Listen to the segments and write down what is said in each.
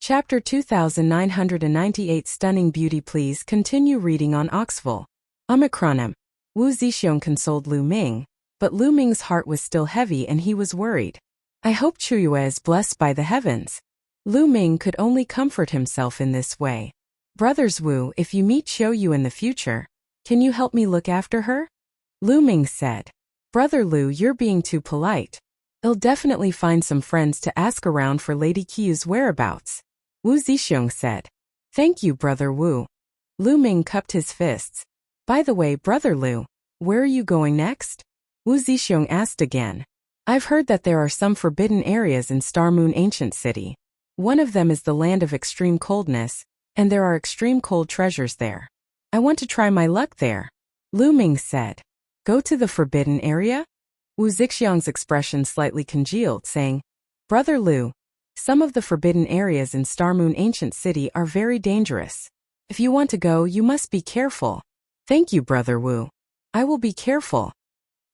Chapter 2998 Stunning Beauty. Please continue reading on Oxville. Omicronim. Wu Zixiong consoled Lu Ming, but Lu Ming's heart was still heavy and he was worried. I hope Chuyue is blessed by the heavens. Lu Ming could only comfort himself in this way. Brothers Wu, if you meet Qiuyu in the future, can you help me look after her? Lu Ming said. Brother Lu, you're being too polite. I'll definitely find some friends to ask around for Lady Qiu's whereabouts. Wu Zixiong said. Thank you, Brother Wu. Lu Ming cupped his fists. By the way, Brother Lu, where are you going next? Wu Zixiong asked again. I've heard that there are some forbidden areas in Star Moon Ancient City. One of them is the land of extreme coldness, and there are extreme cold treasures there. I want to try my luck there. Lu Ming said. Go to the forbidden area? Wu Zixiong's expression slightly congealed, saying, Brother Lu, some of the forbidden areas in Star Moon Ancient City are very dangerous. If you want to go, you must be careful. Thank you, Brother Wu. I will be careful.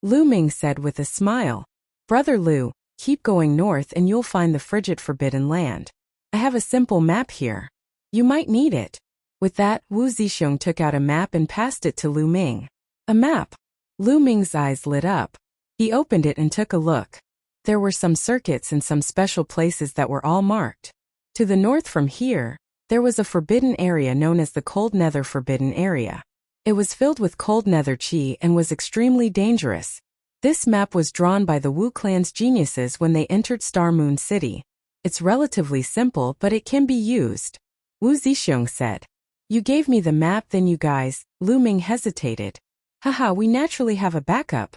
Lu Ming said with a smile. Brother Lu, keep going north and you'll find the frigid forbidden land. I have a simple map here. You might need it. With that, Wu Zixiong took out a map and passed it to Lu Ming. A map. Lu Ming's eyes lit up. He opened it and took a look. There were some circuits and some special places that were all marked. To the north from here, there was a forbidden area known as the Cold Nether Forbidden Area. It was filled with cold nether chi and was extremely dangerous. This map was drawn by the Wu clan's geniuses when they entered Star Moon City. It's relatively simple, but it can be used. Wu Zixiong said. You gave me the map, then you guys. Lu Ming hesitated. Haha, we naturally have a backup.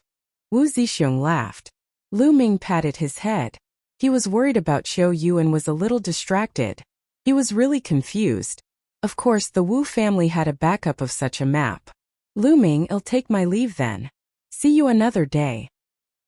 Wu Zixiong laughed. Lu Ming patted his head. He was worried about Qiuyu and was a little distracted. He was really confused. Of course, the Wu family had a backup of such a map. Lu Ming, I'll take my leave then. See you another day.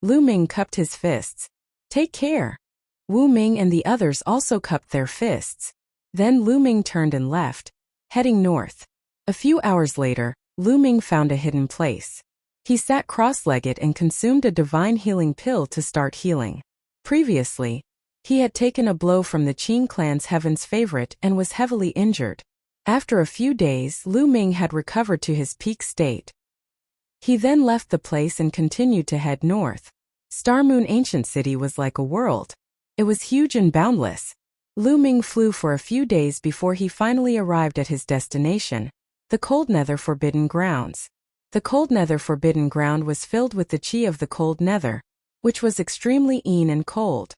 Lu Ming cupped his fists. Take care. Wu Ming and the others also cupped their fists. Then Lu Ming turned and left, heading north. A few hours later, Lu Ming found a hidden place. He sat cross-legged and consumed a divine healing pill to start healing. Previously, he had taken a blow from the Qin clan's heaven's favorite and was heavily injured. After a few days, Lu Ming had recovered to his peak state. He then left the place and continued to head north. Star Moon Ancient City was like a world. It was huge and boundless. Lu Ming flew for a few days before he finally arrived at his destination, the Cold Nether Forbidden Grounds. The Cold Nether Forbidden Ground was filled with the chi of the Cold Nether, which was extremely een and cold.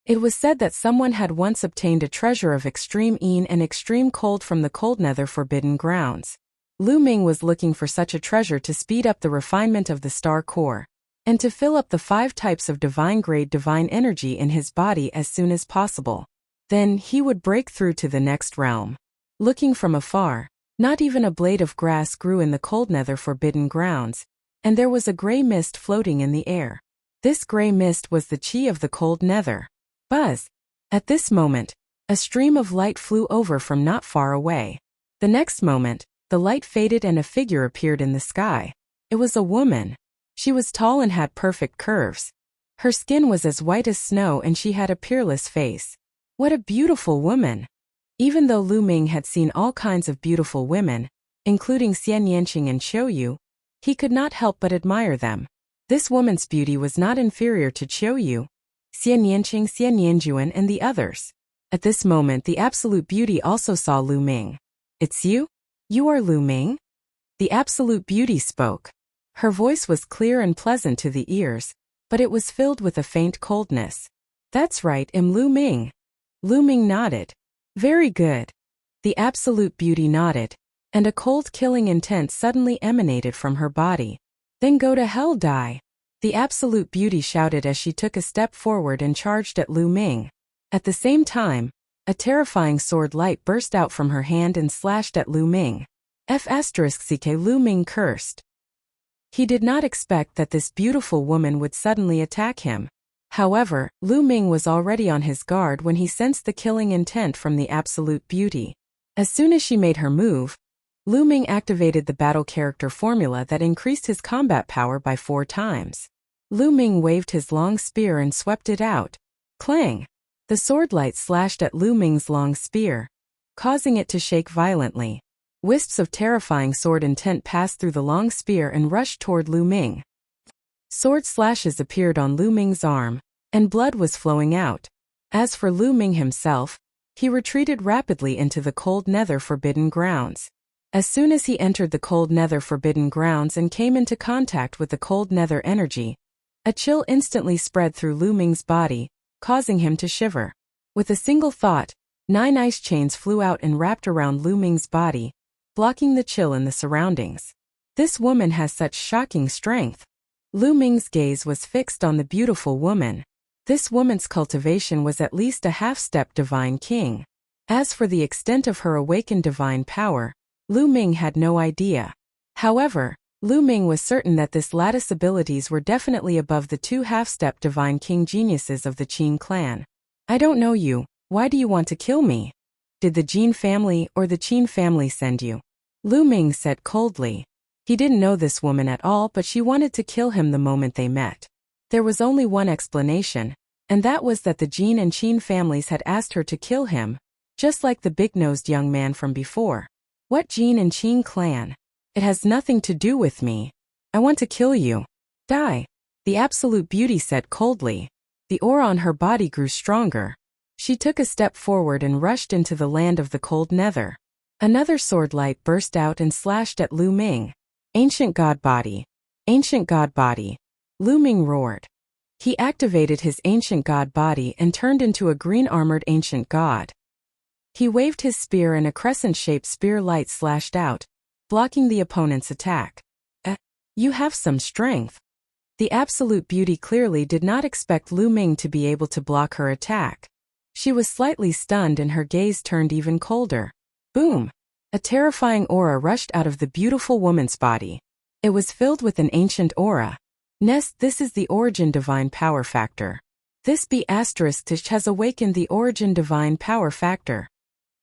It was said that someone had once obtained a treasure of extreme een and extreme cold from the Cold Nether Forbidden Grounds. Lu Ming was looking for such a treasure to speed up the refinement of the star core, and to fill up the 5 types of divine-grade divine energy in his body as soon as possible. Then he would break through to the next realm. Looking from afar, not even a blade of grass grew in the Cold Nether Forbidden Grounds, and there was a gray mist floating in the air. This gray mist was the chi of the Cold Nether. Buzz! At this moment, a stream of light flew over from not far away. The next moment, the light faded and a figure appeared in the sky. It was a woman. She was tall and had perfect curves. Her skin was as white as snow and she had a peerless face. What a beautiful woman! Even though Lu Ming had seen all kinds of beautiful women, including Xian Yanqing and Qiuyu, he could not help but admire them. This woman's beauty was not inferior to Qiuyu, Xian Yanqing, Xian Yanjuan, and the others. At this moment, the Absolute Beauty also saw Lu Ming. It's you? You are Lu Ming? The Absolute Beauty spoke. Her voice was clear and pleasant to the ears, but it was filled with a faint coldness. That's right, I'm Lu Ming. Lu Ming nodded. Very good. The Absolute Beauty nodded, and a cold killing intent suddenly emanated from her body. Then go to hell, die. The Absolute Beauty shouted as she took a step forward and charged at Lu Ming. At the same time, a terrifying sword light burst out from her hand and slashed at Lu Ming. F***ck Lu Ming cursed. He did not expect that this beautiful woman would suddenly attack him. However, Lu Ming was already on his guard when he sensed the killing intent from the Absolute Beauty. As soon as she made her move, Lu Ming activated the battle character formula that increased his combat power by 4 times. Lu Ming waved his long spear and swept it out. Clang! The sword light slashed at Lu Ming's long spear, causing it to shake violently. Wisps of terrifying sword intent passed through the long spear and rushed toward Lu Ming. Sword slashes appeared on Lu Ming's arm, and blood was flowing out. As for Lu Ming himself, he retreated rapidly into the cold nether forbidden grounds. As soon as he entered the cold nether forbidden grounds and came into contact with the cold nether energy, a chill instantly spread through Lu Ming's body, causing him to shiver. With a single thought, 9 ice chains flew out and wrapped around Lu Ming's body, blocking the chill in the surroundings. This woman has such shocking strength. Lu Ming's gaze was fixed on the beautiful woman. This woman's cultivation was at least a half-step divine king. As for the extent of her awakened divine power, Lu Ming had no idea. However, Lu Ming was certain that this lattice abilities were definitely above the 2 half-step divine king geniuses of the Qin clan. I don't know you, why do you want to kill me? Did the Jin family or the Qin family send you? Lu Ming said coldly. He didn't know this woman at all, but she wanted to kill him the moment they met. There was only one explanation, and that was that the Jin and Qin families had asked her to kill him, just like the big-nosed young man from before. What Jin and Qin clan? It has nothing to do with me. I want to kill you. Die. The absolute beauty said coldly. The aura on her body grew stronger. She took a step forward and rushed into the land of the cold nether. Another sword light burst out and slashed at Lu Ming. Ancient God Body. Ancient God Body. Lu Ming roared. He activated his ancient god body and turned into a green-armored ancient god. He waved his spear and a crescent-shaped spear light slashed out, blocking the opponent's attack. You have some strength. The absolute beauty clearly did not expect Lu Ming to be able to block her attack. She was slightly stunned and her gaze turned even colder. Boom! A terrifying aura rushed out of the beautiful woman's body. It was filled with an ancient aura. This is the origin divine power factor. This B** has awakened the origin divine power factor.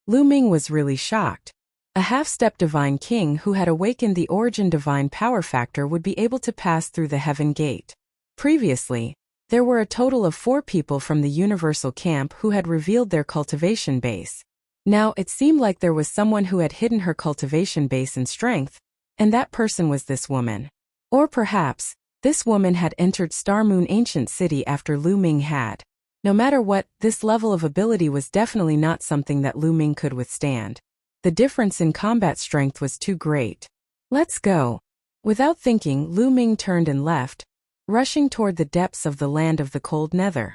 Lu Ming was really shocked. A half-step divine king who had awakened the origin divine power factor would be able to pass through the heaven gate. Previously, there were a total of 4 people from the universal camp who had revealed their cultivation base. Now it seemed like there was someone who had hidden her cultivation base and strength, and that person was this woman. Or perhaps, this woman had entered Star Moon Ancient City after Lu Ming had. No matter what, this level of ability was definitely not something that Lu Ming could withstand. The difference in combat strength was too great. Let's go. Without thinking, Lu Ming turned and left, rushing toward the depths of the land of the cold nether.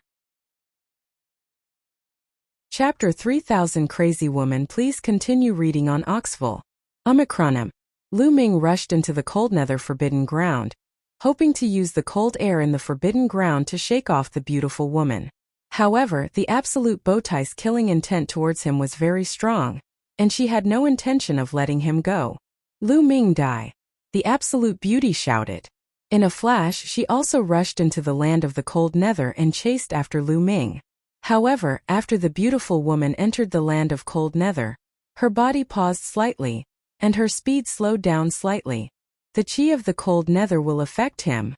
Chapter 3000 Crazy Woman. Please continue reading on Oxville. Omicronim. Lu Ming rushed into the cold nether forbidden ground, hoping to use the cold air in the forbidden ground to shake off the beautiful woman. However, the absolute Bowtie's killing intent towards him was very strong, and she had no intention of letting him go. Lu Ming, die! The absolute beauty shouted. In a flash, she also rushed into the land of the cold nether and chased after Lu Ming. However, after the beautiful woman entered the land of cold nether, her body paused slightly, and her speed slowed down slightly. The chi of the cold nether will affect him.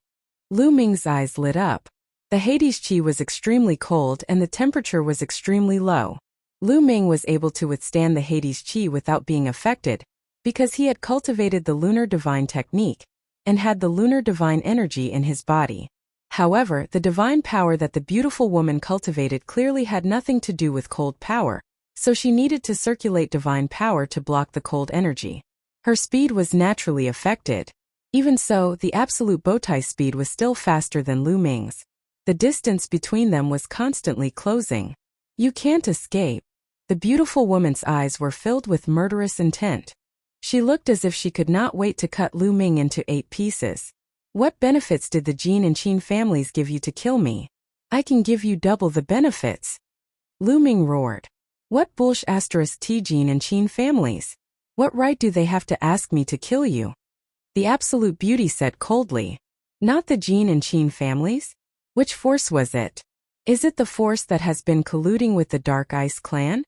Lu Ming's eyes lit up. The Hades chi was extremely cold and the temperature was extremely low. Lu Ming was able to withstand the Hades chi without being affected, because he had cultivated the lunar divine technique, and had the lunar divine energy in his body. However, the divine power that the beautiful woman cultivated clearly had nothing to do with cold power, so she needed to circulate divine power to block the cold energy. Her speed was naturally affected. Even so, the absolute Bowtie speed was still faster than Lu Ming's. The distance between them was constantly closing. You can't escape. The beautiful woman's eyes were filled with murderous intent. She looked as if she could not wait to cut Lu Ming into 8 pieces. What benefits did the Jin and Qin families give you to kill me? I can give you double the benefits. Lu Ming roared. What bullsh** T Jin and Qin families? What right do they have to ask me to kill you? The absolute beauty said coldly. Not the Jin and Qin families? Which force was it? Is it the force that has been colluding with the Dark Ice clan?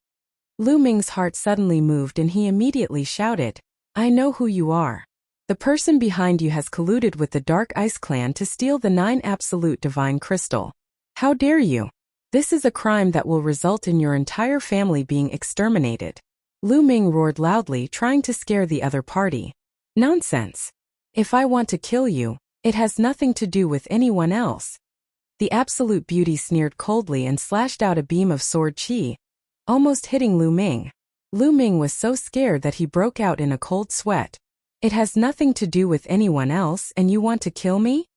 Lu Ming's heart suddenly moved and he immediately shouted, I know who you are. The person behind you has colluded with the Dark Ice clan to steal the 9 absolute divine crystal. How dare you? This is a crime that will result in your entire family being exterminated. Lu Ming roared loudly, trying to scare the other party. Nonsense. If I want to kill you, it has nothing to do with anyone else. The absolute beauty sneered coldly and slashed out a beam of sword chi, almost hitting Lu Ming. Lu Ming was so scared that he broke out in a cold sweat. It has nothing to do with anyone else, and you want to kill me?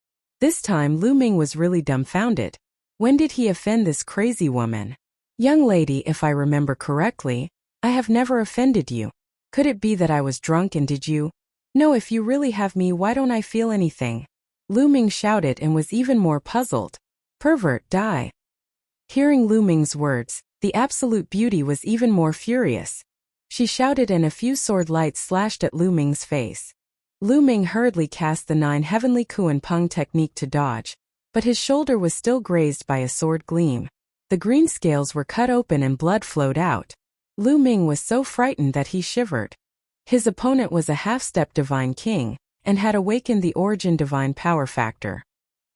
This time Lu Ming was really dumbfounded. When did he offend this crazy woman? Young lady, if I remember correctly, I have never offended you. Could it be that I was drunk and did you? No, if you really have me, why don't I feel anything? Lu Ming shouted and was even more puzzled. Pervert, die. Hearing Lu Ming's words, the absolute beauty was even more furious. She shouted and a few sword lights slashed at Lu Ming's face. Lu Ming hurriedly cast the 9 heavenly Kuan Peng technique to dodge, but his shoulder was still grazed by a sword gleam. The green scales were cut open and blood flowed out. Lu Ming was so frightened that he shivered. His opponent was a half-step divine king, and had awakened the origin divine power factor.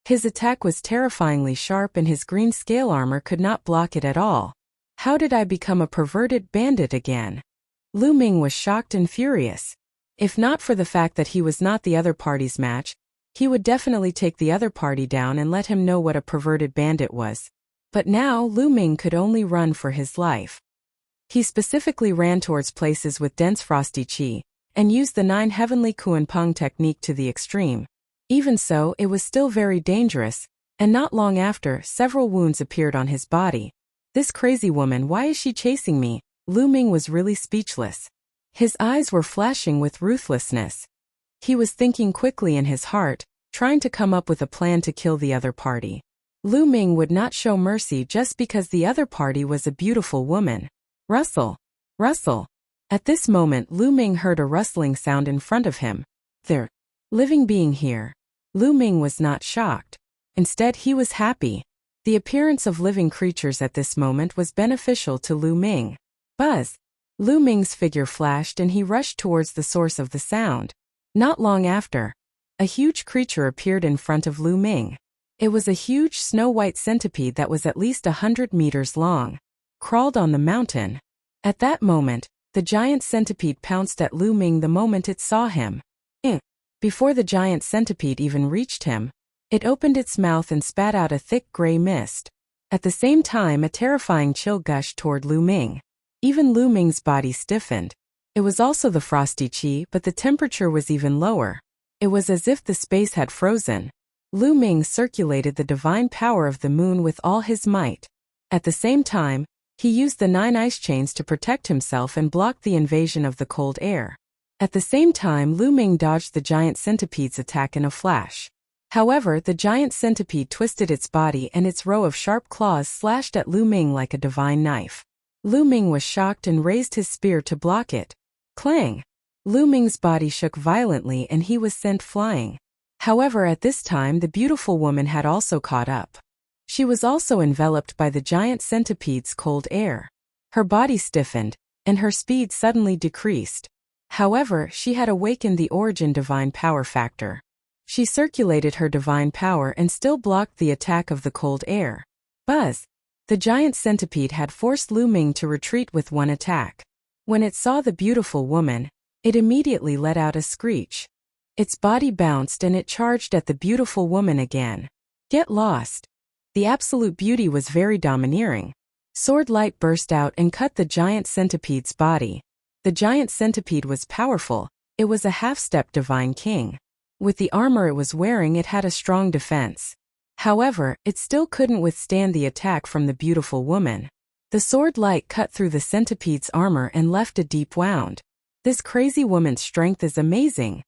His attack was terrifyingly sharp and his green scale armor could not block it at all. How did I become a perverted bandit again? Lu Ming was shocked and furious. If not for the fact that he was not the other party's match, he would definitely take the other party down and let him know what a perverted bandit was. But now Lu Ming could only run for his life. He specifically ran towards places with dense frosty chi, and used the 9 heavenly Kuan Peng technique to the extreme. Even so, it was still very dangerous, and not long after, several wounds appeared on his body. This crazy woman, why is she chasing me? Lu Ming was really speechless. His eyes were flashing with ruthlessness. He was thinking quickly in his heart, trying to come up with a plan to kill the other party. Lu Ming would not show mercy just because the other party was a beautiful woman. Rustle! Rustle! At this moment Lu Ming heard a rustling sound in front of him. There. Living being here. Lu Ming was not shocked. Instead he was happy. The appearance of living creatures at this moment was beneficial to Lu Ming. Buzz! Lu Ming's figure flashed and he rushed towards the source of the sound. Not long after, a huge creature appeared in front of Lu Ming. It was a huge snow-white centipede that was at least 100 meters long. Crawled on the mountain. At that moment, the giant centipede pounced at Lu Ming the moment it saw him. Before the giant centipede even reached him, it opened its mouth and spat out a thick gray mist. At the same time, a terrifying chill gushed toward Lu Ming. Even Lu Ming's body stiffened. It was also the frosty chi, but the temperature was even lower. It was as if the space had frozen. Lu Ming circulated the divine power of the moon with all his might. At the same time, he used the 9 ice chains to protect himself and blocked the invasion of the cold air. At the same time, Lu Ming dodged the giant centipede's attack in a flash. However, the giant centipede twisted its body and its row of sharp claws slashed at Lu Ming like a divine knife. Lu Ming was shocked and raised his spear to block it. Clang! Lu Ming's body shook violently and he was sent flying. However, at this time the beautiful woman had also caught up. She was also enveloped by the giant centipede's cold air. Her body stiffened, and her speed suddenly decreased. However, she had awakened the origin divine power factor. She circulated her divine power and still blocked the attack of the cold air. Buzz! The giant centipede had forced Lu Ming to retreat with one attack. When it saw the beautiful woman, it immediately let out a screech. Its body bounced and it charged at the beautiful woman again. Get lost! The absolute beauty was very domineering. Sword light burst out and cut the giant centipede's body. The giant centipede was powerful. It was a half-step divine king. With the armor it was wearing, it had a strong defense. However, it still couldn't withstand the attack from the beautiful woman. The sword light cut through the centipede's armor and left a deep wound. This crazy woman's strength is amazing.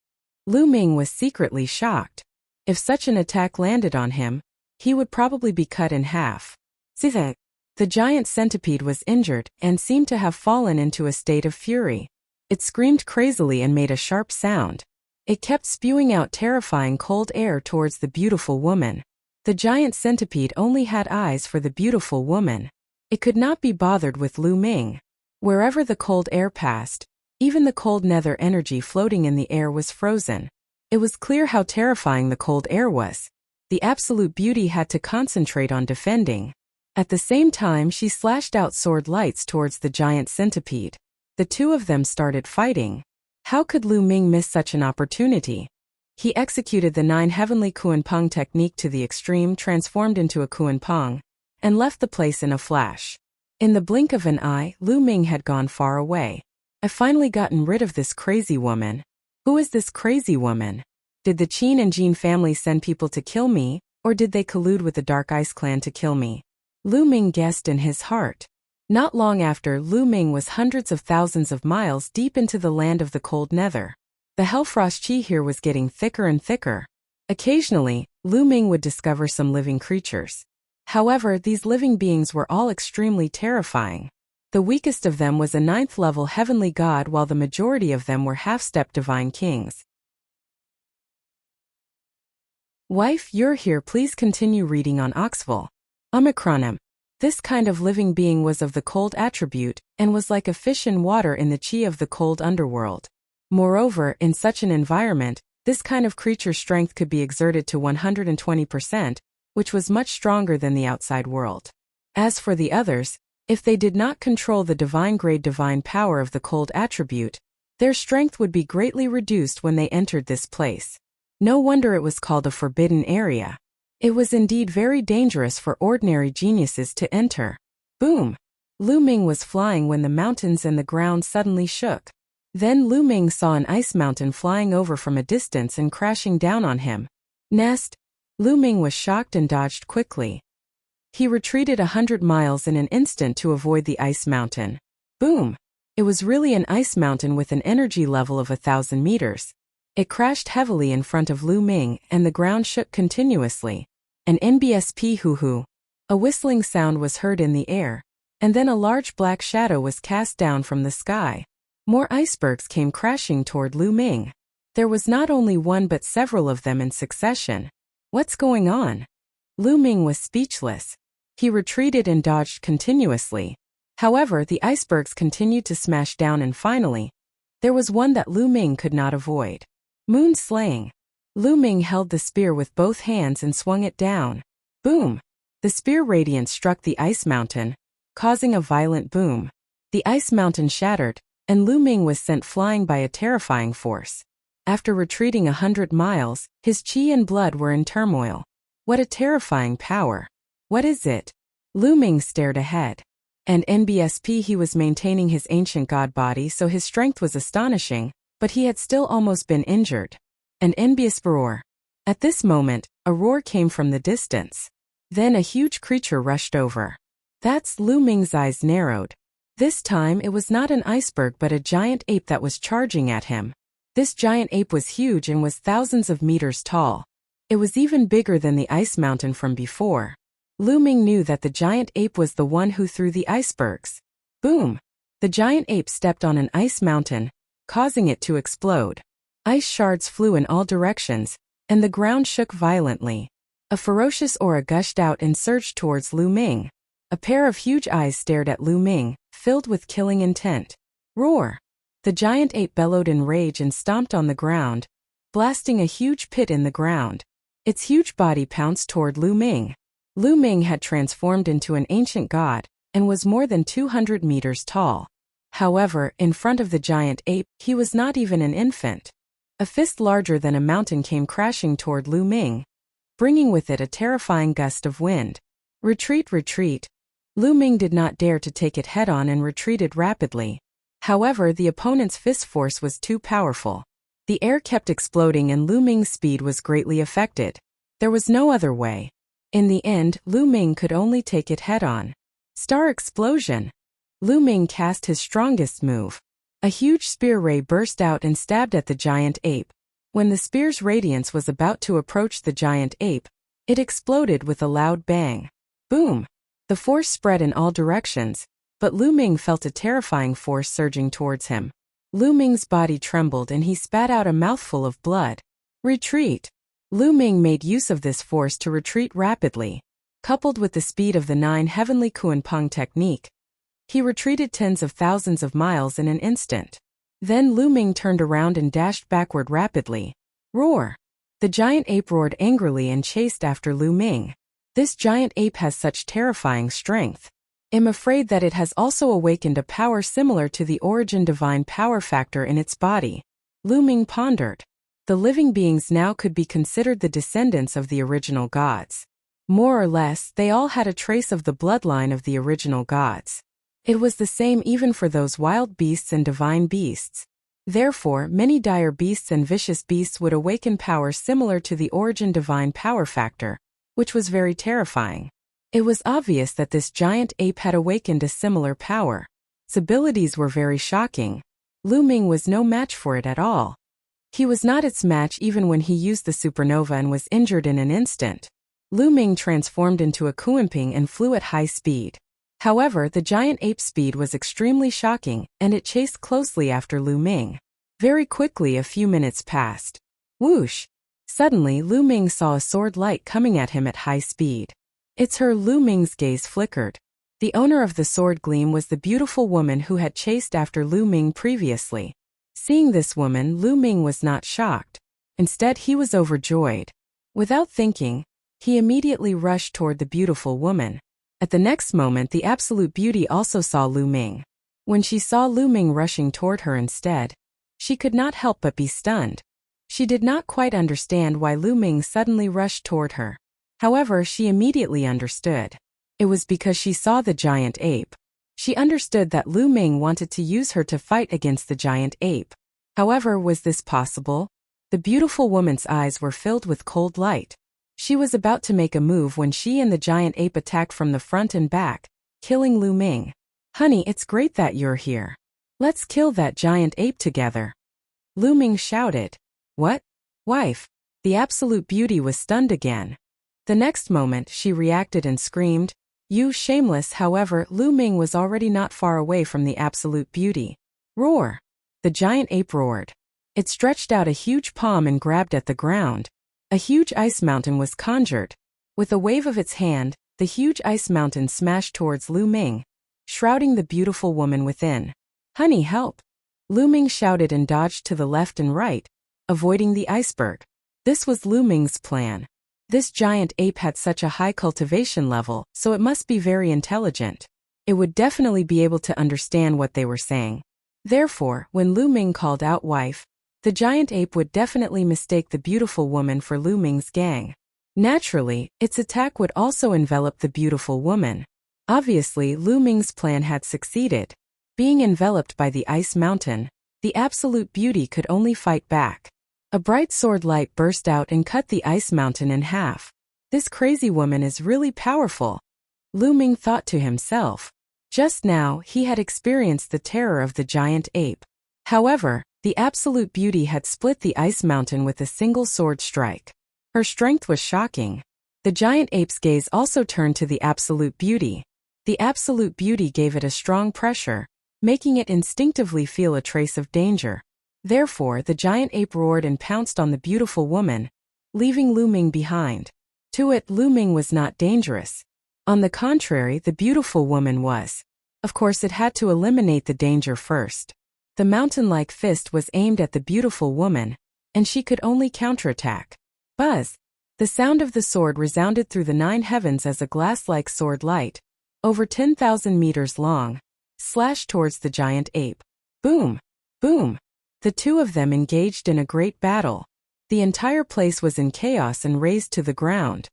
Lu Ming was secretly shocked. If such an attack landed on him, he would probably be cut in half. Zizek! The giant centipede was injured and seemed to have fallen into a state of fury. It screamed crazily and made a sharp sound. It kept spewing out terrifying cold air towards the beautiful woman. The giant centipede only had eyes for the beautiful woman. It could not be bothered with Lu Ming. Wherever the cold air passed, even the cold nether energy floating in the air was frozen. It was clear how terrifying the cold air was. The absolute beauty had to concentrate on defending. At the same time, she slashed out sword lights towards the giant centipede. The two of them started fighting. How could Lu Ming miss such an opportunity? He executed the 9 heavenly Kuan-Peng technique to the extreme, transformed into a Kuan-Peng, and left the place in a flash. In the blink of an eye, Lu Ming had gone far away. I've finally gotten rid of this crazy woman. Who is this crazy woman? Did the Qin and Jin family send people to kill me, or did they collude with the Dark Ice clan to kill me? Lu Ming guessed in his heart. Not long after, Lu Ming was hundreds of thousands of miles deep into the land of the cold nether. The hellfrost chi here was getting thicker and thicker. Occasionally, Lu Ming would discover some living creatures. However, these living beings were all extremely terrifying. The weakest of them was a 9th-level heavenly god, while the majority of them were half-step divine kings. Wife, you're here. Please continue reading on Oxville. Omicronim. This kind of living being was of the cold attribute, and was like a fish in water in the chi of the cold underworld. Moreover, in such an environment, this kind of creature's strength could be exerted to 120%, which was much stronger than the outside world. As for the others, if they did not control the divine-grade divine power of the cold attribute, their strength would be greatly reduced when they entered this place. No wonder it was called a forbidden area. It was indeed very dangerous for ordinary geniuses to enter. Boom! Lu Ming was flying when the mountains and the ground suddenly shook. Then Lu Ming saw an ice mountain flying over from a distance and crashing down on him. Nest! Lu Ming was shocked and dodged quickly. He retreated 100 miles in an instant to avoid the ice mountain. Boom! It was really an ice mountain with an energy level of 1,000 meters. It crashed heavily in front of Lu Ming, and the ground shook continuously. An NBSP hoo-hoo. A whistling sound was heard in the air, and then a large black shadow was cast down from the sky. More icebergs came crashing toward Lu Ming. There was not only one but several of them in succession. What's going on? Lu Ming was speechless. He retreated and dodged continuously. However, the icebergs continued to smash down, and finally, there was one that Lu Ming could not avoid. Moon slaying. Lu Ming held the spear with both hands and swung it down. Boom! The spear radiance struck the ice mountain, causing a violent boom. The ice mountain shattered, and Lu Ming was sent flying by a terrifying force. After retreating 100 miles, his chi and blood were in turmoil. What a terrifying power! What is it? Lu Ming stared ahead. And NBSP, he was maintaining his ancient god body, so his strength was astonishing, but he had still almost been injured. An envious roar. At this moment, a roar came from the distance. Then a huge creature rushed over. That's Lu Ming's eyes narrowed. This time it was not an iceberg but a giant ape that was charging at him. This giant ape was huge and was thousands of meters tall. It was even bigger than the ice mountain from before. Lu Ming knew that the giant ape was the one who threw the icebergs. Boom! The giant ape stepped on an ice mountain, causing it to explode. Ice shards flew in all directions, and the ground shook violently. A ferocious aura gushed out and surged towards Lu Ming. A pair of huge eyes stared at Lu Ming, filled with killing intent. Roar! The giant ape bellowed in rage and stomped on the ground, blasting a huge pit in the ground. Its huge body pounced toward Lu Ming. Lu Ming had transformed into an ancient god, and was more than 200 meters tall. However, in front of the giant ape, he was not even an infant. A fist larger than a mountain came crashing toward Lu Ming, bringing with it a terrifying gust of wind. Retreat, retreat. Lu Ming did not dare to take it head-on and retreated rapidly. However, the opponent's fist force was too powerful. The air kept exploding and Lu Ming's speed was greatly affected. There was no other way. In the end, Lu Ming could only take it head-on. Star explosion. Lu Ming cast his strongest move. A huge spear ray burst out and stabbed at the giant ape. When the spear's radiance was about to approach the giant ape, it exploded with a loud bang. Boom! The force spread in all directions, but Lu Ming felt a terrifying force surging towards him. Lu Ming's body trembled and he spat out a mouthful of blood. Retreat! Lu Ming made use of this force to retreat rapidly. Coupled with the speed of the 9 heavenly Kuan-Peng technique, he retreated tens of thousands of miles in an instant. Then Lu Ming turned around and dashed backward rapidly. Roar! The giant ape roared angrily and chased after Lu Ming. This giant ape has such terrifying strength. I'm afraid that it has also awakened a power similar to the origin divine power factor in its body. Lu Ming pondered. The living beings now could be considered the descendants of the original gods. More or less, they all had a trace of the bloodline of the original gods. It was the same even for those wild beasts and divine beasts. Therefore, many dire beasts and vicious beasts would awaken powers similar to the origin divine power factor, which was very terrifying. It was obvious that this giant ape had awakened a similar power. Its abilities were very shocking. Lu Ming was no match for it at all. He was not its match even when he used the supernova and was injured in an instant. Lu Ming transformed into a Kuimping and flew at high speed. However, the giant ape's speed was extremely shocking, and it chased closely after Lu Ming. Very quickly a few minutes passed. Whoosh! Suddenly Lu Ming saw a sword light coming at him at high speed. It's her. Lu Ming's gaze flickered. The owner of the sword gleam was the beautiful woman who had chased after Lu Ming previously. Seeing this woman, Lu Ming was not shocked. Instead, he was overjoyed. Without thinking, he immediately rushed toward the beautiful woman. At the next moment, the absolute beauty also saw Lu Ming. When she saw Lu Ming rushing toward her instead, she could not help but be stunned. She did not quite understand why Lu Ming suddenly rushed toward her. However, she immediately understood. It was because she saw the giant ape. She understood that Lu Ming wanted to use her to fight against the giant ape. However, was this possible? The beautiful woman's eyes were filled with cold light. She was about to make a move when she and the giant ape attacked from the front and back, killing Lu Ming. Honey, it's great that you're here. Let's kill that giant ape together. Lu Ming shouted. What? Wife? The absolute beauty was stunned again. The next moment, she reacted and screamed, You shameless. However, Lu Ming was already not far away from the absolute beauty. Roar! The giant ape roared. It stretched out a huge palm and grabbed at the ground. A huge ice mountain was conjured. With a wave of its hand, the huge ice mountain smashed towards Lu Ming, shrouding the beautiful woman within. Honey, help! Lu Ming shouted and dodged to the left and right, avoiding the iceberg. This was Lu Ming's plan. This giant ape had such a high cultivation level, so it must be very intelligent. It would definitely be able to understand what they were saying. Therefore, when Lu Ming called out wife, the giant ape would definitely mistake the beautiful woman for Lu Ming's gang. Naturally, its attack would also envelop the beautiful woman. Obviously, Lu Ming's plan had succeeded. Being enveloped by the ice mountain, the absolute beauty could only fight back. A bright sword light burst out and cut the ice mountain in half. This crazy woman is really powerful, Lu Ming thought to himself. Just now, he had experienced the terror of the giant ape. However, the absolute beauty had split the ice mountain with a single sword strike. Her strength was shocking. The giant ape's gaze also turned to the absolute beauty. The absolute beauty gave it a strong pressure, making it instinctively feel a trace of danger. Therefore, the giant ape roared and pounced on the beautiful woman, leaving Lu Ming behind. To it, Lu Ming was not dangerous. On the contrary, the beautiful woman was. Of course, it had to eliminate the danger first. The mountain-like fist was aimed at the beautiful woman, and she could only counterattack. Buzz! The sound of the sword resounded through the 9 heavens as a glass-like sword light, over 10,000 meters long, slashed towards the giant ape. Boom! Boom! The two of them engaged in a great battle. The entire place was in chaos and razed to the ground.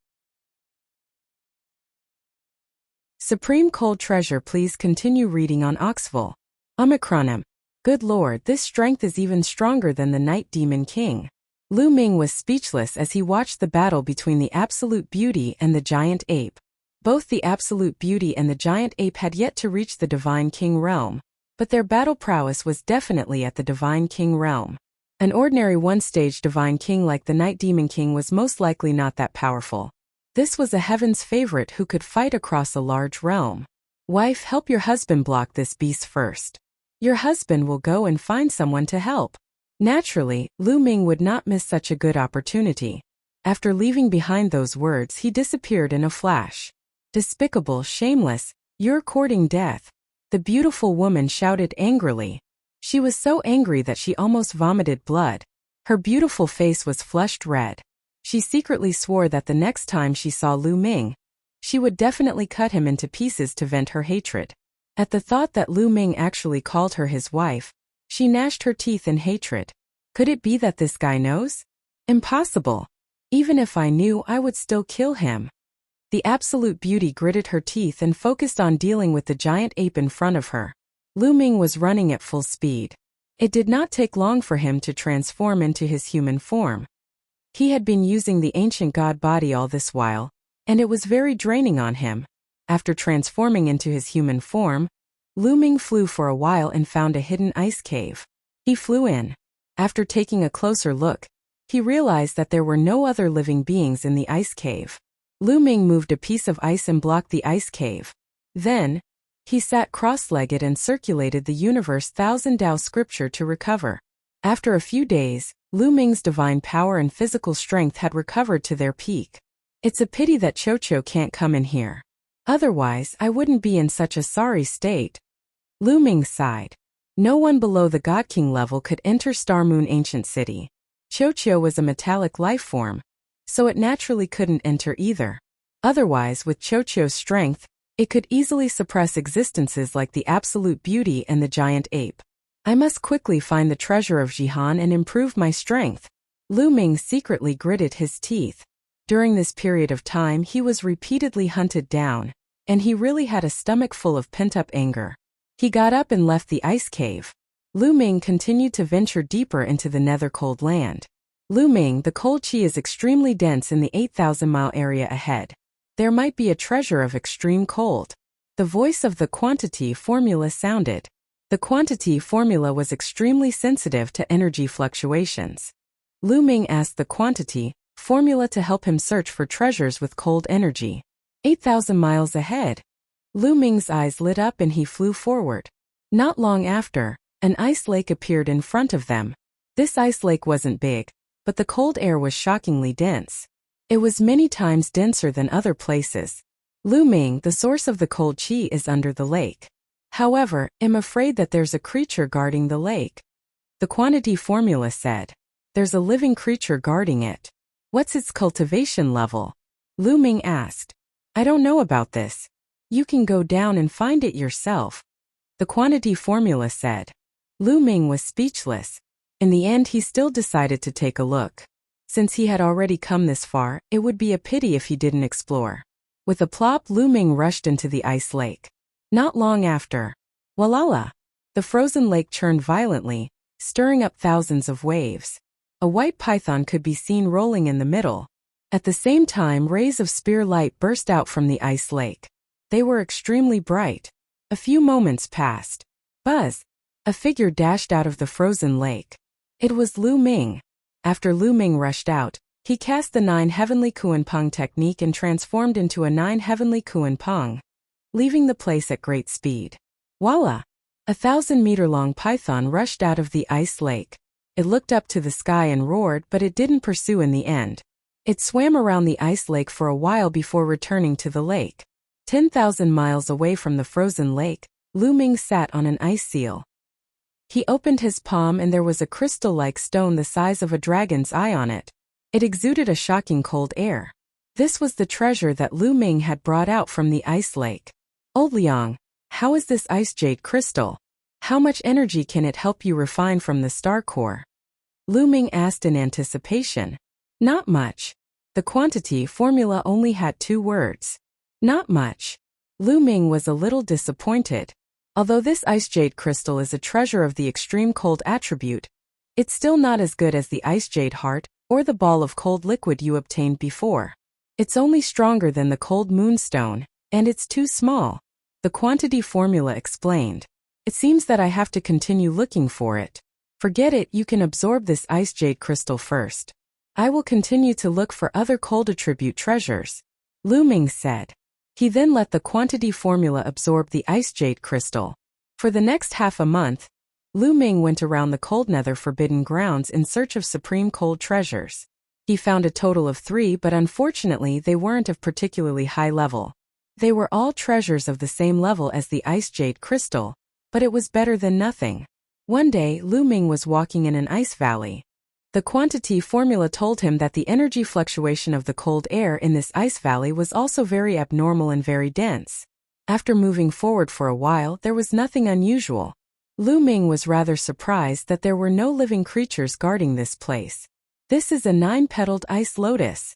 Supreme Cold Treasure. Please continue reading on Oxville. Omicronim. Good Lord, this strength is even stronger than the Night Demon King. Lu Ming was speechless as he watched the battle between the Absolute Beauty and the Giant Ape. Both the Absolute Beauty and the Giant Ape had yet to reach the Divine King realm, but their battle prowess was definitely at the Divine King realm. An ordinary one-stage Divine King like the Night Demon King was most likely not that powerful. This was a heaven's favorite who could fight across a large realm. Wife, help your husband block this beast first. Your husband will go and find someone to help. Naturally, Lu Ming would not miss such a good opportunity. After leaving behind those words, he disappeared in a flash. Despicable, shameless, you're courting death. The beautiful woman shouted angrily. She was so angry that she almost vomited blood. Her beautiful face was flushed red. She secretly swore that the next time she saw Lu Ming, She would definitely cut him into pieces to vent her hatred. At the thought that Lu Ming actually called her his wife, she gnashed her teeth in hatred. Could it be that this guy knows? Impossible. Even if I knew, I would still kill him. The absolute beauty gritted her teeth and focused on dealing with the giant ape in front of her. Lu Ming was running at full speed. It did not take long for him to transform into his human form. He had been using the ancient god body all this while, and it was very draining on him. After transforming into his human form, Lu Ming flew for a while and found a hidden ice cave. He flew in. After taking a closer look, he realized that there were no other living beings in the ice cave. Lu Ming moved a piece of ice and blocked the ice cave. Then, he sat cross-legged and circulated the universe thousand Tao scripture to recover. After a few days, Lu Ming's divine power and physical strength had recovered to their peak. It's a pity that Cho can't come in here. Otherwise, I wouldn't be in such a sorry state. Lu Ming sighed. No one below the God King level could enter Star Moon Ancient City. Cho was a metallic life form, so it naturally couldn't enter either. Otherwise, with Cho's strength, it could easily suppress existences like the Absolute Beauty and the giant ape. I must quickly find the treasure of Jihan and improve my strength. Lu Ming secretly gritted his teeth. During this period of time he was repeatedly hunted down, and he really had a stomach full of pent-up anger. He got up and left the ice cave. Lu Ming continued to venture deeper into the nether cold land. Lu Ming, the cold chi is extremely dense in the 8,000-mile area ahead. There might be a treasure of extreme cold. The voice of the quantity formula sounded. The quantity formula was extremely sensitive to energy fluctuations. Lu Ming asked the quantity formula to help him search for treasures with cold energy. 8,000 miles ahead. Lu Ming's eyes lit up and he flew forward. Not long after, an ice lake appeared in front of them. This ice lake wasn't big, but the cold air was shockingly dense. It was many times denser than other places. Lu Ming, the source of the cold chi is under the lake. However, I'm afraid that there's a creature guarding the lake. The quantity formula said. There's a living creature guarding it. What's its cultivation level? Lu Ming asked. I don't know about this. You can go down and find it yourself. The quantity formula said. Lu Ming was speechless. In the end he still decided to take a look. Since he had already come this far, it would be a pity if he didn't explore. With a plop, Lu Ming rushed into the ice lake. Not long after. Walala! The frozen lake churned violently, stirring up thousands of waves. A white python could be seen rolling in the middle. At the same time, rays of spear light burst out from the ice lake. They were extremely bright. A few moments passed. Buzz! A figure dashed out of the frozen lake. It was Lu Ming. After Lu Ming rushed out, he cast the 9 heavenly Kuan-Peng technique and transformed into a 9 heavenly Kuan-Peng, leaving the place at great speed. Voila! A 1,000-meter-long python rushed out of the ice lake. It looked up to the sky and roared, but it didn't pursue in the end. It swam around the ice lake for a while before returning to the lake. 10,000 miles away from the frozen lake, Lu Ming sat on an ice seal. He opened his palm and there was a crystal-like stone the size of a dragon's eye on it. It exuded a shocking cold air. This was the treasure that Lu Ming had brought out from the ice lake. Old Liang, how is this ice jade crystal? How much energy can it help you refine from the star core? Lu Ming asked in anticipation. Not much. The quantity formula only had 2 words. Not much. Lu Ming was a little disappointed. Although this ice jade crystal is a treasure of the extreme cold attribute, it's still not as good as the ice jade heart or the ball of cold liquid you obtained before. It's only stronger than the cold moonstone, and it's too small. The quantity formula explained. It seems that I have to continue looking for it. Forget it, you can absorb this ice jade crystal first. I will continue to look for other cold attribute treasures. Lu Ming said. He then let the quantity formula absorb the ice jade crystal. For the next half a month, Lu Ming went around the cold nether forbidden grounds in search of supreme cold treasures. He found a total of 3, but unfortunately they weren't of particularly high level. They were all treasures of the same level as the ice jade crystal, but it was better than nothing. One day, Lu Ming was walking in an ice valley. The quantity formula told him that the energy fluctuation of the cold air in this ice valley was also very abnormal and very dense. After moving forward for a while, there was nothing unusual. Lu Ming was rather surprised that there were no living creatures guarding this place. This is a 9-petaled ice lotus.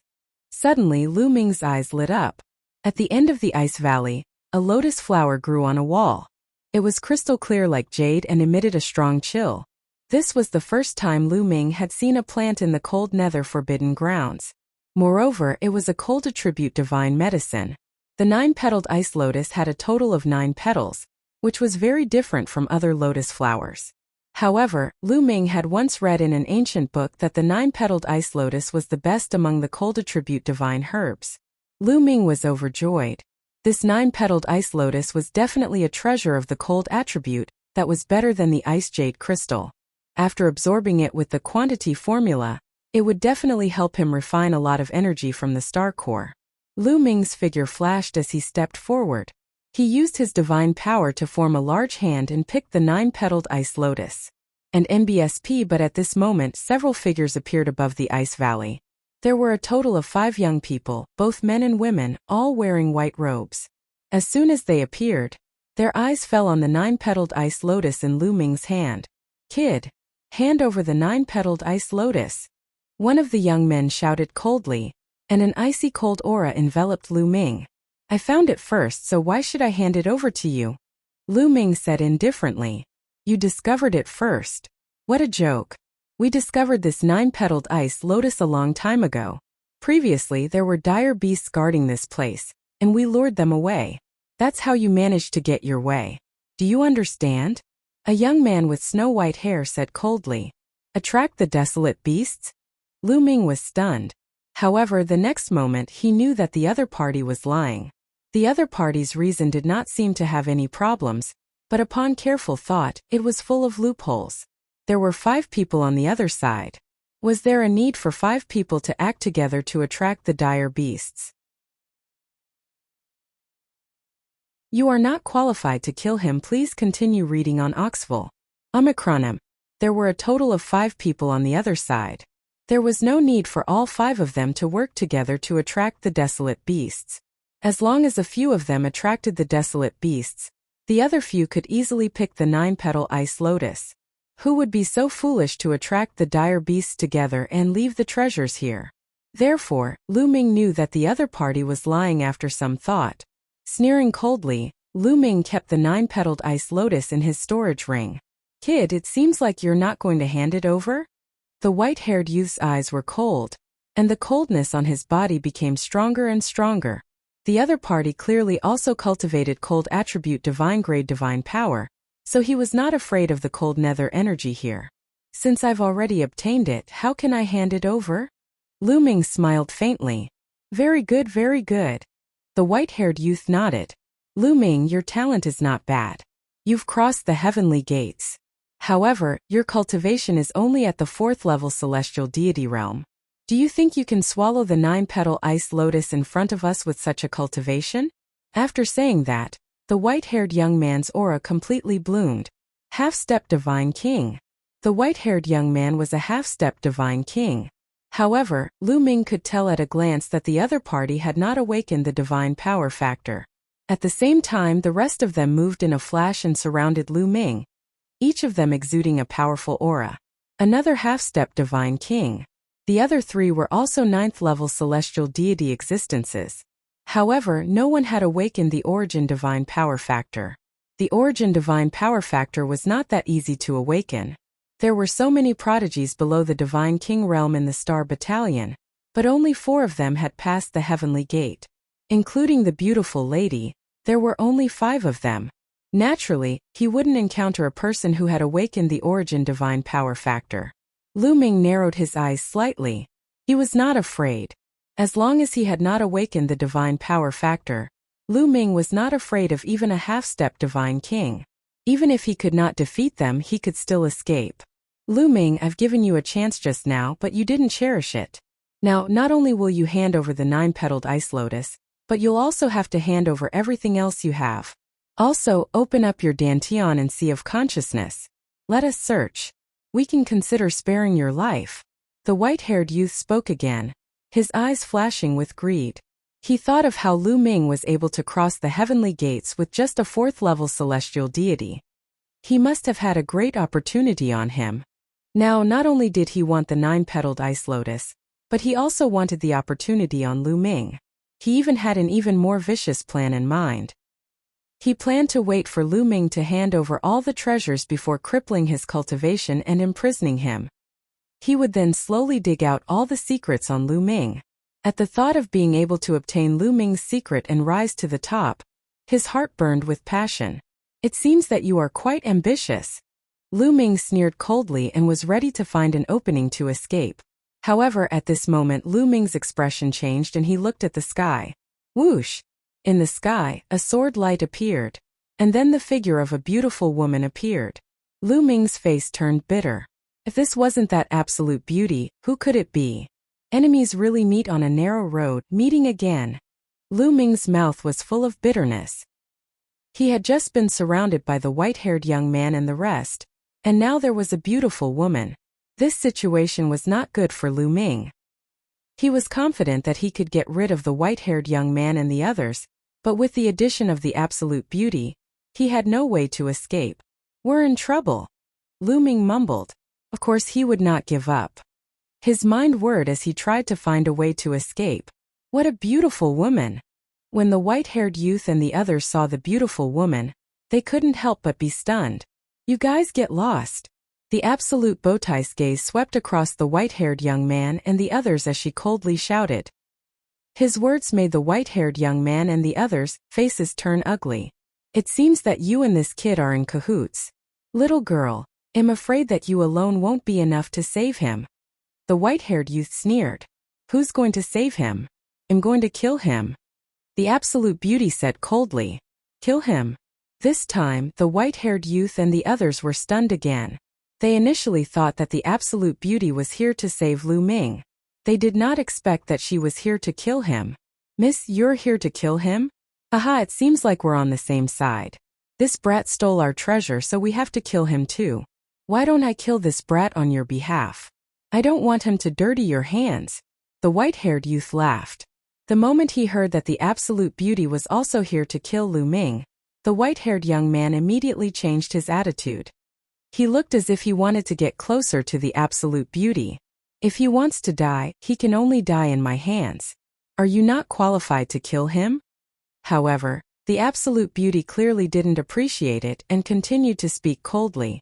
Suddenly, Lu Ming's eyes lit up. At the end of the ice valley, a lotus flower grew on a wall. It was crystal clear like jade and emitted a strong chill. This was the first time Lu Ming had seen a plant in the cold nether forbidden grounds. Moreover, it was a cold attribute divine medicine. The 9-petaled ice lotus had a total of 9 petals, which was very different from other lotus flowers. However, Lu Ming had once read in an ancient book that the 9-petaled ice lotus was the best among the cold attribute divine herbs. Lu Ming was overjoyed. This 9-petaled ice lotus was definitely a treasure of the cold attribute that was better than the ice jade crystal. After absorbing it with the quantity formula, it would definitely help him refine a lot of energy from the star core. Lu Ming's figure flashed as he stepped forward. He used his divine power to form a large hand and picked the 9-petaled ice lotus. And NBSP, but at this moment several figures appeared above the ice valley. There were a total of 5 young people, both men and women, all wearing white robes. As soon as they appeared, their eyes fell on the 9-petaled ice lotus in Lu Ming's hand. "Kid, hand over the 9-petaled ice lotus." One of the young men shouted coldly, and an icy cold aura enveloped Lu Ming. "I found it first, so why should I hand it over to you?" Lu Ming said indifferently. "You discovered it first. What a joke. We discovered this 9-petaled ice lotus a long time ago. Previously there were dire beasts guarding this place, and we lured them away. That's how you managed to get your way. Do you understand?" A young man with snow-white hair said coldly. "Attract the desolate beasts?" Lu Ming was stunned. However, the next moment he knew that the other party was lying. The other party's reason did not seem to have any problems, but upon careful thought, it was full of loopholes. There were 5 people on the other side. Was there a need for 5 people to act together to attract the dire beasts? You are not qualified to kill him. Please continue reading on Oxville. Omicronim. There were a total of 5 people on the other side. There was no need for all 5 of them to work together to attract the desolate beasts. As long as a few of them attracted the desolate beasts, the other few could easily pick the 9-petal ice lotus. Who would be so foolish to attract the dire beasts together and leave the treasures here? Therefore, Lu Ming knew that the other party was lying after some thought. Sneering coldly, Lu Ming kept the 9-petaled ice lotus in his storage ring. "Kid, it seems like you're not going to hand it over?" The white-haired youth's eyes were cold, and the coldness on his body became stronger and stronger. The other party clearly also cultivated cold attribute divine grade divine power, so he was not afraid of the cold nether energy here. "Since I've already obtained it, how can I hand it over?" Lu Ming smiled faintly. Very good, very good." The white-haired youth nodded. "Lu Ming, your talent is not bad. You've crossed the heavenly gates. However, your cultivation is only at the 4th level celestial deity realm. Do you think you can swallow the 9-petal ice lotus in front of us with such a cultivation?" After saying that, the white-haired young man's aura completely bloomed. Half-step divine king. The white-haired young man was a half-step divine king. However, Lu Ming could tell at a glance that the other party had not awakened the divine power factor. At the same time, the rest of them moved in a flash and surrounded Lu Ming, each of them exuding a powerful aura. Another half-step divine king. The other 3 were also 9th-level celestial deity existences. However, no one had awakened the origin divine power factor. The origin divine power factor was not that easy to awaken. There were so many prodigies below the divine king realm in the star battalion, but only 4 of them had passed the heavenly gate. Including the beautiful lady, there were only 5 of them. Naturally, he wouldn't encounter a person who had awakened the origin divine power factor. Lu Ming narrowed his eyes slightly. He was not afraid. As long as he had not awakened the divine power factor, Lu Ming was not afraid of even a half-step divine king. Even if he could not defeat them, he could still escape. "Lu Ming, I've given you a chance just now, but you didn't cherish it. Now, not only will you hand over the 9-petaled ice lotus, but you'll also have to hand over everything else you have. Also, open up your dantian and sea of consciousness. Let us search. We can consider sparing your life." The white-haired youth spoke again, his eyes flashing with greed. He thought of how Lu Ming was able to cross the heavenly gates with just a fourth-level celestial deity. He must have had a great opportunity on him. Now, not only did he want the 9-petaled ice lotus, but he also wanted the opportunity on Lu Ming. He even had an even more vicious plan in mind. He planned to wait for Lu Ming to hand over all the treasures before crippling his cultivation and imprisoning him. He would then slowly dig out all the secrets on Lu Ming. At the thought of being able to obtain Lu Ming's secret and rise to the top, his heart burned with passion. It seems that you are quite ambitious. Lu Ming sneered coldly and was ready to find an opening to escape. However, at this moment Lu Ming's expression changed and he looked at the sky. Whoosh! In the sky, a sword light appeared. And then the figure of a beautiful woman appeared. Lu Ming's face turned bitter. If this wasn't that absolute beauty, who could it be? Enemies really meet on a narrow road, meeting again. Lu Ming's mouth was full of bitterness. He had just been surrounded by the white-haired young man and the rest, and now there was a beautiful woman. This situation was not good for Lu Ming. He was confident that he could get rid of the white-haired young man and the others, but with the addition of the absolute beauty, he had no way to escape. We're in trouble. Lu Ming mumbled. Of course he would not give up. His mind whirred as he tried to find a way to escape. What a beautiful woman! When the white-haired youth and the others saw the beautiful woman, they couldn't help but be stunned. You guys get lost. The absolute bowtie's gaze swept across the white-haired young man and the others as she coldly shouted. His words made the white-haired young man and the others' faces turn ugly. It seems that you and this kid are in cahoots. Little girl, I'm afraid that you alone won't be enough to save him. The white-haired youth sneered. Who's going to save him? I'm going to kill him. The absolute beauty said coldly. Kill him. This time, the white-haired youth and the others were stunned again. They initially thought that the absolute beauty was here to save Lu Ming. They did not expect that she was here to kill him. Miss, you're here to kill him? Aha, it seems like we're on the same side. This brat stole our treasure, so we have to kill him too. Why don't I kill this brat on your behalf? I don't want him to dirty your hands. The white-haired youth laughed. The moment he heard that the absolute beauty was also here to kill Lu Ming, the white-haired young man immediately changed his attitude. He looked as if he wanted to get closer to the absolute beauty. If he wants to die, he can only die in my hands. Are you not qualified to kill him? However, the absolute beauty clearly didn't appreciate it and continued to speak coldly.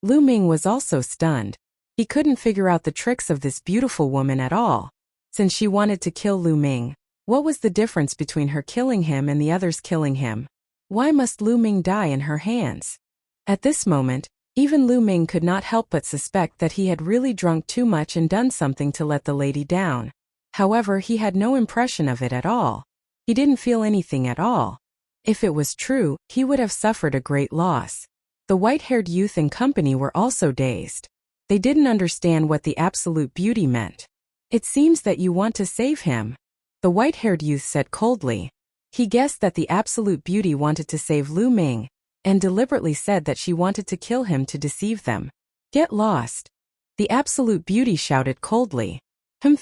Lu Ming was also stunned. He couldn't figure out the tricks of this beautiful woman at all. Since she wanted to kill Lu Ming, what was the difference between her killing him and the others killing him? Why must Lu Ming die in her hands? At this moment, even Lu Ming could not help but suspect that he had really drunk too much and done something to let the lady down. However, he had no impression of it at all. He didn't feel anything at all. If it was true, he would have suffered a great loss. The white-haired youth and company were also dazed. They didn't understand what the absolute beauty meant. It seems that you want to save him. The white-haired youth said coldly. He guessed that the absolute beauty wanted to save Lu Ming, and deliberately said that she wanted to kill him to deceive them. Get lost. The absolute beauty shouted coldly.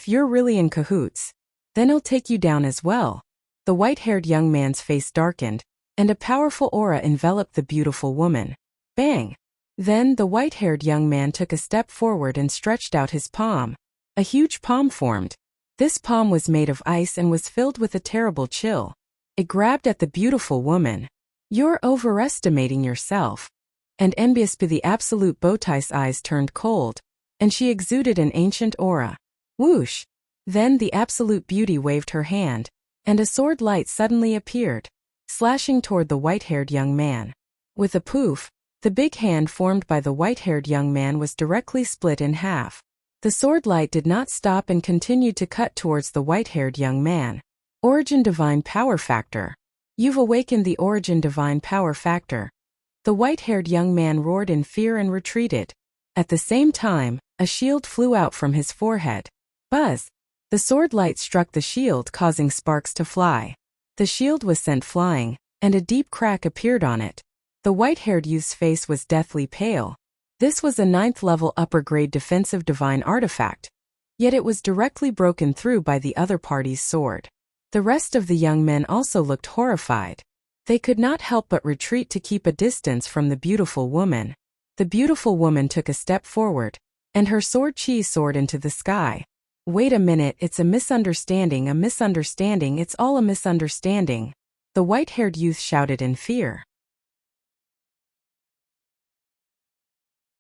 You're really in cahoots. Then I'll take you down as well. The white-haired young man's face darkened, and a powerful aura enveloped the beautiful woman. Bang! Then the white-haired young man took a step forward and stretched out his palm. A huge palm formed. This palm was made of ice and was filled with a terrible chill. It grabbed at the beautiful woman. You're overestimating yourself. And envious by the absolute bowtie's eyes turned cold, and she exuded an ancient aura. Whoosh! Then the absolute beauty waved her hand, and a sword light suddenly appeared, slashing toward the white-haired young man. With a poof, the big hand formed by the white-haired young man was directly split in half. The sword light did not stop and continued to cut towards the white-haired young man. Origin Divine Power Factor. You've awakened the Origin Divine Power Factor. The white-haired young man roared in fear and retreated. At the same time, a shield flew out from his forehead. Buzz! The sword light struck the shield, causing sparks to fly. The shield was sent flying, and a deep crack appeared on it. The white-haired youth's face was deathly pale. This was a 9th-level upper-grade defensive divine artifact, yet it was directly broken through by the other party's sword. The rest of the young men also looked horrified. They could not help but retreat to keep a distance from the beautiful woman. The beautiful woman took a step forward, and her sword soared into the sky. Wait a minute, it's a misunderstanding, it's all a misunderstanding. The white-haired youth shouted in fear.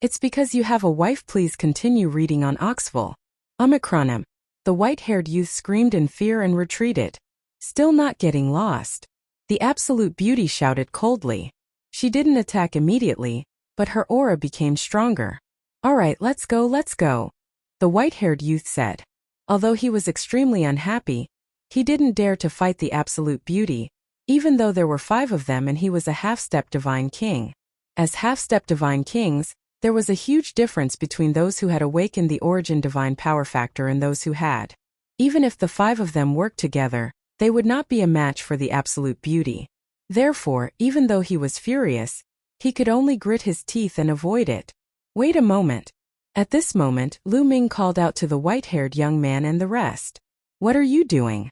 It's because you have a wife. Please continue reading on Oxville. Omicronim. The white-haired youth screamed in fear and retreated. Still not getting lost. The absolute beauty shouted coldly. She didn't attack immediately, but her aura became stronger. All right, let's go. The white-haired youth said. Although he was extremely unhappy, he didn't dare to fight the absolute beauty, even though there were 5 of them and he was a half-step divine king. As half-step divine kings, there was a huge difference between those who had awakened the origin divine power factor and those who had. Even if the 5 of them worked together, they would not be a match for the absolute beauty. Therefore, even though he was furious, he could only grit his teeth and avoid it. Wait a moment. At this moment, Lu Ming called out to the white-haired young man and the rest. What are you doing?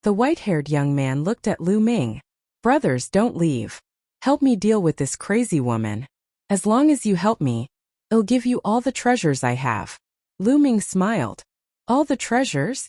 The white-haired young man looked at Lu Ming. Brothers, don't leave. Help me deal with this crazy woman. As long as you help me, I'll give you all the treasures I have. Lu Ming smiled. All the treasures?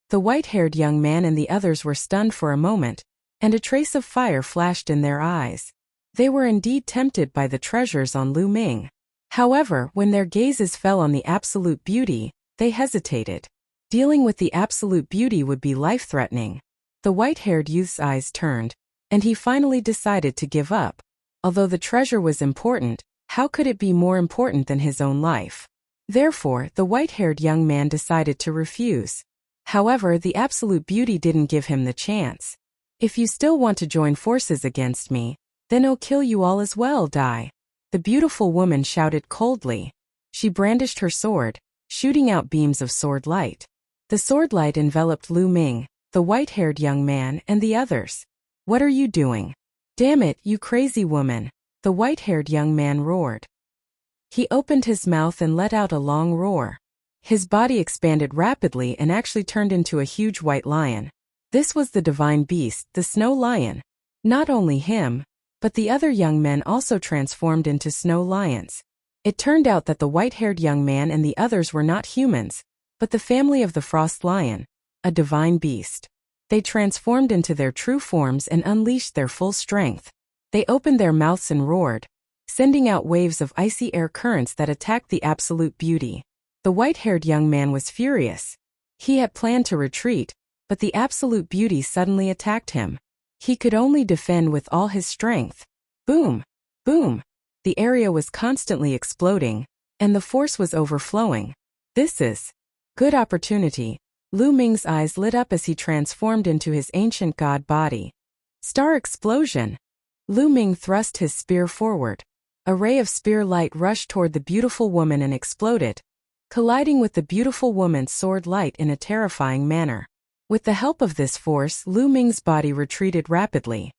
The white-haired young man and the others were stunned for a moment, and a trace of fire flashed in their eyes. They were indeed tempted by the treasures on Lu Ming. However, when their gazes fell on the absolute beauty, they hesitated. Dealing with the absolute beauty would be life-threatening. The white-haired youth's eyes turned, and he finally decided to give up. Although the treasure was important, how could it be more important than his own life? Therefore, the white-haired young man decided to refuse. However, the absolute beauty didn't give him the chance. If you still want to join forces against me, then I'll kill you all as well, die. The beautiful woman shouted coldly. She brandished her sword, shooting out beams of sword light. The sword light enveloped Lu Ming, the white-haired young man, and the others. What are you doing? Damn it, you crazy woman, the white-haired young man roared. He opened his mouth and let out a long roar. His body expanded rapidly and actually turned into a huge white lion. This was the divine beast, the snow lion. Not only him, but the other young men also transformed into snow lions. It turned out that the white-haired young man and the others were not humans, but the family of the frost lion, a divine beast. They transformed into their true forms and unleashed their full strength. They opened their mouths and roared, sending out waves of icy air currents that attacked the absolute beauty. The white-haired young man was furious. He had planned to retreat, but the absolute beauty suddenly attacked him. He could only defend with all his strength. Boom! Boom! The area was constantly exploding, and the force was overflowing. This is good opportunity. Lu Ming's eyes lit up as he transformed into his ancient god body. Star explosion! Lu Ming thrust his spear forward. A ray of spear light rushed toward the beautiful woman and exploded, colliding with the beautiful woman's sword light in a terrifying manner. With the help of this force, Lu Ming's body retreated rapidly.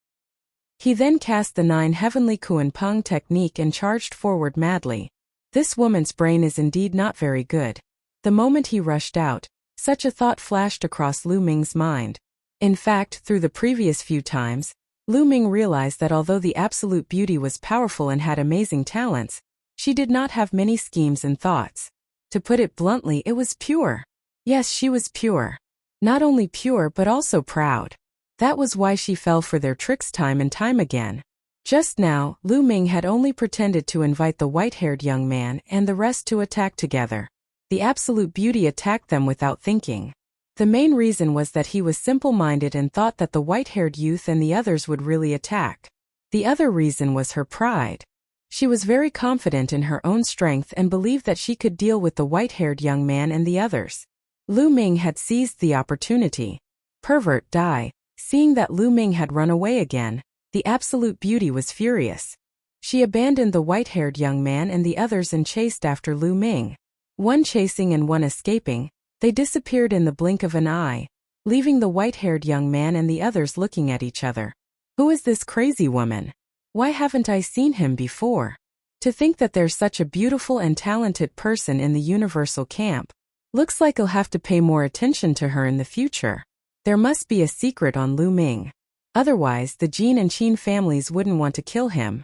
He then cast the 9 heavenly Kuan Peng technique and charged forward madly. This woman's brain is indeed not very good. The moment he rushed out, such a thought flashed across Lu Ming's mind. In fact, through the previous few times, Lu Ming realized that although the absolute beauty was powerful and had amazing talents, she did not have many schemes and thoughts. To put it bluntly, it was pure. Yes, she was pure. Not only pure but also proud. That was why she fell for their tricks time and time again. Just now, Lu Ming had only pretended to invite the white-haired young man and the rest to attack together. The absolute beauty attacked them without thinking. The main reason was that he was simple-minded and thought that the white-haired youth and the others would really attack. The other reason was her pride. She was very confident in her own strength and believed that she could deal with the white-haired young man and the others. Lu Ming had seized the opportunity. Pervert, die. Seeing that Lu Ming had run away again, the absolute beauty was furious. She abandoned the white-haired young man and the others and chased after Lu Ming. One chasing and one escaping, they disappeared in the blink of an eye, leaving the white-haired young man and the others looking at each other. Who is this crazy woman? Why haven't I seen him before? To think that there's such a beautiful and talented person in the universal camp. Looks like I'll have to pay more attention to her in the future. There must be a secret on Lu Ming. Otherwise, the Jin and Qin families wouldn't want to kill him.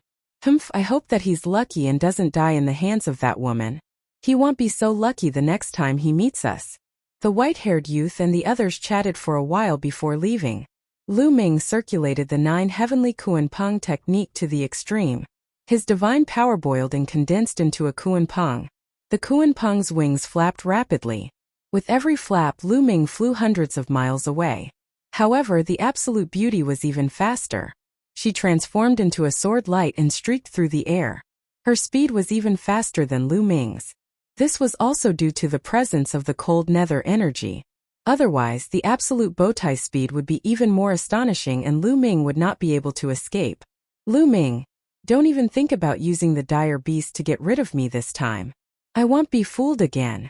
I hope that he's lucky and doesn't die in the hands of that woman. He won't be so lucky the next time he meets us. The white-haired youth and the others chatted for a while before leaving. Lu Ming circulated the 9 heavenly Kuan-Peng technique to the extreme. His divine power boiled and condensed into a Kuan-Peng. The Kuan-Peng's wings flapped rapidly. With every flap, Lu Ming flew hundreds of miles away. However, the absolute beauty was even faster. She transformed into a sword light and streaked through the air. Her speed was even faster than Lu Ming's. This was also due to the presence of the cold nether energy. Otherwise, the absolute bowtie speed would be even more astonishing and Lu Ming would not be able to escape. Lu Ming, don't even think about using the dire beast to get rid of me this time. I won't be fooled again.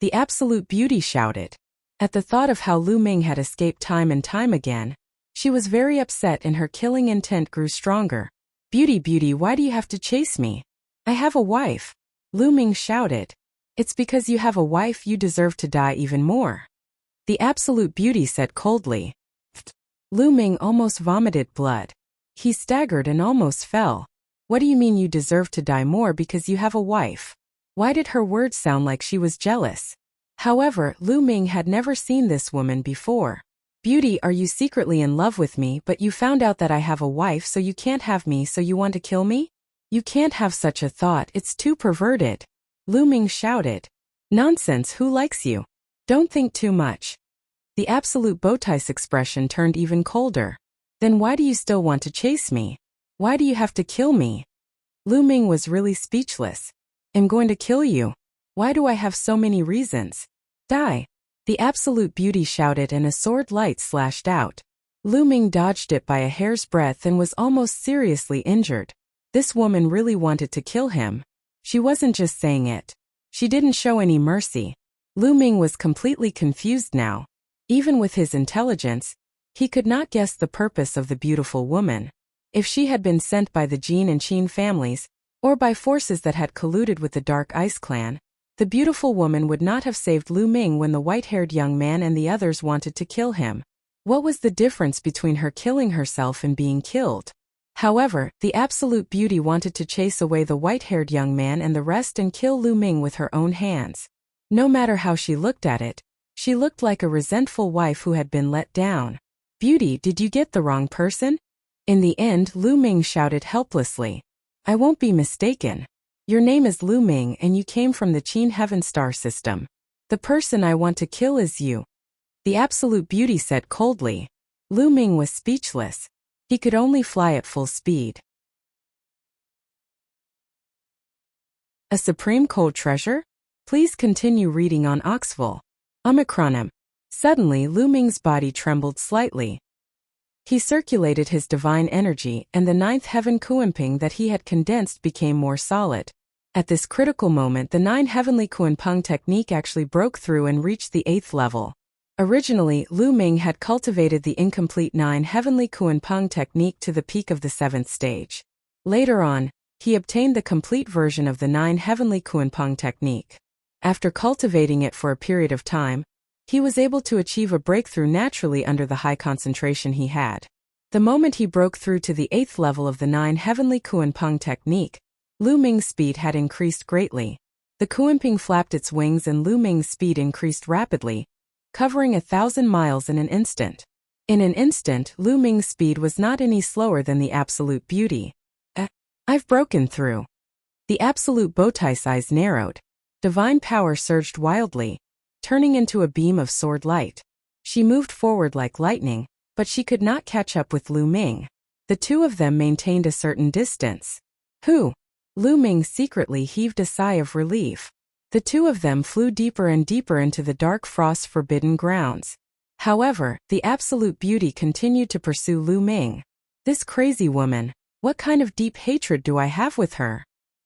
The absolute beauty shouted. At the thought of how Lu Ming had escaped time and time again, she was very upset and her killing intent grew stronger. Beauty, why do you have to chase me? I have a wife. Lu Ming shouted. It's because you have a wife you deserve to die even more. The absolute beauty said coldly. Lu Ming almost vomited blood. He staggered and almost fell. What do you mean you deserve to die more because you have a wife? Why did her words sound like she was jealous? However, Lu Ming had never seen this woman before. Beauty, are you secretly in love with me but you found out that I have a wife so you can't have me so you want to kill me? You can't have such a thought, it's too perverted. Lu Ming shouted. Nonsense, who likes you? Don't think too much. The absolute bowtie's expression turned even colder. Then why do you still want to chase me? Why do you have to kill me? Lu Ming was really speechless. I'm going to kill you. Why do I have so many reasons? Die. The absolute beauty shouted and a sword light slashed out. Lu Ming dodged it by a hair's breadth and was almost seriously injured. This woman really wanted to kill him. She wasn't just saying it. She didn't show any mercy. Lu Ming was completely confused now. Even with his intelligence, he could not guess the purpose of the beautiful woman. If she had been sent by the Jin and Qin families, or by forces that had colluded with the Dark Ice Clan, the beautiful woman would not have saved Lu Ming when the white-haired young man and the others wanted to kill him. What was the difference between her killing herself and being killed? However, the absolute beauty wanted to chase away the white-haired young man and the rest and kill Lu Ming with her own hands. No matter how she looked at it, she looked like a resentful wife who had been let down. Beauty, did you get the wrong person? In the end, Lu Ming shouted helplessly. I won't be mistaken. Your name is Lu Ming and you came from the Qin Heaven Star system. The person I want to kill is you. The absolute beauty said coldly. Lu Ming was speechless. He could only fly at full speed. A supreme cold treasure? Please continue reading on Oxville. Omicronim. Suddenly Lu Ming's body trembled slightly. He circulated his divine energy and the 9th heaven Kuan-Peng that he had condensed became more solid. At this critical moment the 9 heavenly Kuan-Peng technique actually broke through and reached the 8th level. Originally, Lu Ming had cultivated the incomplete 9 heavenly Kuan-Peng technique to the peak of the 7th stage. Later on, he obtained the complete version of the 9 heavenly Kuan-Peng technique. After cultivating it for a period of time, he was able to achieve a breakthrough naturally under the high concentration he had. The moment he broke through to the 8th level of the 9 heavenly Kuan-Peng technique, Lu Ming's speed had increased greatly. The Kuan-Peng flapped its wings and Lu Ming's speed increased rapidly, covering 1,000 miles in an instant. In an instant, Lu Ming's speed was not any slower than the absolute beauty. I've broken through. The absolute bowtie's eyes narrowed. Divine power surged wildly, turning into a beam of sword light. She moved forward like lightning, but she could not catch up with Lu Ming. The two of them maintained a certain distance. Who? Lu Ming secretly heaved a sigh of relief. The two of them flew deeper and deeper into the dark frost-forbidden grounds. However, the absolute beauty continued to pursue Lu Ming. This crazy woman, what kind of deep hatred do I have with her?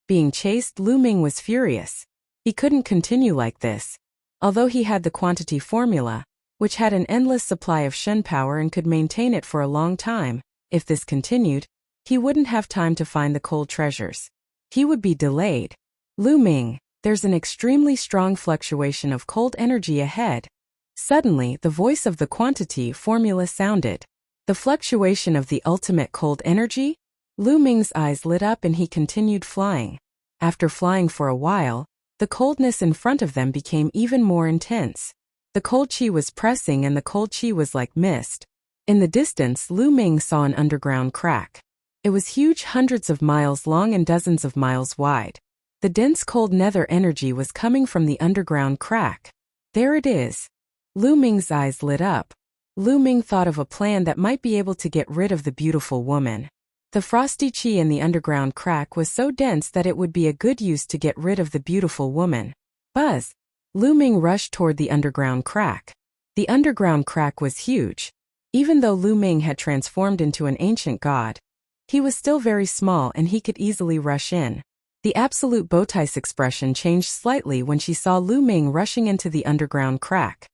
Being chased, Lu Ming was furious. He couldn't continue like this. Although he had the quantity formula, which had an endless supply of Shen power and could maintain it for a long time, if this continued, he wouldn't have time to find the cold treasures. He would be delayed. Lu Ming, there's an extremely strong fluctuation of cold energy ahead. Suddenly, the voice of the quantity formula sounded. The fluctuation of the ultimate cold energy? Lu Ming's eyes lit up and he continued flying. After flying for a while, the coldness in front of them became even more intense. The cold chi was pressing and the cold chi was like mist. In the distance, Lu Ming saw an underground crack. It was huge, hundreds of miles long and dozens of miles wide. The dense cold nether energy was coming from the underground crack. There it is. Lu Ming's eyes lit up. Lu Ming thought of a plan that might be able to get rid of the beautiful woman. The frosty chi in the underground crack was so dense that it would be a good use to get rid of the beautiful woman. Buzz! Lu Ming rushed toward the underground crack. The underground crack was huge. Even though Lu Ming had transformed into an ancient god, he was still very small and he could easily rush in. The absolute Bowtie's expression changed slightly when she saw Lu Ming rushing into the underground crack.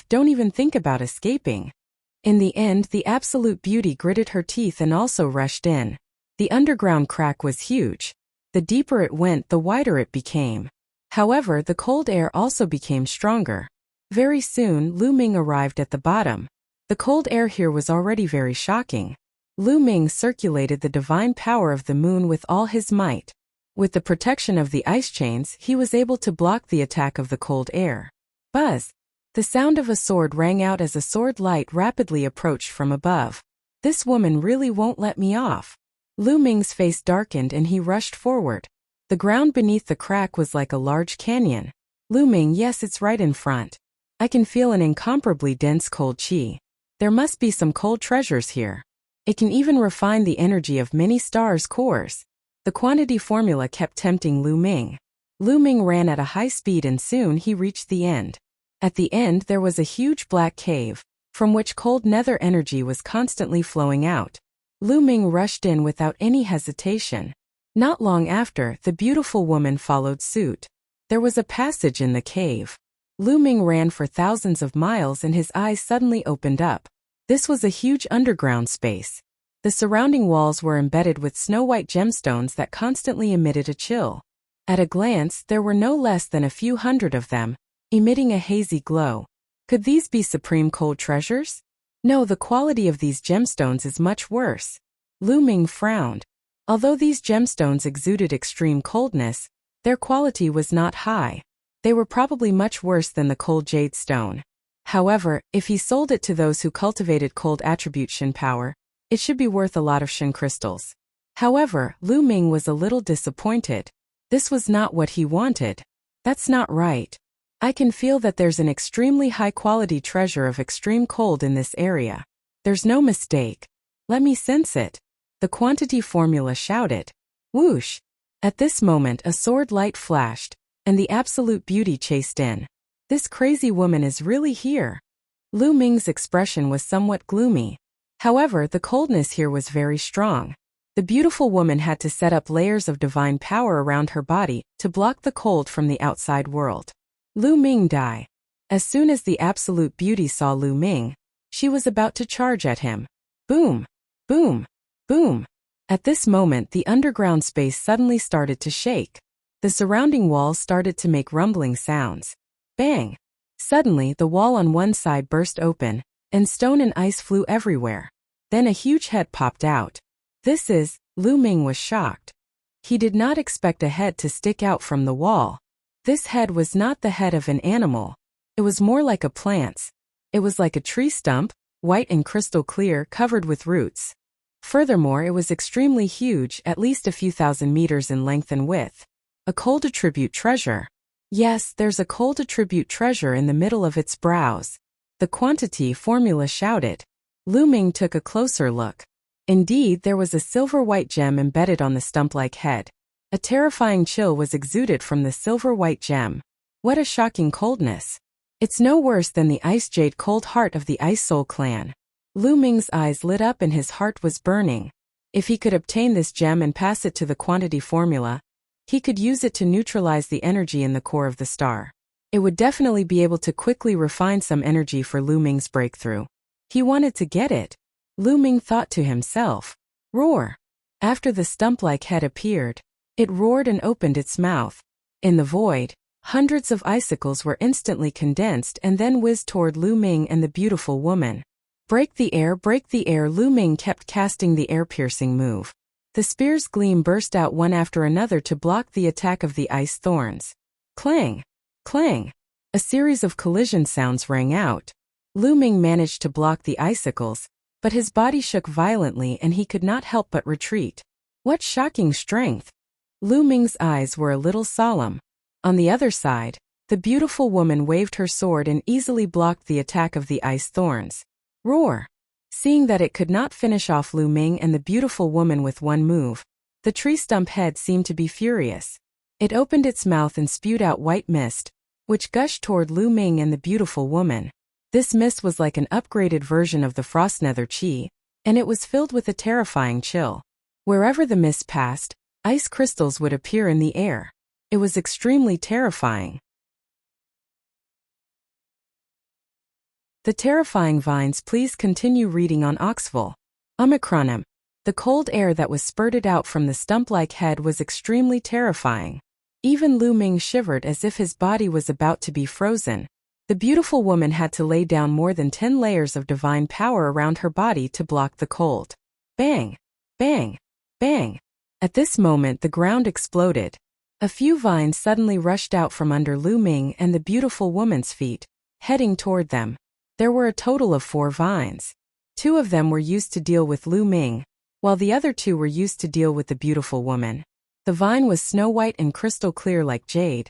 Don't even think about escaping. In the end, the absolute beauty gritted her teeth and also rushed in. The underground crack was huge. The deeper it went, the wider it became. However, the cold air also became stronger. Very soon, Lu Ming arrived at the bottom. The cold air here was already very shocking. Lu Ming circulated the divine power of the moon with all his might. With the protection of the ice chains, he was able to block the attack of the cold air. Buzz! The sound of a sword rang out as a sword light rapidly approached from above. This woman really won't let me off. Lu Ming's face darkened and he rushed forward. The ground beneath the crack was like a large canyon. Lu Ming, yes, it's right in front. I can feel an incomparably dense cold chi. There must be some cold treasures here. It can even refine the energy of many stars' cores. The quantity formula kept tempting Lu Ming. Lu Ming ran at a high speed and soon he reached the end. At the end there was a huge black cave, from which cold nether energy was constantly flowing out. Lu Ming rushed in without any hesitation. Not long after, the beautiful woman followed suit. There was a passage in the cave. Lu Ming ran for thousands of miles and his eyes suddenly opened up. This was a huge underground space. The surrounding walls were embedded with snow-white gemstones that constantly emitted a chill. At a glance, there were no less than a few hundred of them, emitting a hazy glow. Could these be supreme cold treasures? No, the quality of these gemstones is much worse. Lu Ming frowned. Although these gemstones exuded extreme coldness, their quality was not high. They were probably much worse than the cold jade stone. However, if he sold it to those who cultivated cold attribute Shin power, it should be worth a lot of Shin crystals. However, Lu Ming was a little disappointed. This was not what he wanted. That's not right. I can feel that there's an extremely high-quality treasure of extreme cold in this area. There's no mistake. Let me sense it. The quantity formula shouted. Whoosh! At this moment a sword light flashed, and the absolute beauty chased in. This crazy woman is really here. Lu Ming's expression was somewhat gloomy. However, the coldness here was very strong. The beautiful woman had to set up layers of divine power around her body to block the cold from the outside world. Lu Ming died. As soon as the absolute beauty saw Lu Ming, she was about to charge at him. Boom! Boom! Boom! At this moment the underground space suddenly started to shake. The surrounding walls started to make rumbling sounds. Bang! Suddenly the wall on one side burst open, and stone and ice flew everywhere. Then a huge head popped out. Lu Ming was shocked. He did not expect a head to stick out from the wall. This head was not the head of an animal. It was more like a plant's. It was like a tree stump, white and crystal clear, covered with roots. Furthermore, it was extremely huge, at least a few thousand meters in length and width. A cold attribute treasure. Yes, there's a cold attribute treasure in the middle of its brows. The quantity formula shouted. Lu Ming took a closer look. Indeed, there was a silver-white gem embedded on the stump-like head. A terrifying chill was exuded from the silver-white gem. What a shocking coldness. It's no worse than the Ice Jade Cold Heart of the Ice Soul clan. Lu Ming's eyes lit up and his heart was burning. If he could obtain this gem and pass it to the quantity formula, he could use it to neutralize the energy in the core of the star. It would definitely be able to quickly refine some energy for Lu Ming's breakthrough. He wanted to get it. Lu Ming thought to himself. Roar! After the stump-like head appeared, It roared and opened its mouth. In the void, hundreds of icicles were instantly condensed and then whizzed toward Lu Ming and the beautiful woman. Break the air, Lu Ming kept casting the air-piercing move. The spear's gleam burst out one after another to block the attack of the ice thorns. Clang! Clang! A series of collision sounds rang out. Lu Ming managed to block the icicles, but his body shook violently and he could not help but retreat. What shocking strength! Lu Ming's eyes were a little solemn. On the other side, the beautiful woman waved her sword and easily blocked the attack of the ice thorns. Roar! Seeing that it could not finish off Lu Ming and the beautiful woman with one move, the tree stump head seemed to be furious. It opened its mouth and spewed out white mist, which gushed toward Lu Ming and the beautiful woman. This mist was like an upgraded version of the frost nether chi, and it was filled with a terrifying chill. Wherever the mist passed, ice crystals would appear in the air. It was extremely terrifying. The terrifying vines. Please continue reading on Oxville. Omicronim. The cold air that was spurted out from the stump-like head was extremely terrifying. Even Lu Ming shivered as if his body was about to be frozen. The beautiful woman had to lay down more than 10 layers of divine power around her body to block the cold. Bang! Bang! Bang! At this moment the ground exploded. A few vines suddenly rushed out from under Lu Ming and the beautiful woman's feet, heading toward them. There were a total of 4 vines. 2 of them were used to deal with Lu Ming, while the other 2 were used to deal with the beautiful woman. The vine was snow white and crystal clear like jade,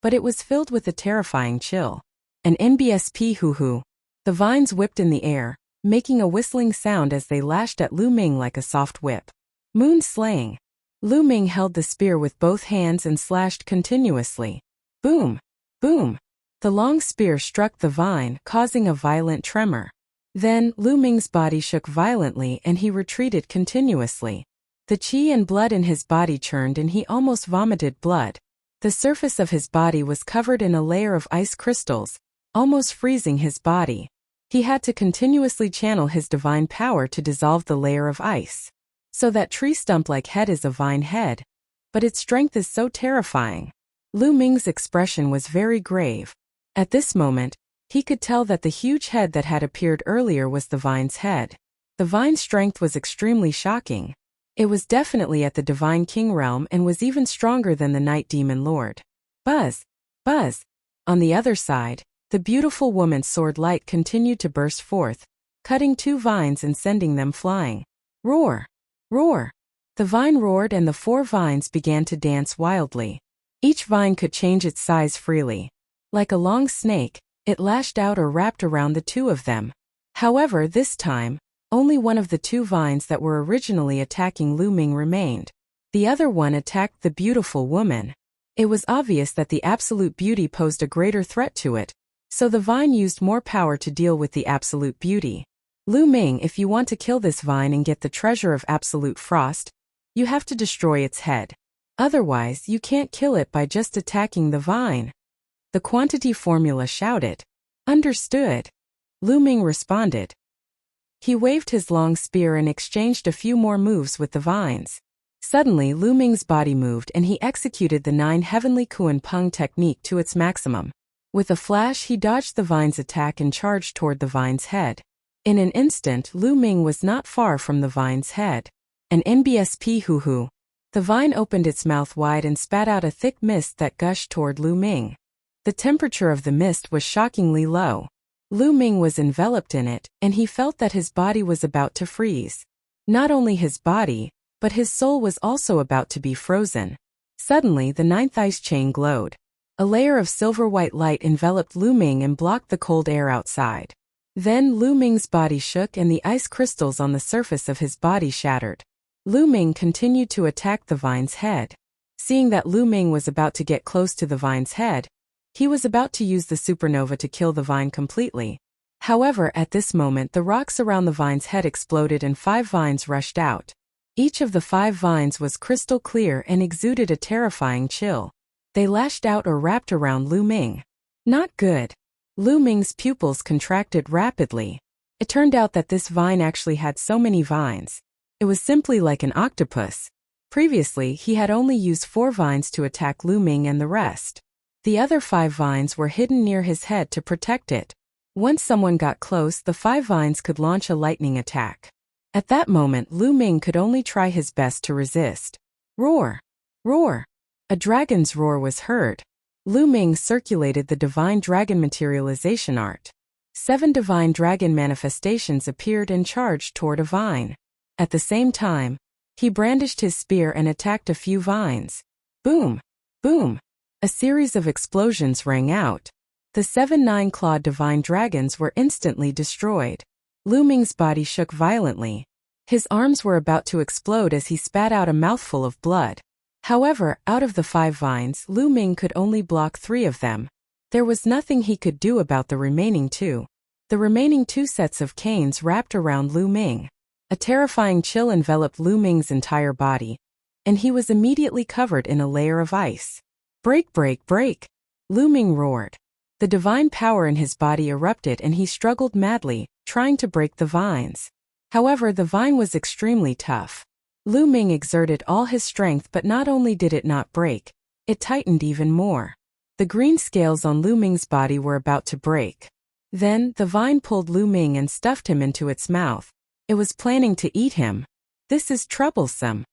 but it was filled with a terrifying chill. An NBSP hoo-hoo. The vines whipped in the air, making a whistling sound as they lashed at Lu Ming like a soft whip. Moon slaying. Lu Ming held the spear with both hands and slashed continuously. Boom! Boom! The long spear struck the vine, causing a violent tremor. Then, Lu Ming's body shook violently and he retreated continuously. The qi and blood in his body churned and he almost vomited blood. The surface of his body was covered in a layer of ice crystals, almost freezing his body. He had to continuously channel his divine power to dissolve the layer of ice. So that tree stump-like head is a vine head. But its strength is so terrifying. Lu Ming's expression was very grave. At this moment, he could tell that the huge head that had appeared earlier was the vine's head. The vine's strength was extremely shocking. It was definitely at the Divine King realm and was even stronger than the Night Demon Lord. Buzz! Buzz! On the other side, the beautiful woman's sword light continued to burst forth, cutting 2 vines and sending them flying. Roar! Roar! The vine roared and the 4 vines began to dance wildly. Each vine could change its size freely. Like a long snake, it lashed out or wrapped around the 2 of them. However, this time, only one of the 2 vines that were originally attacking Lu Ming remained. The other one attacked the beautiful woman. It was obvious that the absolute beauty posed a greater threat to it, so the vine used more power to deal with the absolute beauty. Lu Ming, if you want to kill this vine and get the treasure of absolute frost, you have to destroy its head. Otherwise, you can't kill it by just attacking the vine. The quantity formula shouted. Understood. Lu Ming responded. He waved his long spear and exchanged a few more moves with the vines. Suddenly Lu Ming's body moved and he executed the 9 heavenly Kuan Peng technique to its maximum. With a flash he dodged the vine's attack and charged toward the vine's head. In an instant Lu Ming was not far from the vine's head. An NBSP hoo-hoo. The vine opened its mouth wide and spat out a thick mist that gushed toward Lu Ming. The temperature of the mist was shockingly low. Lu Ming was enveloped in it, and he felt that his body was about to freeze. Not only his body, but his soul was also about to be frozen. Suddenly the 9th ice chain glowed. A layer of silver-white light enveloped Lu Ming and blocked the cold air outside. Then Lu Ming's body shook and the ice crystals on the surface of his body shattered. Lu Ming continued to attack the vine's head. Seeing that Lu Ming was about to get close to the vine's head, he was about to use the supernova to kill the vine completely. However, at this moment the rocks around the vine's head exploded and 5 vines rushed out. Each of the 5 vines was crystal clear and exuded a terrifying chill. They lashed out or wrapped around Lu Ming. Not good. Lu Ming's pupils contracted rapidly. It turned out that this vine actually had so many vines. It was simply like an octopus. Previously, he had only used 4 vines to attack Lu Ming and the rest. The other 5 vines were hidden near his head to protect it. Once someone got close, the 5 vines could launch a lightning attack. At that moment, Lu Ming could only try his best to resist. Roar! Roar! A dragon's roar was heard. Lu Ming circulated the divine dragon materialization art. 7 divine dragon manifestations appeared and charged toward a vine. At the same time, he brandished his spear and attacked a few vines. Boom! Boom! A series of explosions rang out. The 7 9-clawed divine dragons were instantly destroyed. Lu Ming's body shook violently. His arms were about to explode as he spat out a mouthful of blood. However, out of the 5 vines, Lu Ming could only block 3 of them. There was nothing he could do about the remaining 2. The remaining 2 sets of canes wrapped around Lu Ming. A terrifying chill enveloped Lu Ming's entire body, and he was immediately covered in a layer of ice. Break, break, break! Lu Ming roared. The divine power in his body erupted and he struggled madly, trying to break the vines. However, the vine was extremely tough. Lu Ming exerted all his strength, but not only did it not break, it tightened even more. The green scales on Lu Ming's body were about to break. Then, the vine pulled Lu Ming and stuffed him into its mouth. It was planning to eat him. This is troublesome.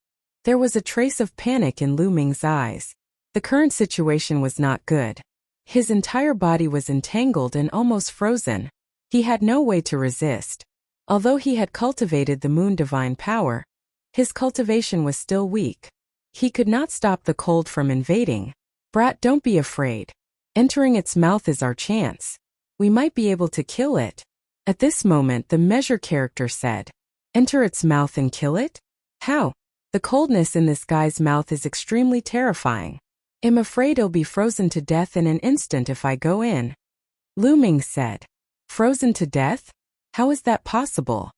There was a trace of panic in Lu Ming's eyes. The current situation was not good. His entire body was entangled and almost frozen. He had no way to resist. Although he had cultivated the moon divine power, his cultivation was still weak. He could not stop the cold from invading. Brat, don't be afraid. Entering its mouth is our chance. We might be able to kill it. At this moment, the measure character said, enter its mouth and kill it? How? The coldness in this guy's mouth is extremely terrifying. I'm afraid he'll be frozen to death in an instant if I go in. Lu Ming said. Frozen to death? How is that possible?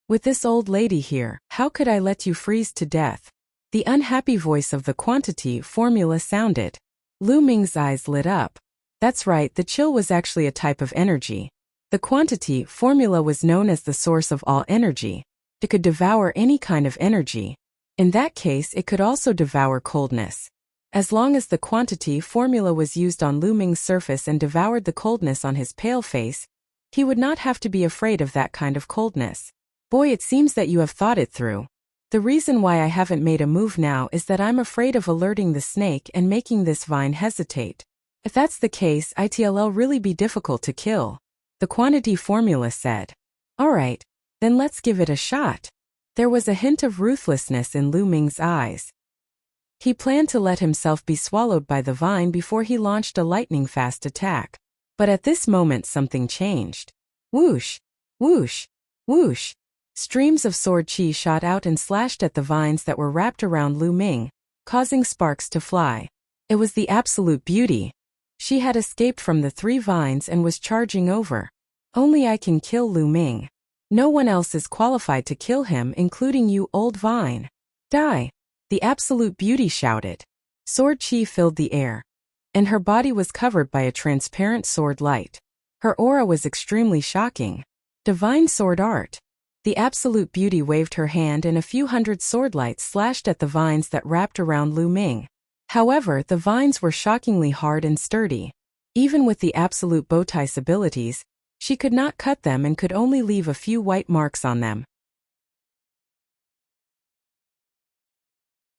With this old lady here, how could I let you freeze to death? The unhappy voice of the quantity formula sounded. Lu Ming's eyes lit up. That's right, the chill was actually a type of energy. The quantity formula was known as the source of all energy. It could devour any kind of energy. In that case, it could also devour coldness. As long as the quantity formula was used on Lu Ming's surface and devoured the coldness on his pale face, he would not have to be afraid of that kind of coldness. Boy, it seems that you have thought it through. The reason why I haven't made a move now is that I'm afraid of alerting the snake and making this vine hesitate. If that's the case, it'll really be difficult to kill. The quantity formula said. Alright, then let's give it a shot. There was a hint of ruthlessness in Lu Ming's eyes. He planned to let himself be swallowed by the vine before he launched a lightning-fast attack. But at this moment something changed. Whoosh! Whoosh! Whoosh! Streams of sword chi shot out and slashed at the vines that were wrapped around Lu Ming, causing sparks to fly. It was the absolute beauty. She had escaped from the 3 vines and was charging over. Only I can kill Lu Ming. No one else is qualified to kill him, including you, old vine. Die! The absolute beauty shouted. Sword chi filled the air, and her body was covered by a transparent sword light. Her aura was extremely shocking. Divine sword art. The absolute beauty waved her hand and a few hundred sword lights slashed at the vines that wrapped around Lu Ming. However, the vines were shockingly hard and sturdy. Even with the absolute bowtie's abilities, she could not cut them and could only leave a few white marks on them.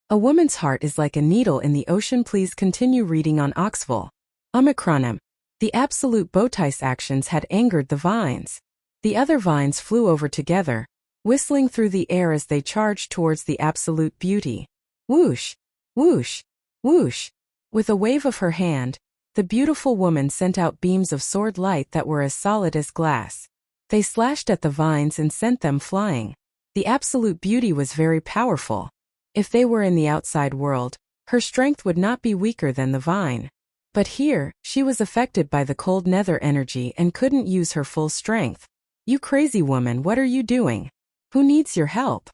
A woman's heart is like a needle in the ocean. Please continue reading on Oxville. Omicronym. The absolute bowtie's actions had angered the vines. The other vines flew over together, whistling through the air as they charged towards the absolute beauty. Whoosh! Whoosh! Whoosh! With a wave of her hand, the beautiful woman sent out beams of sword light that were as solid as glass. They slashed at the vines and sent them flying. The absolute beauty was very powerful. If they were in the outside world, her strength would not be weaker than the vine. But here, she was affected by the cold nether energy and couldn't use her full strength. You crazy woman, what are you doing? Who needs your help?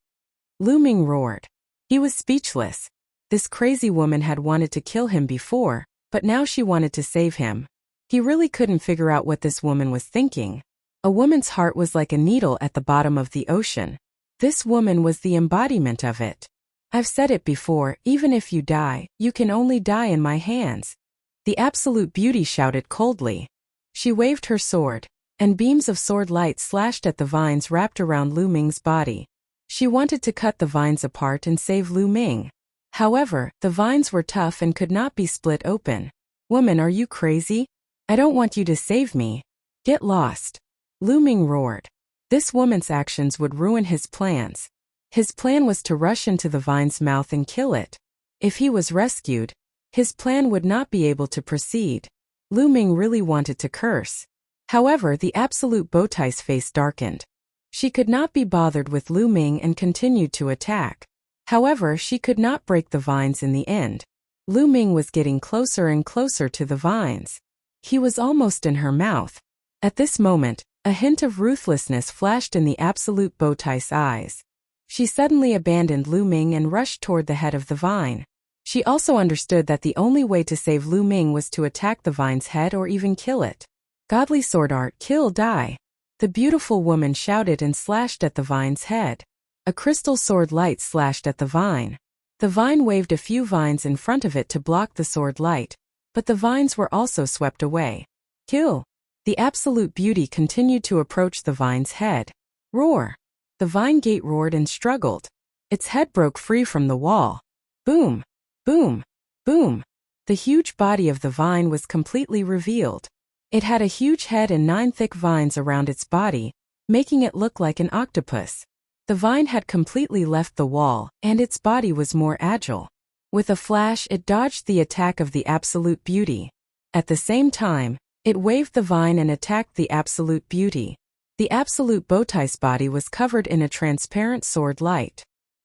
Lu Ming roared. He was speechless. This crazy woman had wanted to kill him before, but now she wanted to save him. He really couldn't figure out what this woman was thinking. A woman's heart was like a needle at the bottom of the ocean. This woman was the embodiment of it. I've said it before, even if you die, you can only die in my hands. The absolute beauty shouted coldly. She waved her sword, and beams of sword light slashed at the vines wrapped around Lu Ming's body. She wanted to cut the vines apart and save Lu Ming. However, the vines were tough and could not be split open. Woman, are you crazy? I don't want you to save me. Get lost. Lu Ming roared. This woman's actions would ruin his plans. His plan was to rush into the vine's mouth and kill it. If he was rescued, his plan would not be able to proceed. Lu Ming really wanted to curse. However, the absolute Bowtie's face darkened. She could not be bothered with Lu Ming and continued to attack. However, she could not break the vines in the end. Lu Ming was getting closer and closer to the vines. He was almost in her mouth. At this moment, a hint of ruthlessness flashed in the absolute Bowtie's eyes. She suddenly abandoned Lu Ming and rushed toward the head of the vine. She also understood that the only way to save Lu Ming was to attack the vine's head or even kill it. Godly sword art, kill, die. The beautiful woman shouted and slashed at the vine's head. A crystal sword light slashed at the vine. The vine waved a few vines in front of it to block the sword light, but the vines were also swept away. Kill. The absolute beauty continued to approach the vine's head. Roar. The vine gate roared and struggled. Its head broke free from the wall. Boom. Boom. Boom. The huge body of the vine was completely revealed. It had a huge head and 9 thick vines around its body, making it look like an octopus. The vine had completely left the wall, and its body was more agile. With a flash, it dodged the attack of the absolute beauty. At the same time, it waved the vine and attacked the absolute beauty. The absolute Bowtie's body was covered in a transparent sword light.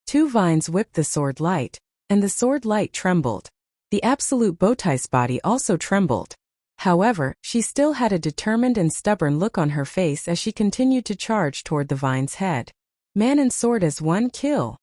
2 vines whipped the sword light, and the sword light trembled. The absolute Bowtie's body also trembled. However, she still had a determined and stubborn look on her face as she continued to charge toward the vine's head. Man and sword as one, kill.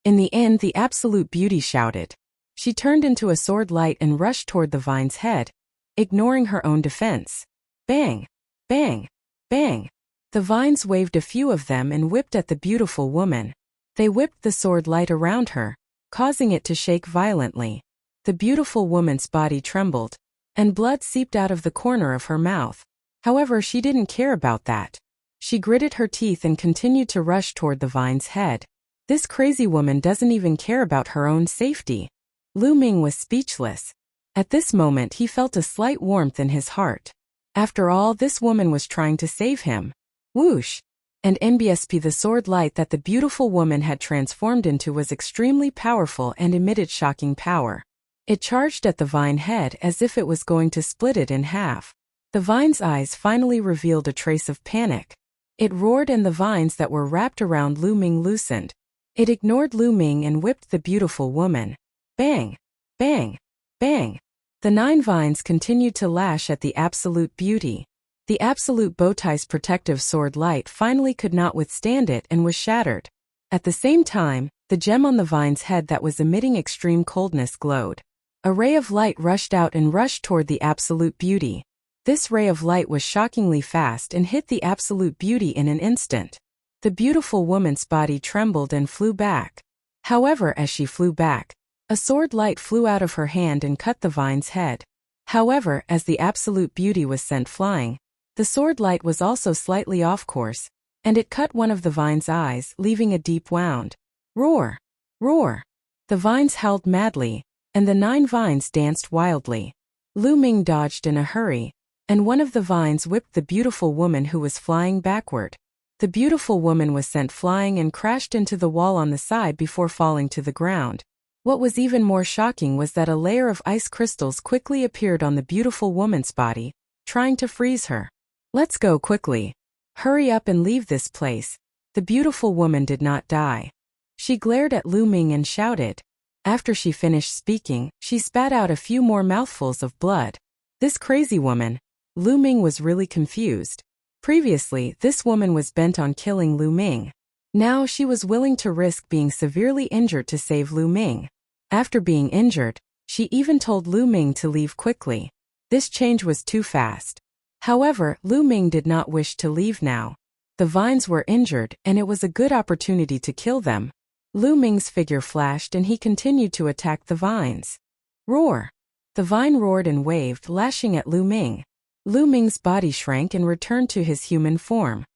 In the end, the absolute beauty shouted. She turned into a sword light and rushed toward the vine's head, ignoring her own defense. Bang! Bang! Bang! The vines waved a few of them and whipped at the beautiful woman. They whipped the sword light around her, causing it to shake violently. The beautiful woman's body trembled, and blood seeped out of the corner of her mouth. However, she didn't care about that. She gritted her teeth and continued to rush toward the vine's head. This crazy woman doesn't even care about her own safety. Lu Ming was speechless. At this moment, he felt a slight warmth in his heart. After all, this woman was trying to save him. Whoosh! And NBSP, the sword light that the beautiful woman had transformed into, was extremely powerful and emitted shocking power. It charged at the vine head as if it was going to split it in half. The vine's eyes finally revealed a trace of panic. It roared and the vines that were wrapped around Lu Ming loosened. It ignored Lu Ming and whipped the beautiful woman. Bang! Bang! Bang! The 9 vines continued to lash at the absolute beauty. The absolute Bowtie's protective sword light finally could not withstand it and was shattered. At the same time, the gem on the vine's head that was emitting extreme coldness glowed. A ray of light rushed out and rushed toward the absolute beauty. This ray of light was shockingly fast and hit the absolute beauty in an instant. The beautiful woman's body trembled and flew back. However, as she flew back, a sword light flew out of her hand and cut the vine's head. However, as the absolute beauty was sent flying, the sword light was also slightly off course, and it cut one of the vine's eyes, leaving a deep wound. Roar! Roar! The vines howled madly, and the 9 vines danced wildly. Lu Ming dodged in a hurry, and one of the vines whipped the beautiful woman who was flying backward. The beautiful woman was sent flying and crashed into the wall on the side before falling to the ground. What was even more shocking was that a layer of ice crystals quickly appeared on the beautiful woman's body, trying to freeze her. Let's go quickly. Hurry up and leave this place. The beautiful woman did not die. She glared at Lu Ming and shouted. After she finished speaking, she spat out a few more mouthfuls of blood. This crazy woman. Lu Ming was really confused. Previously, this woman was bent on killing Lu Ming. Now she was willing to risk being severely injured to save Lu Ming. After being injured, she even told Lu Ming to leave quickly. This change was too fast. However, Lu Ming did not wish to leave now. The vines were injured, and it was a good opportunity to kill them. Lu Ming's figure flashed and he continued to attack the vines. Roar! The vine roared and waved, lashing at Lu Ming. Lu Ming's body shrank and returned to his human form.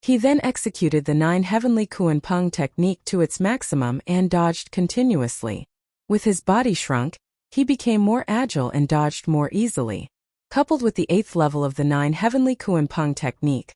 He then executed the 9 heavenly Kuan-Peng technique to its maximum and dodged continuously. With his body shrunk, he became more agile and dodged more easily. Coupled with the 8th level of the 9 heavenly Kuan-Peng technique,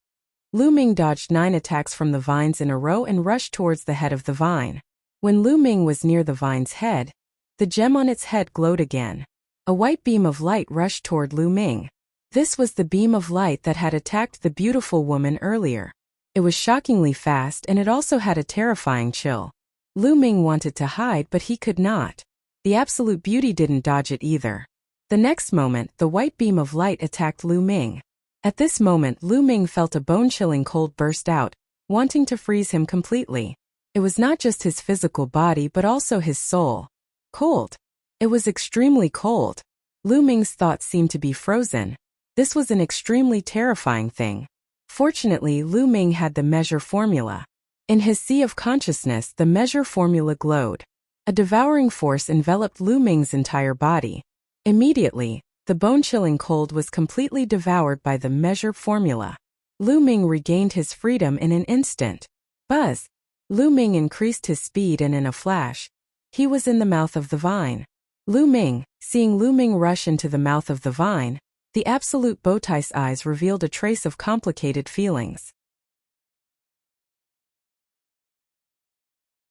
Lu Ming dodged 9 attacks from the vines in a row and rushed towards the head of the vine. When Lu Ming was near the vine's head, the gem on its head glowed again. A white beam of light rushed toward Lu Ming. This was the beam of light that had attacked the beautiful woman earlier. It was shockingly fast and it also had a terrifying chill. Lu Ming wanted to hide but he could not. The absolute beauty didn't dodge it either. The next moment, the white beam of light attacked Lu Ming. At this moment, Lu Ming felt a bone-chilling cold burst out, wanting to freeze him completely. It was not just his physical body but also his soul. Cold. It was extremely cold. Lu Ming's thoughts seemed to be frozen. This was an extremely terrifying thing. Fortunately, Lu Ming had the measure formula. In his sea of consciousness, the measure formula glowed. A devouring force enveloped Lu Ming's entire body. Immediately, the bone-chilling cold was completely devoured by the measure formula. Lu Ming regained his freedom in an instant. Buzz! Lu Ming increased his speed and in a flash, he was in the mouth of the vine. Lu Ming, seeing Lu Ming rush into the mouth of the vine, the absolute Bowtie's eyes revealed a trace of complicated feelings.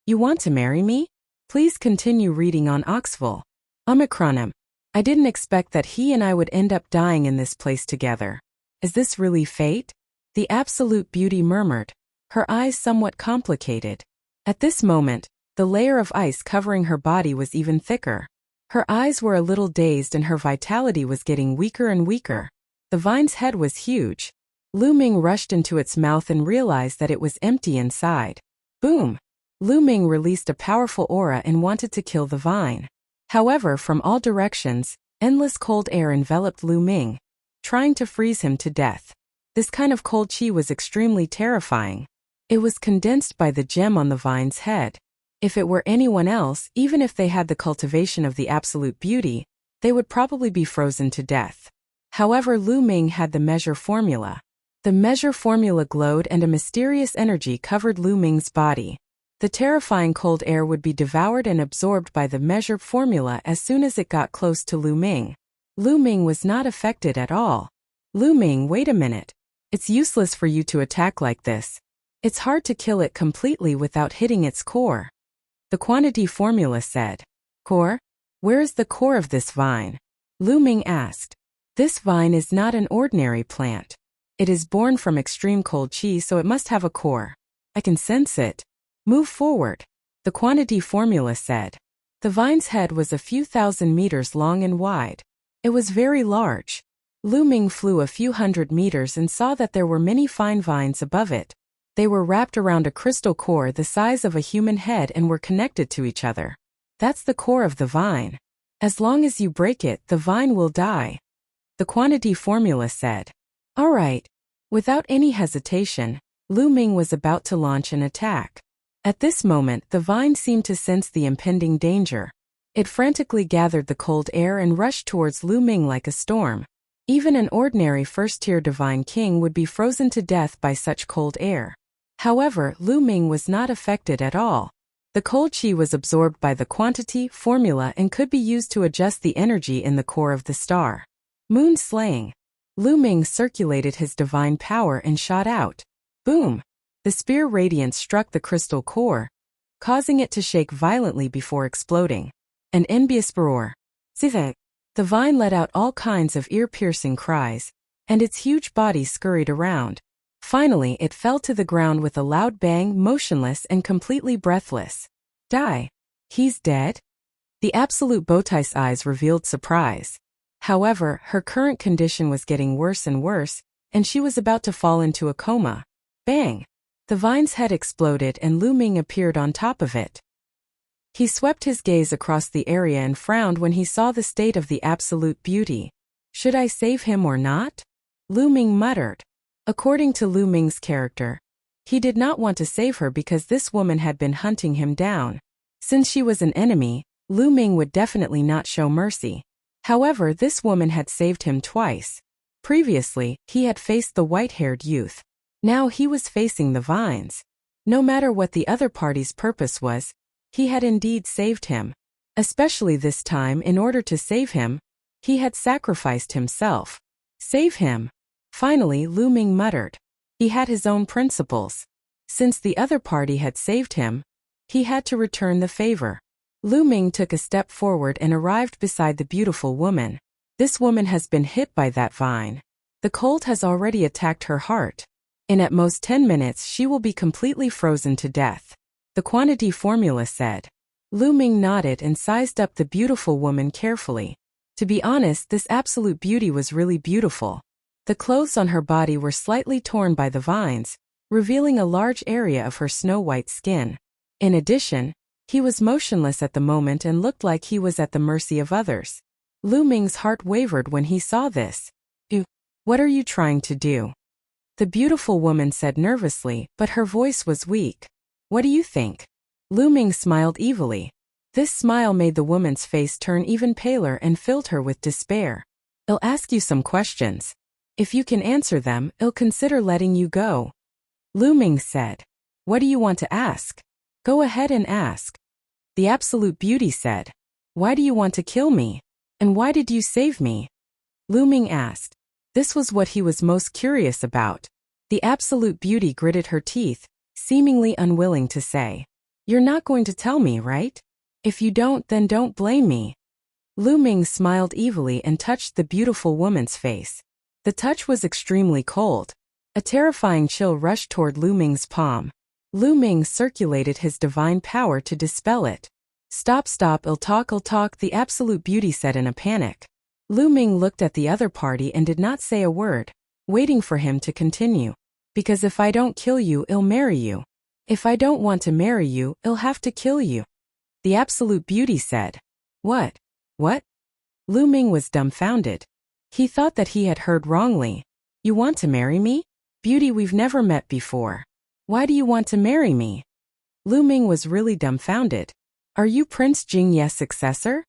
You want to marry me? Please continue reading on Oxville. Omicronim. I didn't expect that he and I would end up dying in this place together. Is this really fate? The absolute beauty murmured, her eyes somewhat complicated. At this moment, the layer of ice covering her body was even thicker. Her eyes were a little dazed and her vitality was getting weaker and weaker. The vine's head was huge. Lu Ming rushed into its mouth and realized that it was empty inside. Boom! Lu Ming released a powerful aura and wanted to kill the vine. However, from all directions, endless cold air enveloped Lu Ming, trying to freeze him to death. This kind of cold chi was extremely terrifying. It was condensed by the gem on the vine's head. If it were anyone else, even if they had the cultivation of the absolute beauty, they would probably be frozen to death. However, Lu Ming had the measure formula. The measure formula glowed and a mysterious energy covered Lu Ming's body. The terrifying cold air would be devoured and absorbed by the measure formula as soon as it got close to Lu Ming. Lu Ming was not affected at all. Lu Ming, wait a minute. It's useless for you to attack like this. It's hard to kill it completely without hitting its core. The quantity formula said. Core? Where is the core of this vine? Lu Ming asked. This vine is not an ordinary plant. It is born from extreme cold chi, so it must have a core. I can sense it. Move forward. The quantity formula said. The vine's head was a few thousand meters long and wide. It was very large. Lu Ming flew a few hundred meters and saw that there were many fine vines above it. They were wrapped around a crystal core the size of a human head and were connected to each other. That's the core of the vine. As long as you break it, the vine will die. The quantity formula said. All right. Without any hesitation, Lu Ming was about to launch an attack. At this moment, the vine seemed to sense the impending danger. It frantically gathered the cold air and rushed towards Lu Ming like a storm. Even an ordinary first-tier divine king would be frozen to death by such cold air. However, Lu Ming was not affected at all. The cold chi was absorbed by the quantity formula and could be used to adjust the energy in the core of the star. Moon slaying. Lu Ming circulated his divine power and shot out. Boom! The spear radiance struck the crystal core, causing it to shake violently before exploding. An envious roar. Zivek. The vine let out all kinds of ear-piercing cries, and its huge body scurried around. Finally, it fell to the ground with a loud bang, motionless and completely breathless. Die. He's dead? The absolute Bowtie's eyes revealed surprise. However, her current condition was getting worse and worse, and she was about to fall into a coma. Bang! The vine's head exploded and Lu Ming appeared on top of it. He swept his gaze across the area and frowned when he saw the state of the absolute beauty. Should I save him or not? Lu Ming muttered. According to Lu Ming's character, He did not want to save her because this woman had been hunting him down. Since she was an enemy, Lu Ming would definitely not show mercy. However, this woman had saved him twice. Previously, he had faced the white-haired youth. Now he was facing the vines. No matter what the other party's purpose was, he had indeed saved him. Especially this time, in order to save him, he had sacrificed himself. Save him. Finally, Lu Ming muttered. He had his own principles. Since the other party had saved him, he had to return the favor. Lu Ming took a step forward and arrived beside the beautiful woman. This woman has been hit by that vine. The cold has already attacked her heart. In at most 10 minutes she will be completely frozen to death. The quantity formula said. Lu Ming nodded and sized up the beautiful woman carefully. To be honest, this absolute beauty was really beautiful. The clothes on her body were slightly torn by the vines, revealing a large area of her snow-white skin. In addition, he was motionless at the moment and looked like he was at the mercy of others. Lu Ming's heart wavered when he saw this. What are you trying to do? The beautiful woman said nervously, but her voice was weak. What do you think? Lu Ming smiled evilly. This smile made the woman's face turn even paler and filled her with despair. I'll ask you some questions. If you can answer them, I'll consider letting you go. Lu Ming said. What do you want to ask? Go ahead and ask. The absolute beauty said. Why do you want to kill me? And why did you save me? Lu Ming asked. This was what he was most curious about. The absolute beauty gritted her teeth, seemingly unwilling to say. You're not going to tell me, right? If you don't, then don't blame me. Lu Ming smiled evilly and touched the beautiful woman's face. The touch was extremely cold. A terrifying chill rushed toward Lu Ming's palm. Lu Ming circulated his divine power to dispel it. Stop, I'll talk, the absolute beauty said in a panic. Lu Ming looked at the other party and did not say a word, waiting for him to continue. Because if I don't kill you, I'll marry you. If I don't want to marry you, I'll have to kill you. The absolute beauty said. What? Lu Ming was dumbfounded. He thought that he had heard wrongly. You want to marry me? Beauty, we've never met before. Why do you want to marry me? Lu Ming was really dumbfounded. Are you Prince Jingye's successor?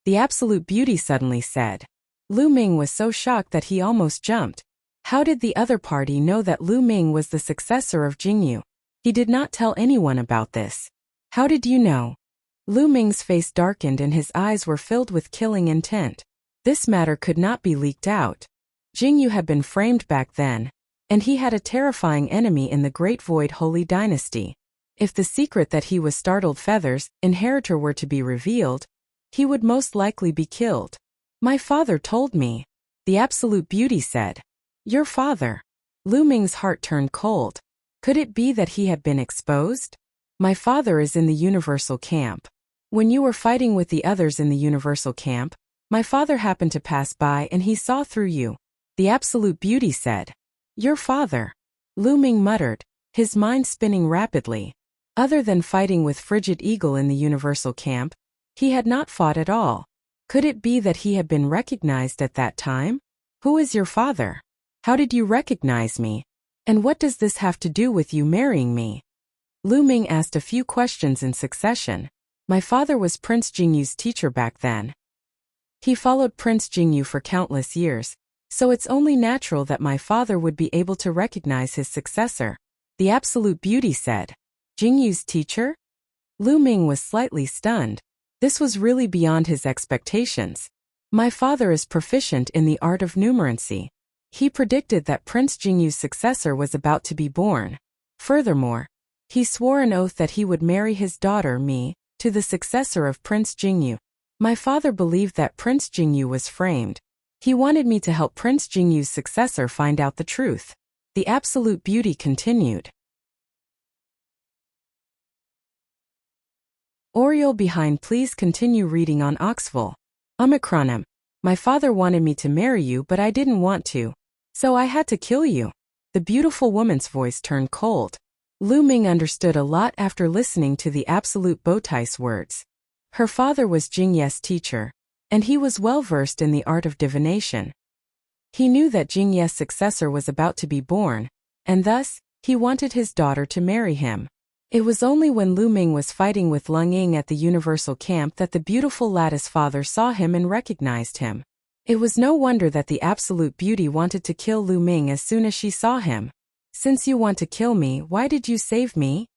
The absolute beauty suddenly said. Lu Ming was so shocked that he almost jumped. How did the other party know that Lu Ming was the successor of Jingyu? He did not tell anyone about this. How did you know? Lu Ming's face darkened and his eyes were filled with killing intent. This matter could not be leaked out. Jingyu had been framed back then, and he had a terrifying enemy in the Great Void Holy Dynasty. If the secret that he was Startled Feather's inheritor were to be revealed, he would most likely be killed. My father told me. The absolute beauty said. Your father? Lu Ming's heart turned cold. Could it be that he had been exposed? My father is in the Universal Camp. When you were fighting with the others in the Universal Camp, my father happened to pass by and he saw through you. The absolute beauty said. Your father? Lu Ming muttered, his mind spinning rapidly. Other than fighting with Frigid Eagle in the Universal Camp, he had not fought at all. Could it be that he had been recognized at that time? Who is your father? How did you recognize me? And what does this have to do with you marrying me? Lu Ming asked a few questions in succession. My father was Prince Jingyu's teacher back then. He followed Prince Jingyu for countless years, so it's only natural that my father would be able to recognize his successor. The absolute beauty said. Jingyu's teacher? Lu Ming was slightly stunned. This was really beyond his expectations. My father is proficient in the art of numerancy. He predicted that Prince Jingyu's successor was about to be born. Furthermore, he swore an oath that he would marry his daughter, me, to the successor of Prince Jingyu. My father believed that Prince Jingyu was framed. He wanted me to help Prince Jingyu's successor find out the truth. The absolute beauty continued. Oriole behind, please continue reading on Oxville. Omicronym. My father wanted me to marry you, but I didn't want to. So I had to kill you. The beautiful woman's voice turned cold. Lu Ming understood a lot after listening to the absolute Bowtie's words. Her father was Jingye's teacher, and he was well versed in the art of divination. He knew that Jingye's successor was about to be born, and thus, He wanted his daughter to marry him. It was only when Lu Ming was fighting with Lung Ying at the Universal Camp that the beautiful lattice father saw him and recognized him. It was no wonder that the Absolute Beauty wanted to kill Lu Ming as soon as she saw him. "Since you want to kill me, why did you save me?"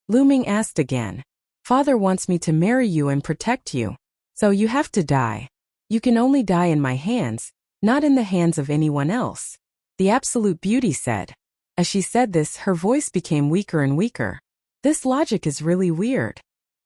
Lu Ming asked again. "Father wants me to marry you and protect you. So you have to die. You can only die in my hands, not in the hands of anyone else," the Absolute Beauty said. As she said this, her voice became weaker and weaker. This logic is really weird.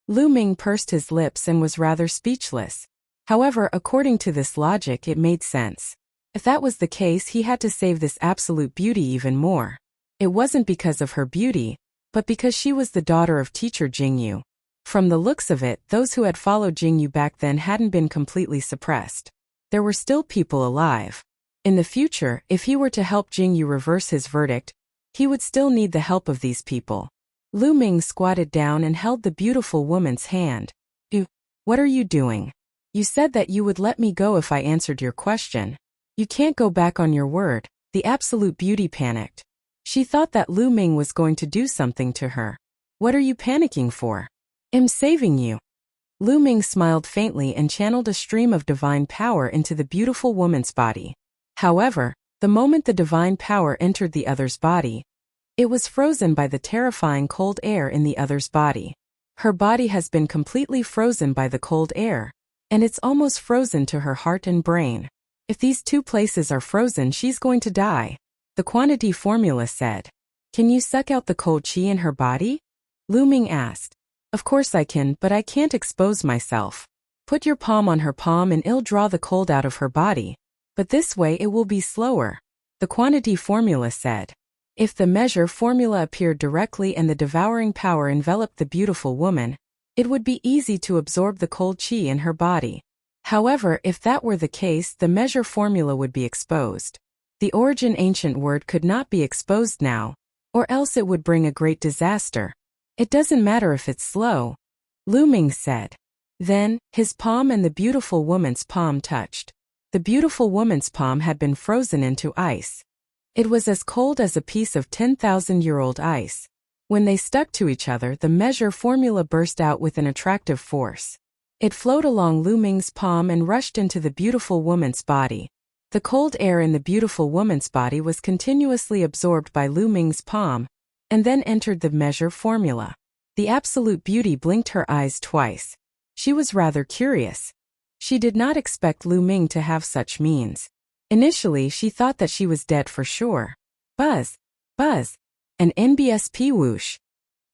Lu Ming pursed his lips and was rather speechless. However, according to this logic, it made sense. If that was the case, he had to save this Absolute Beauty even more. It wasn't because of her beauty, but because she was the daughter of teacher Jingyu. From the looks of it, those who had followed Jingyu back then hadn't been completely suppressed. There were still people alive. In the future, if he were to help Jingyu reverse his verdict, he would still need the help of these people. Lu Ming squatted down and held the beautiful woman's hand. What are you doing? You said that you would let me go if I answered your question. You can't go back on your word," the Absolute Beauty panicked. She thought that Lu Ming was going to do something to her. "What are you panicking for? I'm saving you." Lu Ming smiled faintly and channeled a stream of divine power into the beautiful woman's body. However, the moment the divine power entered the other's body, it was frozen by the terrifying cold air in the other's body. Her body has been completely frozen by the cold air, and it's almost frozen to her heart and brain. If these two places are frozen, she's going to die, the quantity formula said. "Can you suck out the cold qi in her body?" Lu Ming asked. "Of course I can, but I can't expose myself. Put your palm on her palm and it'll draw the cold out of her body, but this way it will be slower," the quantity formula said. If the measure formula appeared directly and the devouring power enveloped the beautiful woman, it would be easy to absorb the cold qi in her body. However, if that were the case, the measure formula would be exposed. The origin ancient word could not be exposed now, or else it would bring a great disaster. "It doesn't matter if it's slow," Lu Ming said. Then, his palm and the beautiful woman's palm touched. The beautiful woman's palm had been frozen into ice. It was as cold as a piece of 10,000-year-old ice. When they stuck to each other, the measure formula burst out with an attractive force. It flowed along Lu Ming's palm and rushed into the beautiful woman's body. The cold air in the beautiful woman's body was continuously absorbed by Lu Ming's palm, and then entered the measure formula. The Absolute Beauty blinked her eyes twice. She was rather curious. She did not expect Lu Ming to have such means. Initially, she thought that she was dead for sure. Buzz! Buzz! An NBSP whoosh.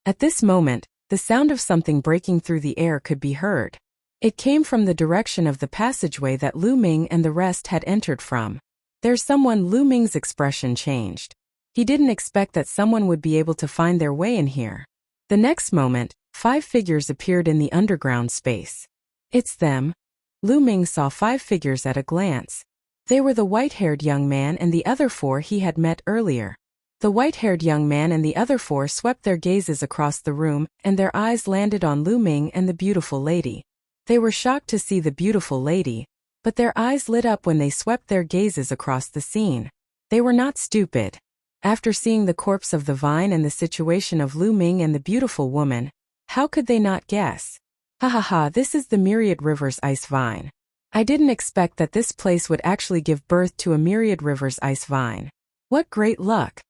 At this moment, the sound of something breaking through the air could be heard. It came from the direction of the passageway that Lu Ming and the rest had entered from. "There's someone." Lu Ming's expression changed. He didn't expect that someone would be able to find their way in here. The next moment, 5 figures appeared in the underground space. "It's them." Lu Ming saw 5 figures at a glance. They were the white-haired young man and the other 4 he had met earlier. The white-haired young man and the other 4 swept their gazes across the room, and their eyes landed on Lu Ming and the beautiful lady. They were shocked to see the beautiful lady, but their eyes lit up when they swept their gazes across the scene. They were not stupid. After seeing the corpse of the vine and the situation of Lu Ming and the beautiful woman, how could they not guess? "Ha ha ha, this is the Myriad Rivers Ice Vine. I didn't expect that this place would actually give birth to a Myriad Rivers Ice Vine. What great luck."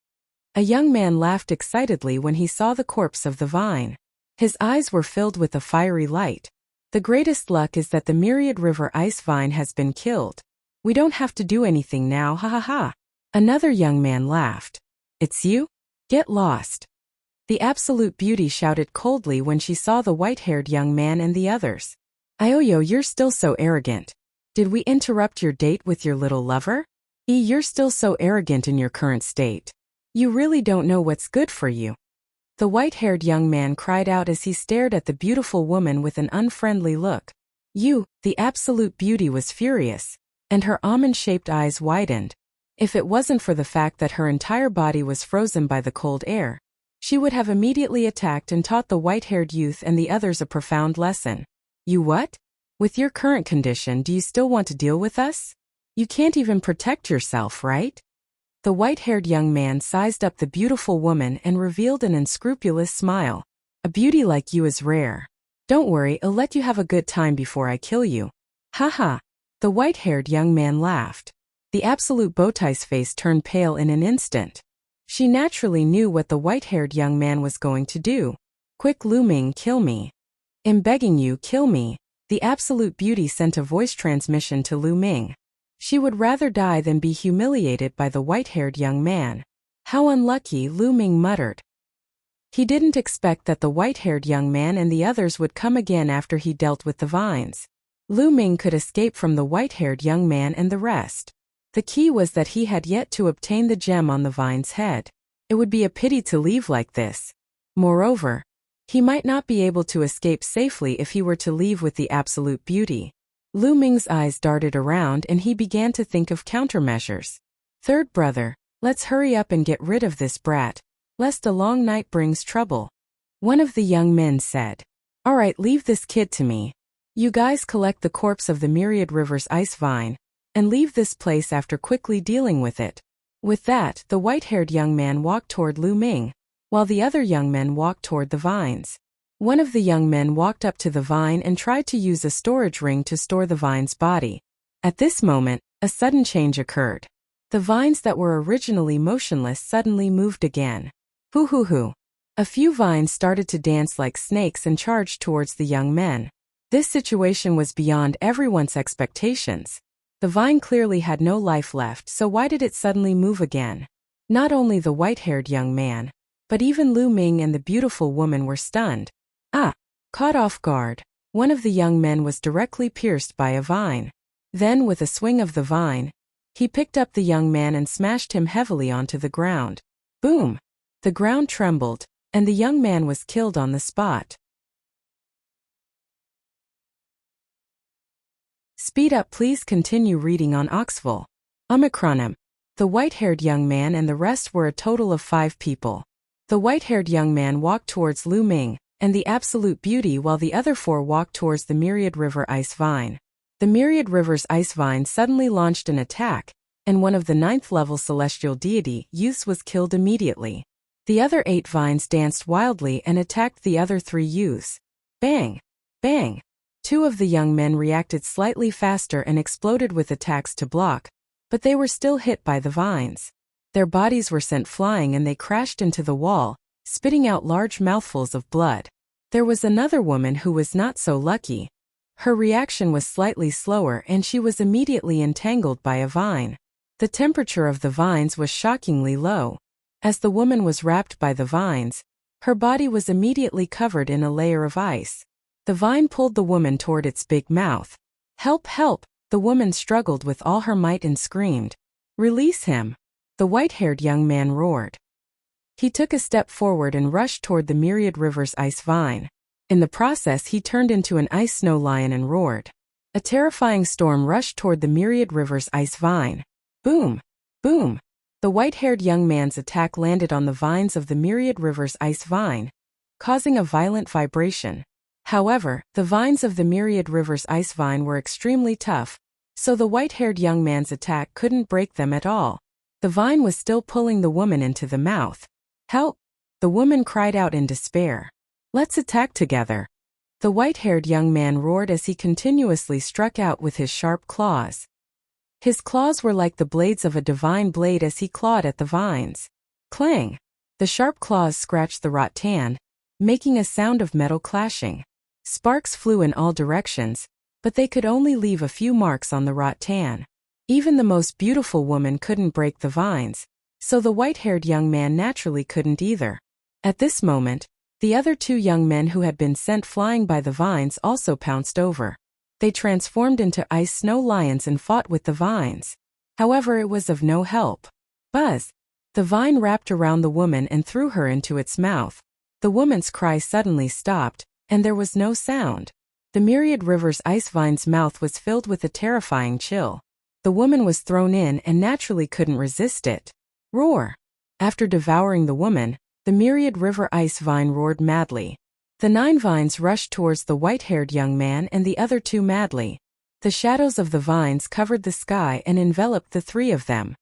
A young man laughed excitedly when he saw the corpse of the vine. His eyes were filled with a fiery light. "The greatest luck is that the Myriad River Ice Vine has been killed. We don't have to do anything now, ha ha ha." Another young man laughed. "It's you? Get lost." The Absolute Beauty shouted coldly when she saw the white-haired young man and the others. "Ioyo, you're still so arrogant. Did we interrupt your date with your little lover? You're still so arrogant in your current state. You really don't know what's good for you." The white-haired young man cried out as he stared at the beautiful woman with an unfriendly look. The Absolute Beauty was furious, and her almond-shaped eyes widened. If it wasn't for the fact that her entire body was frozen by the cold air, she would have immediately attacked and taught the white-haired youth and the others a profound lesson. "You what? With your current condition, do you still want to deal with us? You can't even protect yourself, right?" The white-haired young man sized up the beautiful woman and revealed an unscrupulous smile. A beauty like you is rare. Don't worry, I'll let you have a good time before I kill you. Haha. The white-haired young man laughed. The absolute Bowtie's face turned pale in an instant. She naturally knew what the white-haired young man was going to do. Quick, Lu Ming, kill me. I'm begging you, kill me. The absolute beauty sent a voice transmission to Lu Ming. She would rather die than be humiliated by the white-haired young man. How unlucky, Lu Ming muttered. He didn't expect that the white-haired young man and the others would come again after he dealt with the vines. Lu Ming could escape from the white-haired young man and the rest. The key was that he had yet to obtain the gem on the vine's head. It would be a pity to leave like this. Moreover, he might not be able to escape safely if he were to leave with the absolute beauty. Lu Ming's eyes darted around and he began to think of countermeasures. Third brother, let's hurry up and get rid of this brat, lest a long night brings trouble. One of the young men said. All right, leave this kid to me. You guys collect the corpse of the Myriad River's ice vine, and leave this place after quickly dealing with it. With that, the white-haired young man walked toward Lu Ming, while the other young men walked toward the vines. One of the young men walked up to the vine and tried to use a storage ring to store the vine's body. At this moment, a sudden change occurred. The vines that were originally motionless suddenly moved again. Hoo hoo hoo. A few vines started to dance like snakes and charged towards the young men. This situation was beyond everyone's expectations. The vine clearly had no life left, so why did it suddenly move again? Not only the white-haired young man, but even Lu Ming and the beautiful woman were stunned. Caught off guard, one of the young men was directly pierced by a vine. Then, with a swing of the vine, he picked up the young man and smashed him heavily onto the ground. Boom! The ground trembled, and the young man was killed on the spot. Speed up, please continue reading on Oxville. Omicronym. The white-haired young man and the rest were a total of 5 people. The white-haired young man walked towards Lu Ming and the absolute beauty while the other 4 walked towards the Myriad River ice vine. The Myriad River's ice vine suddenly launched an attack, and one of the 9th-level celestial deity youths was killed immediately. The other 8 vines danced wildly and attacked the other 3 youths. Bang! Bang! 2 of the young men reacted slightly faster and exploded with attacks to block, but they were still hit by the vines. Their bodies were sent flying and they crashed into the wall, spitting out large mouthfuls of blood. There was another woman who was not so lucky. Her reaction was slightly slower and she was immediately entangled by a vine. The temperature of the vines was shockingly low. As the woman was wrapped by the vines, her body was immediately covered in a layer of ice. The vine pulled the woman toward its big mouth. Help, help! The woman struggled with all her might and screamed. Release him! The white-haired young man roared. He took a step forward and rushed toward the Myriad River's ice vine. In the process, he turned into an ice snow lion and roared. A terrifying storm rushed toward the Myriad River's ice vine. Boom! Boom! The white-haired young man's attack landed on the vines of the Myriad River's ice vine, causing a violent vibration. However, the vines of the Myriad River's ice vine were extremely tough, so the white-haired young man's attack couldn't break them at all. The vine was still pulling the woman into the mouth. Help! The woman cried out in despair. Let's attack together. The white-haired young man roared as he continuously struck out with his sharp claws. His claws were like the blades of a divine blade as he clawed at the vines. Clang! The sharp claws scratched the rattan, making a sound of metal clashing. Sparks flew in all directions, but they could only leave a few marks on the rattan. Even the most beautiful woman couldn't break the vines, so the white-haired young man naturally couldn't either. At this moment, the other 2 young men who had been sent flying by the vines also pounced over. They transformed into ice snow lions and fought with the vines. However, it was of no help. Buzz! The vine wrapped around the woman and threw her into its mouth. The woman's cry suddenly stopped, and there was no sound. The Myriad River's ice vine's mouth was filled with a terrifying chill. The woman was thrown in and naturally couldn't resist it. Roar! After devouring the woman, the Myriad River ice vine roared madly. The 9 vines rushed towards the white-haired young man and the other 2 madly. The shadows of the vines covered the sky and enveloped the 3 of them.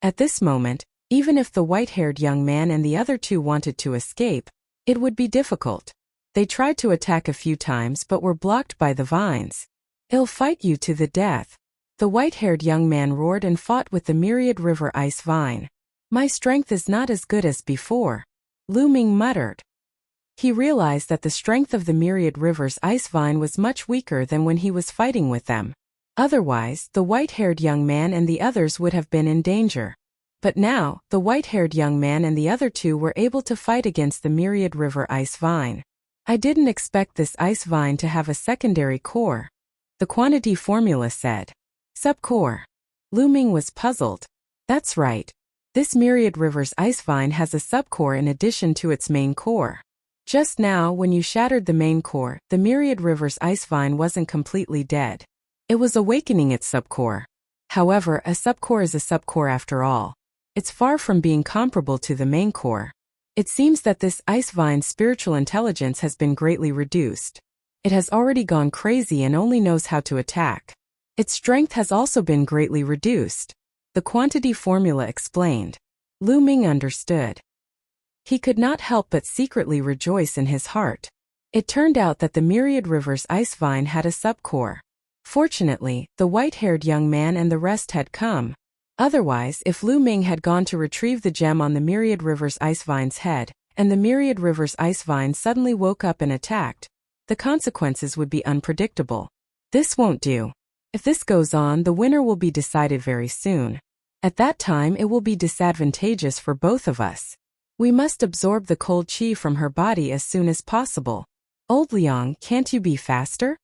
At this moment, Even if the white-haired young man and the other two wanted to escape, it would be difficult. They tried to attack a few times but were blocked by the vines. "I'll fight you to the death," the white-haired young man roared and fought with the myriad river ice vine. "My strength is not as good as before," Lu Ming muttered. He realized that the strength of the myriad river's ice vine was much weaker than when he was fighting with them. Otherwise, the white-haired young man and the others would have been in danger. But now, the white-haired young man and the other two were able to fight against the myriad river ice vine. "I didn't expect this ice vine to have a secondary core," the quantity formula said. "Subcore." Lu Ming was puzzled. "That's right. This myriad river's ice vine has a subcore in addition to its main core. Just now, when you shattered the main core, the myriad river's ice vine wasn't completely dead. It was awakening its subcore. However, a subcore is a subcore after all. It's far from being comparable to the main core. It seems that this ice vine's spiritual intelligence has been greatly reduced. It has already gone crazy and only knows how to attack. Its strength has also been greatly reduced," the quantity formula explained. Lu Ming understood. He could not help but secretly rejoice in his heart. It turned out that the myriad river's ice vine had a subcore. Fortunately, the white-haired young man and the rest had come. Otherwise, if Lu Ming had gone to retrieve the gem on the myriad river's ice vine's head, and the myriad river's ice vine suddenly woke up and attacked, the consequences would be unpredictable. This won't do. If this goes on, the winner will be decided very soon. At that time, it will be disadvantageous for both of us. We must absorb the cold qi from her body as soon as possible. Old Liang, can't you be faster?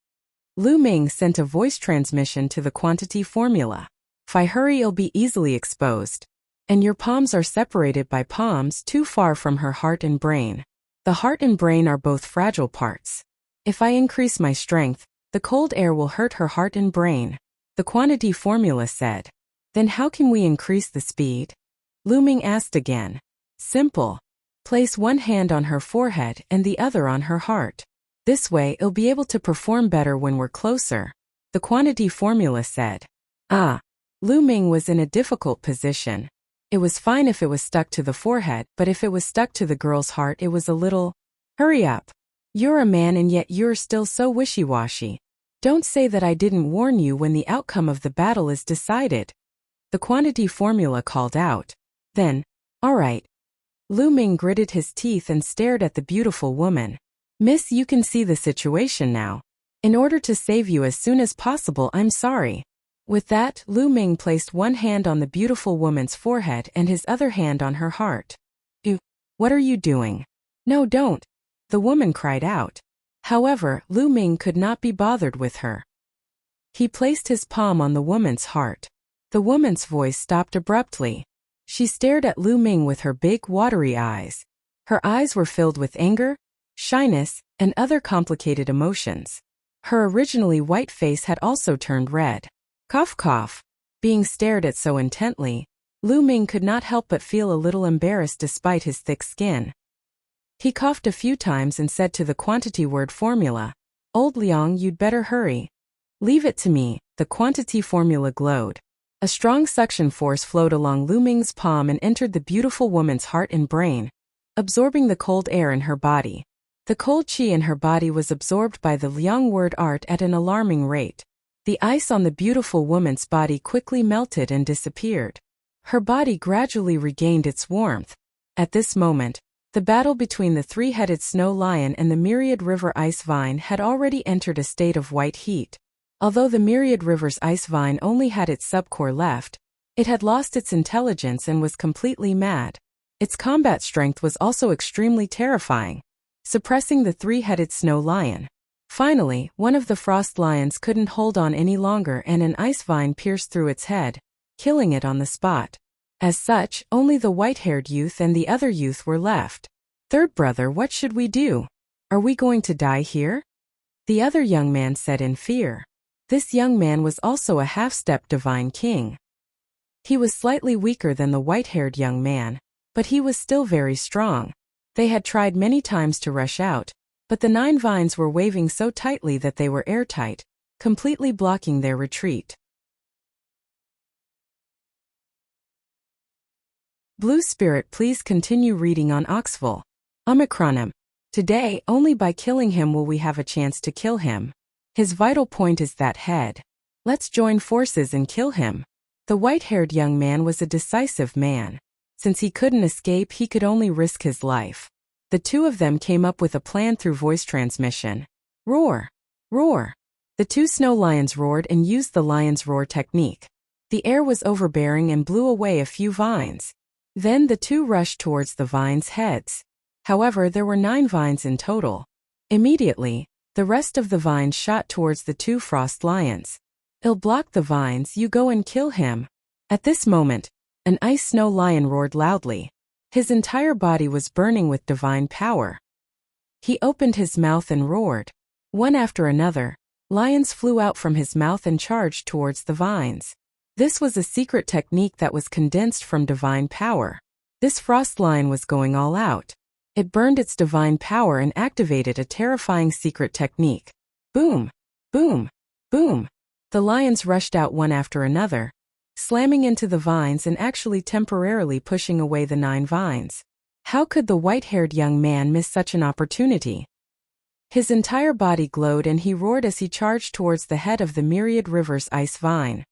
Lu Ming sent a voice transmission to the quantity formula. If I hurry, it'll be easily exposed. And your palms are separated by palms too far from her heart and brain. The heart and brain are both fragile parts. If I increase my strength, the cold air will hurt her heart and brain, the quantity formula said. Then how can we increase the speed? Lu Ming asked again. Simple. Place one hand on her forehead and the other on her heart. This way, it'll be able to perform better when we're closer, the quantity formula said. Lu Ming was in a difficult position. It was fine if it was stuck to the forehead, but if it was stuck to the girl's heart, it was a little. Hurry up. You're a man and yet you're still so wishy-washy. Don't say that I didn't warn you when the outcome of the battle is decided. The quantity formula called out. Then, all right. Lu Ming gritted his teeth and stared at the beautiful woman. Miss, you can see the situation now. In order to save you as soon as possible, I'm sorry. With that, Lu Ming placed one hand on the beautiful woman's forehead and his other hand on her heart. What are you doing? No, don't. The woman cried out. However, Lu Ming could not be bothered with her. He placed his palm on the woman's heart. The woman's voice stopped abruptly. She stared at Lu Ming with her big, watery eyes. Her eyes were filled with anger, shyness, and other complicated emotions. Her originally white face had also turned red. Cough, cough. Being stared at so intently, Lu Ming could not help but feel a little embarrassed despite his thick skin. He coughed a few times and said to the quantity word formula, Old Liang, you'd better hurry. Leave it to me, the quantity formula glowed. A strong suction force flowed along Lu Ming's palm and entered the beautiful woman's heart and brain, absorbing the cold air in her body. The cold qi in her body was absorbed by the Liang word art at an alarming rate. The ice on the beautiful woman's body quickly melted and disappeared. Her body gradually regained its warmth. At this moment, the battle between the three-headed snow lion and the myriad river ice vine had already entered a state of white heat. Although the myriad river's ice vine only had its subcore left, it had lost its intelligence and was completely mad. Its combat strength was also extremely terrifying, suppressing the three-headed snow lion. Finally, one of the frost lions couldn't hold on any longer and an ice vine pierced through its head, killing it on the spot. As such, only the white-haired youth and the other youth were left. Third brother, what should we do? Are we going to die here? The other young man said in fear. This young man was also a half-step divine king. He was slightly weaker than the white-haired young man, but he was still very strong. They had tried many times to rush out, but the 9 vines were waving so tightly that they were airtight, completely blocking their retreat. Blue Spirit, please continue reading on Oxville. Omicron. Today, only by killing him will we have a chance to kill him. His vital point is that head. Let's join forces and kill him. The white-haired young man was a decisive man. Since he couldn't escape, he could only risk his life. The two of them came up with a plan through voice transmission. Roar! Roar! The two snow lions roared and used the lion's roar technique. The air was overbearing and blew away a few vines. Then the two rushed towards the vines' heads. However, there were 9 vines in total. Immediately, the rest of the vines shot towards the two frost lions. "I'll block the vines, you go and kill him." At this moment, an ice snow lion roared loudly. His entire body was burning with divine power. He opened his mouth and roared. One after another, lions flew out from his mouth and charged towards the vines. This was a secret technique that was condensed from divine power. This frost lion was going all out. It burned its divine power and activated a terrifying secret technique. Boom! Boom! Boom! The lions rushed out one after another, slamming into the vines and actually temporarily pushing away the 9 vines. How could the white-haired young man miss such an opportunity? His entire body glowed and he roared as he charged towards the head of the Myriad River's ice vine.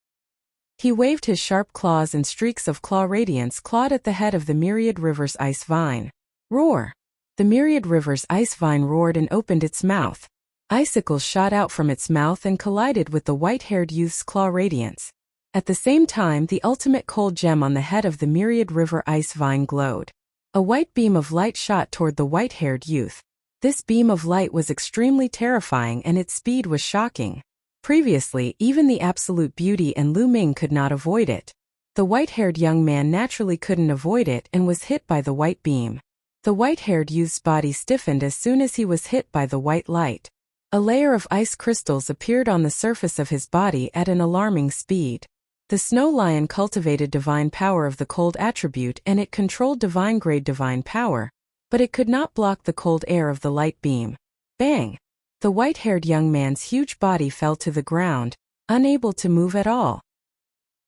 He waved his sharp claws and streaks of claw radiance clawed at the head of the Myriad River's ice vine. Roar! The Myriad River's ice vine roared and opened its mouth. Icicles shot out from its mouth and collided with the white-haired youth's claw radiance. At the same time, the ultimate cold gem on the head of the Myriad River ice vine glowed. A white beam of light shot toward the white-haired youth. This beam of light was extremely terrifying and its speed was shocking. Previously, even the absolute beauty and Lu Ming could not avoid it. The white-haired young man naturally couldn't avoid it and was hit by the white beam. The white-haired youth's body stiffened as soon as he was hit by the white light. A layer of ice crystals appeared on the surface of his body at an alarming speed. The snow lion cultivated divine power of the cold attribute and it controlled divine-grade divine power, but it could not block the cold air of the light beam. Bang! The white-haired young man's huge body fell to the ground, unable to move at all.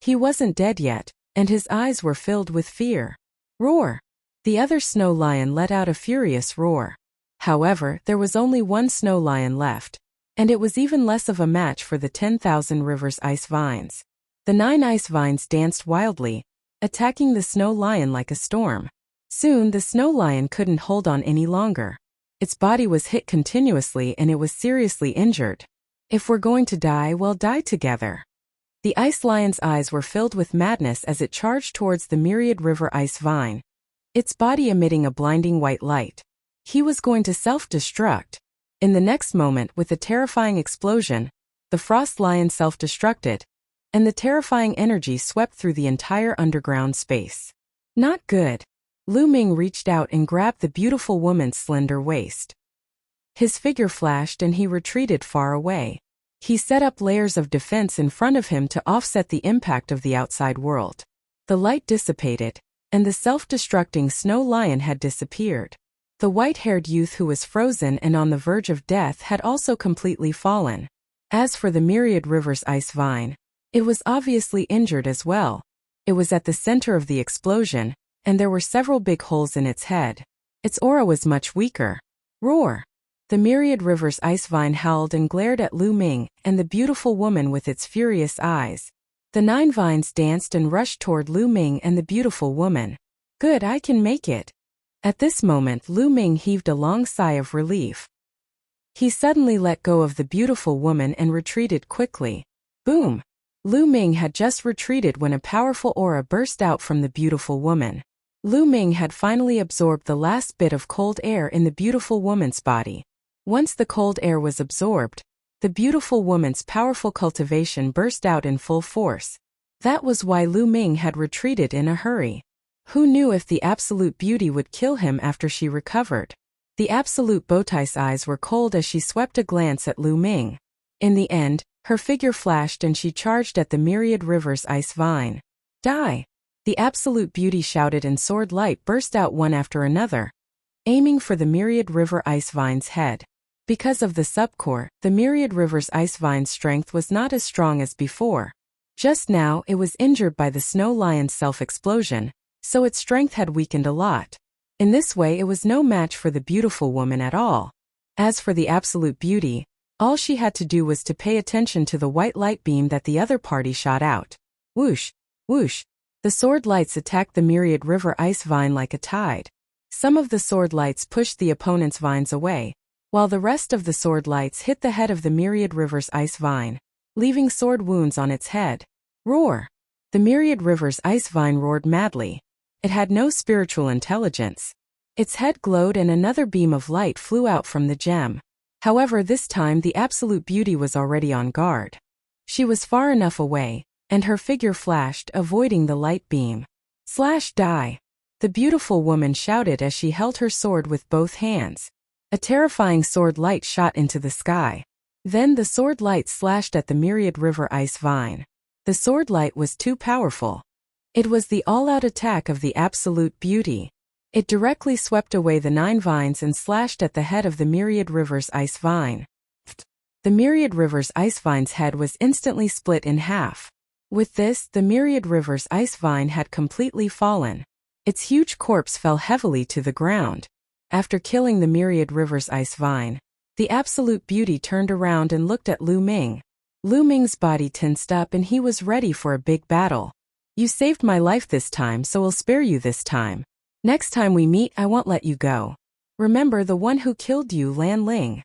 He wasn't dead yet, and his eyes were filled with fear. Roar! The other snow lion let out a furious roar. However, there was only one snow lion left, and it was even less of a match for the 10,000 Rivers ice vines. The 9 ice vines danced wildly, attacking the snow lion like a storm. Soon the snow lion couldn't hold on any longer. Its body was hit continuously and it was seriously injured. If we're going to die, we'll die together. The ice lion's eyes were filled with madness as it charged towards the Myriad River ice vine, its body emitting a blinding white light. He was going to self-destruct. In the next moment, with a terrifying explosion, the frost lion self-destructed, and the terrifying energy swept through the entire underground space. Not good. Lu Ming reached out and grabbed the beautiful woman's slender waist. His figure flashed and he retreated far away. He set up layers of defense in front of him to offset the impact of the outside world. The light dissipated, and the self-destructing snow lion had disappeared. The white-haired youth who was frozen and on the verge of death had also completely fallen. As for the Myriad River's ice vine, it was obviously injured as well. It was at the center of the explosion, and there were several big holes in its head. Its aura was much weaker. Roar! The Myriad River's ice vine howled and glared at Lu Ming and the beautiful woman with its furious eyes. The 9 vines danced and rushed toward Lu Ming and the beautiful woman. Good, I can make it. At this moment, Lu Ming heaved a long sigh of relief. He suddenly let go of the beautiful woman and retreated quickly. Boom! Lu Ming had just retreated when a powerful aura burst out from the beautiful woman. Lu Ming had finally absorbed the last bit of cold air in the beautiful woman's body. Once the cold air was absorbed, the beautiful woman's powerful cultivation burst out in full force. That was why Lu Ming had retreated in a hurry. Who knew if the absolute beauty would kill him after she recovered? The absolute Bowtie's eyes were cold as she swept a glance at Lu Ming. In the end, her figure flashed and she charged at the Myriad River's ice vine. Die! The absolute beauty shouted and sword light burst out one after another, aiming for the Myriad River ice vine's head. Because of the subcore, the Myriad River's ice vine's strength was not as strong as before. Just now, it was injured by the snow lion's self-explosion, so its strength had weakened a lot. In this way it was no match for the beautiful woman at all. As for the absolute beauty, all she had to do was to pay attention to the white light beam that the other party shot out. Whoosh, whoosh. The sword lights attacked the myriad river ice vine like a tide. Some of the sword lights pushed the opponent's vines away, while the rest of the sword lights hit the head of the myriad river's ice vine, leaving sword wounds on its head. Roar! The myriad river's ice vine roared madly. It had no spiritual intelligence. Its head glowed and another beam of light flew out from the gem. However, this time the absolute beauty was already on guard. She was far enough away, and her figure flashed, avoiding the light beam. Slash die! The beautiful woman shouted as she held her sword with both hands. A terrifying sword light shot into the sky. Then the sword light slashed at the myriad river ice vine. The sword light was too powerful. It was the all-out attack of the absolute beauty. It directly swept away the 9 vines and slashed at the head of the myriad river's ice vine. The myriad river's ice vine's head was instantly split in half. With this, the myriad river's ice vine had completely fallen. Its huge corpse fell heavily to the ground. After killing the myriad river's ice vine, the absolute beauty turned around and looked at Lu Ming. Lu Ming's body tensed up and he was ready for a big battle. You saved my life this time, so I'll spare you this time. Next time we meet, I won't let you go. Remember the one who killed you, Lan Ling.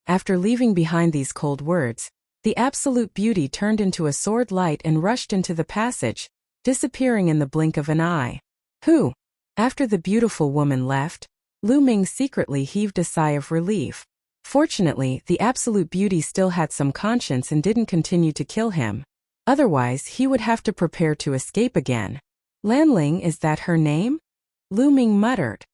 After leaving behind these cold words, the absolute beauty turned into a sword light and rushed into the passage, disappearing in the blink of an eye. Who? After the beautiful woman left, Lu Ming secretly heaved a sigh of relief. Fortunately, the absolute beauty still had some conscience and didn't continue to kill him. Otherwise, he would have to prepare to escape again. Lan Ling, is that her name? Lu Ming muttered.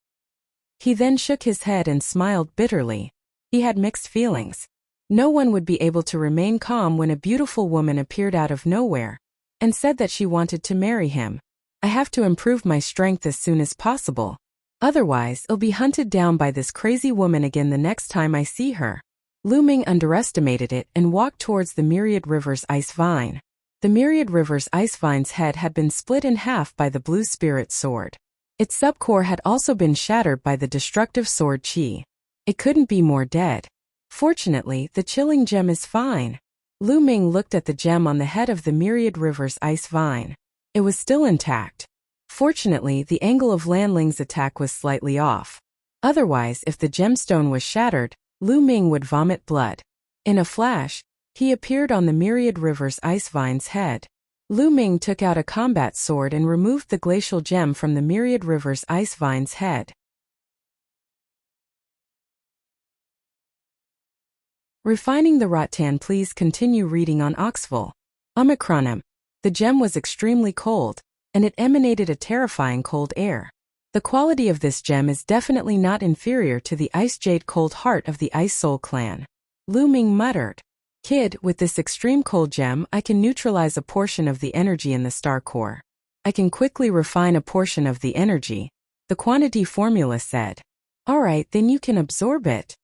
He then shook his head and smiled bitterly. He had mixed feelings. No one would be able to remain calm when a beautiful woman appeared out of nowhere and said that she wanted to marry him. I have to improve my strength as soon as possible. Otherwise, I'll be hunted down by this crazy woman again the next time I see her. Lu Ming underestimated it and walked towards the myriad river's ice vine. The myriad river's ice vine's head had been split in half by the blue spirit sword. Its subcore had also been shattered by the destructive sword Qi. It couldn't be more dead. Fortunately, the chilling gem is fine. Lu Ming looked at the gem on the head of the myriad river's ice vine. It was still intact. Fortunately, the angle of Lan Ling's attack was slightly off. Otherwise, if the gemstone was shattered, Lu Ming would vomit blood. In a flash, he appeared on the myriad river's ice vine's head. Lu Ming took out a combat sword and removed the glacial gem from the myriad river's ice vine's head. Refining the rattan. Please continue reading on Oxville. Omicronim. The gem was extremely cold, and it emanated a terrifying cold air. The quality of this gem is definitely not inferior to the Ice Jade Cold Heart of the Ice Soul clan. Lu Ming muttered. Kid, with this extreme cold gem, I can neutralize a portion of the energy in the star core. I can quickly refine a portion of the energy, the quantity formula said. Alright, then you can absorb it,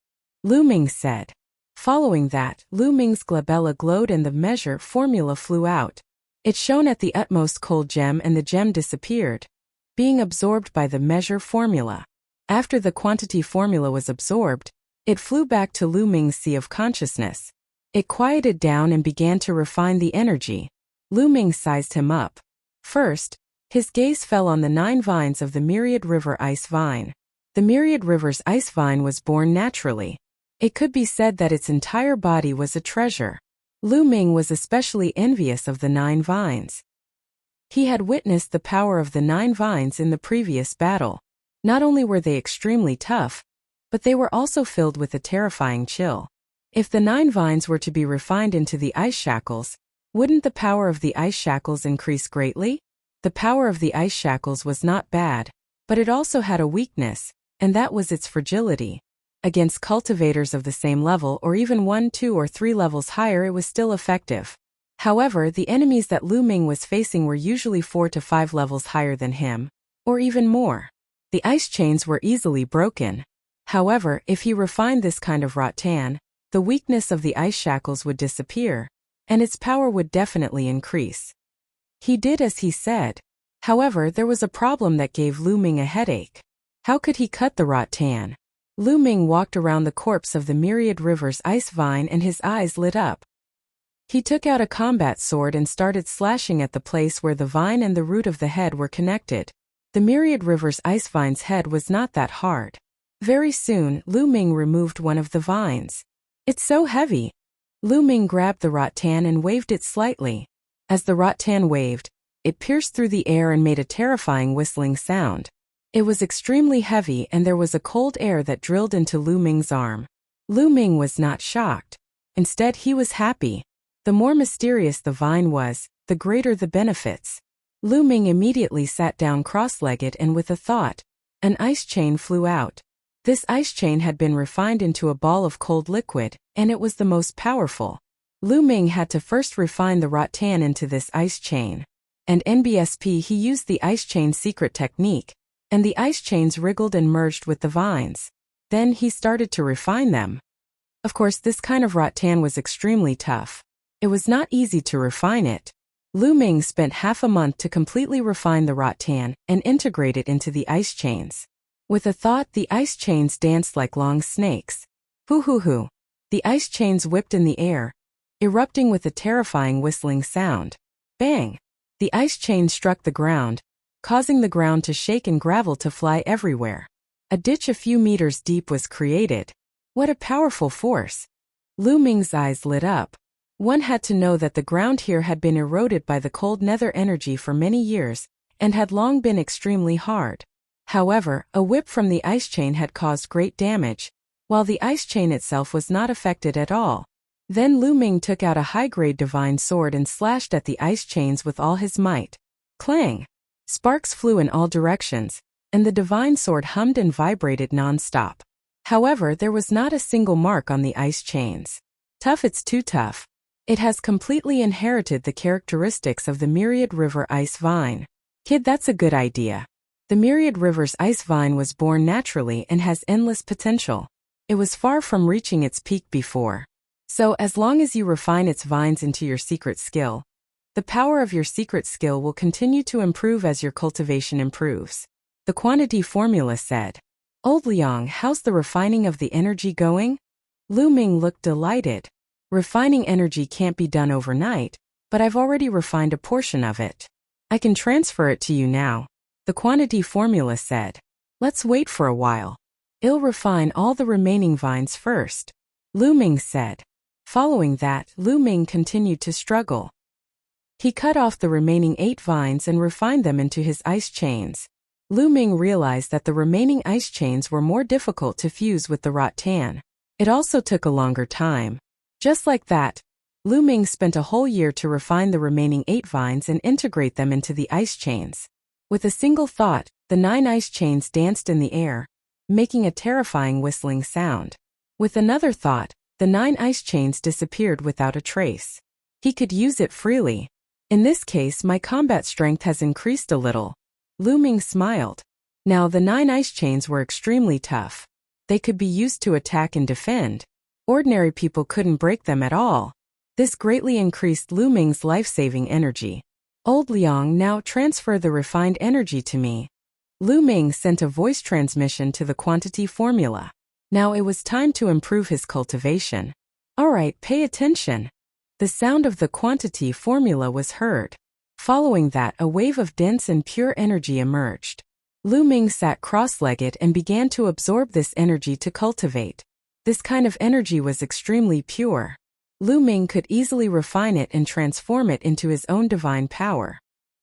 Lu Ming said. Following that, Lu Ming's glabella glowed and the measure formula flew out. It shone at the utmost cold gem and the gem disappeared, being absorbed by the measure formula. After the quantity formula was absorbed, it flew back to Lu Ming's sea of consciousness. It quieted down and began to refine the energy. Lu Ming sized him up. First, his gaze fell on the 9 vines of the myriad river ice vine. The myriad river's ice vine was born naturally. It could be said that its entire body was a treasure. Lu Ming was especially envious of the 9 vines. He had witnessed the power of the 9 vines in the previous battle. Not only were they extremely tough, but they were also filled with a terrifying chill. If the 9 vines were to be refined into the ice shackles, wouldn't the power of the ice shackles increase greatly? The power of the ice shackles was not bad, but it also had a weakness, and that was its fragility. Against cultivators of the same level or even 1, 2, or 3 levels higher, it was still effective. However, the enemies that Lu Ming was facing were usually 4 to 5 levels higher than him, or even more. The ice chains were easily broken. However, if he refined this kind of rattan, the weakness of the ice shackles would disappear, and its power would definitely increase. He did as he said. However, there was a problem that gave Lu Ming a headache. How could he cut the rattan? Lu Ming walked around the corpse of the Myriad River's ice vine and his eyes lit up. He took out a combat sword and started slashing at the place where the vine and the root of the head were connected. The Myriad River's ice vine's head was not that hard. Very soon, Lu Ming removed one of the vines. It's so heavy. Lu Ming grabbed the rattan and waved it slightly. As the rattan waved, it pierced through the air and made a terrifying whistling sound. It was extremely heavy and there was a cold air that drilled into Lu Ming's arm. Lu Ming was not shocked. Instead, he was happy. The more mysterious the vine was, the greater the benefits. Lu Ming immediately sat down cross-legged and with a thought. An ice chain flew out. This ice chain had been refined into a ball of cold liquid, and it was the most powerful. Lu Ming had to first refine the rattan into this ice chain. And NBSP he used the ice chain secret technique, and the ice chains wriggled and merged with the vines. Then he started to refine them. Of course, this kind of rattan was extremely tough. It was not easy to refine it. Lu Ming spent half a month to completely refine the rattan and integrate it into the ice chains. With a thought, the ice chains danced like long snakes. Hoo hoo hoo. The ice chains whipped in the air, erupting with a terrifying whistling sound. Bang! The ice chain struck the ground, causing the ground to shake and gravel to fly everywhere. A ditch a few meters deep was created. What a powerful force! Lu Ming's eyes lit up. One had to know that the ground here had been eroded by the cold nether energy for many years, and had long been extremely hard. However, a whip from the ice chain had caused great damage, while the ice chain itself was not affected at all. Then Lu Ming took out a high-grade divine sword and slashed at the ice chains with all his might. Clang! Sparks flew in all directions, and the divine sword hummed and vibrated non-stop. However, there was not a single mark on the ice chains. Tough, it's too tough. It has completely inherited the characteristics of the Myriad River ice vine. Kid, that's a good idea. The Myriad River's ice vine was born naturally and has endless potential. It was far from reaching its peak before. So, as long as you refine its vines into your secret skill, the power of your secret skill will continue to improve as your cultivation improves. The quantity formula said. Old Liang, how's the refining of the energy going? Lu Ming looked delighted. Refining energy can't be done overnight, but I've already refined a portion of it. I can transfer it to you now. The quantity formula said. Let's wait for a while. I'll refine all the remaining vines first. Lu Ming said. Following that, Lu Ming continued to struggle. He cut off the remaining 8 vines and refined them into his ice chains. Lu Ming realized that the remaining ice chains were more difficult to fuse with the rattan. It also took a longer time. Just like that, Lu Ming spent a whole year to refine the remaining 8 vines and integrate them into the ice chains. With a single thought, the 9 ice chains danced in the air, making a terrifying whistling sound. With another thought, the 9 ice chains disappeared without a trace. He could use it freely. In this case, my combat strength has increased a little. Lu Ming smiled. Now the 9 ice chains were extremely tough. They could be used to attack and defend. Ordinary people couldn't break them at all. This greatly increased Lu Ming's life-saving energy. Old Liang, now transfer the refined energy to me. Lu Ming sent a voice transmission to the quantity formula. Now it was time to improve his cultivation. Alright, pay attention. The sound of the quantity formula was heard. Following that, a wave of dense and pure energy emerged. Lu Ming sat cross-legged and began to absorb this energy to cultivate. This kind of energy was extremely pure. Lu Ming could easily refine it and transform it into his own divine power.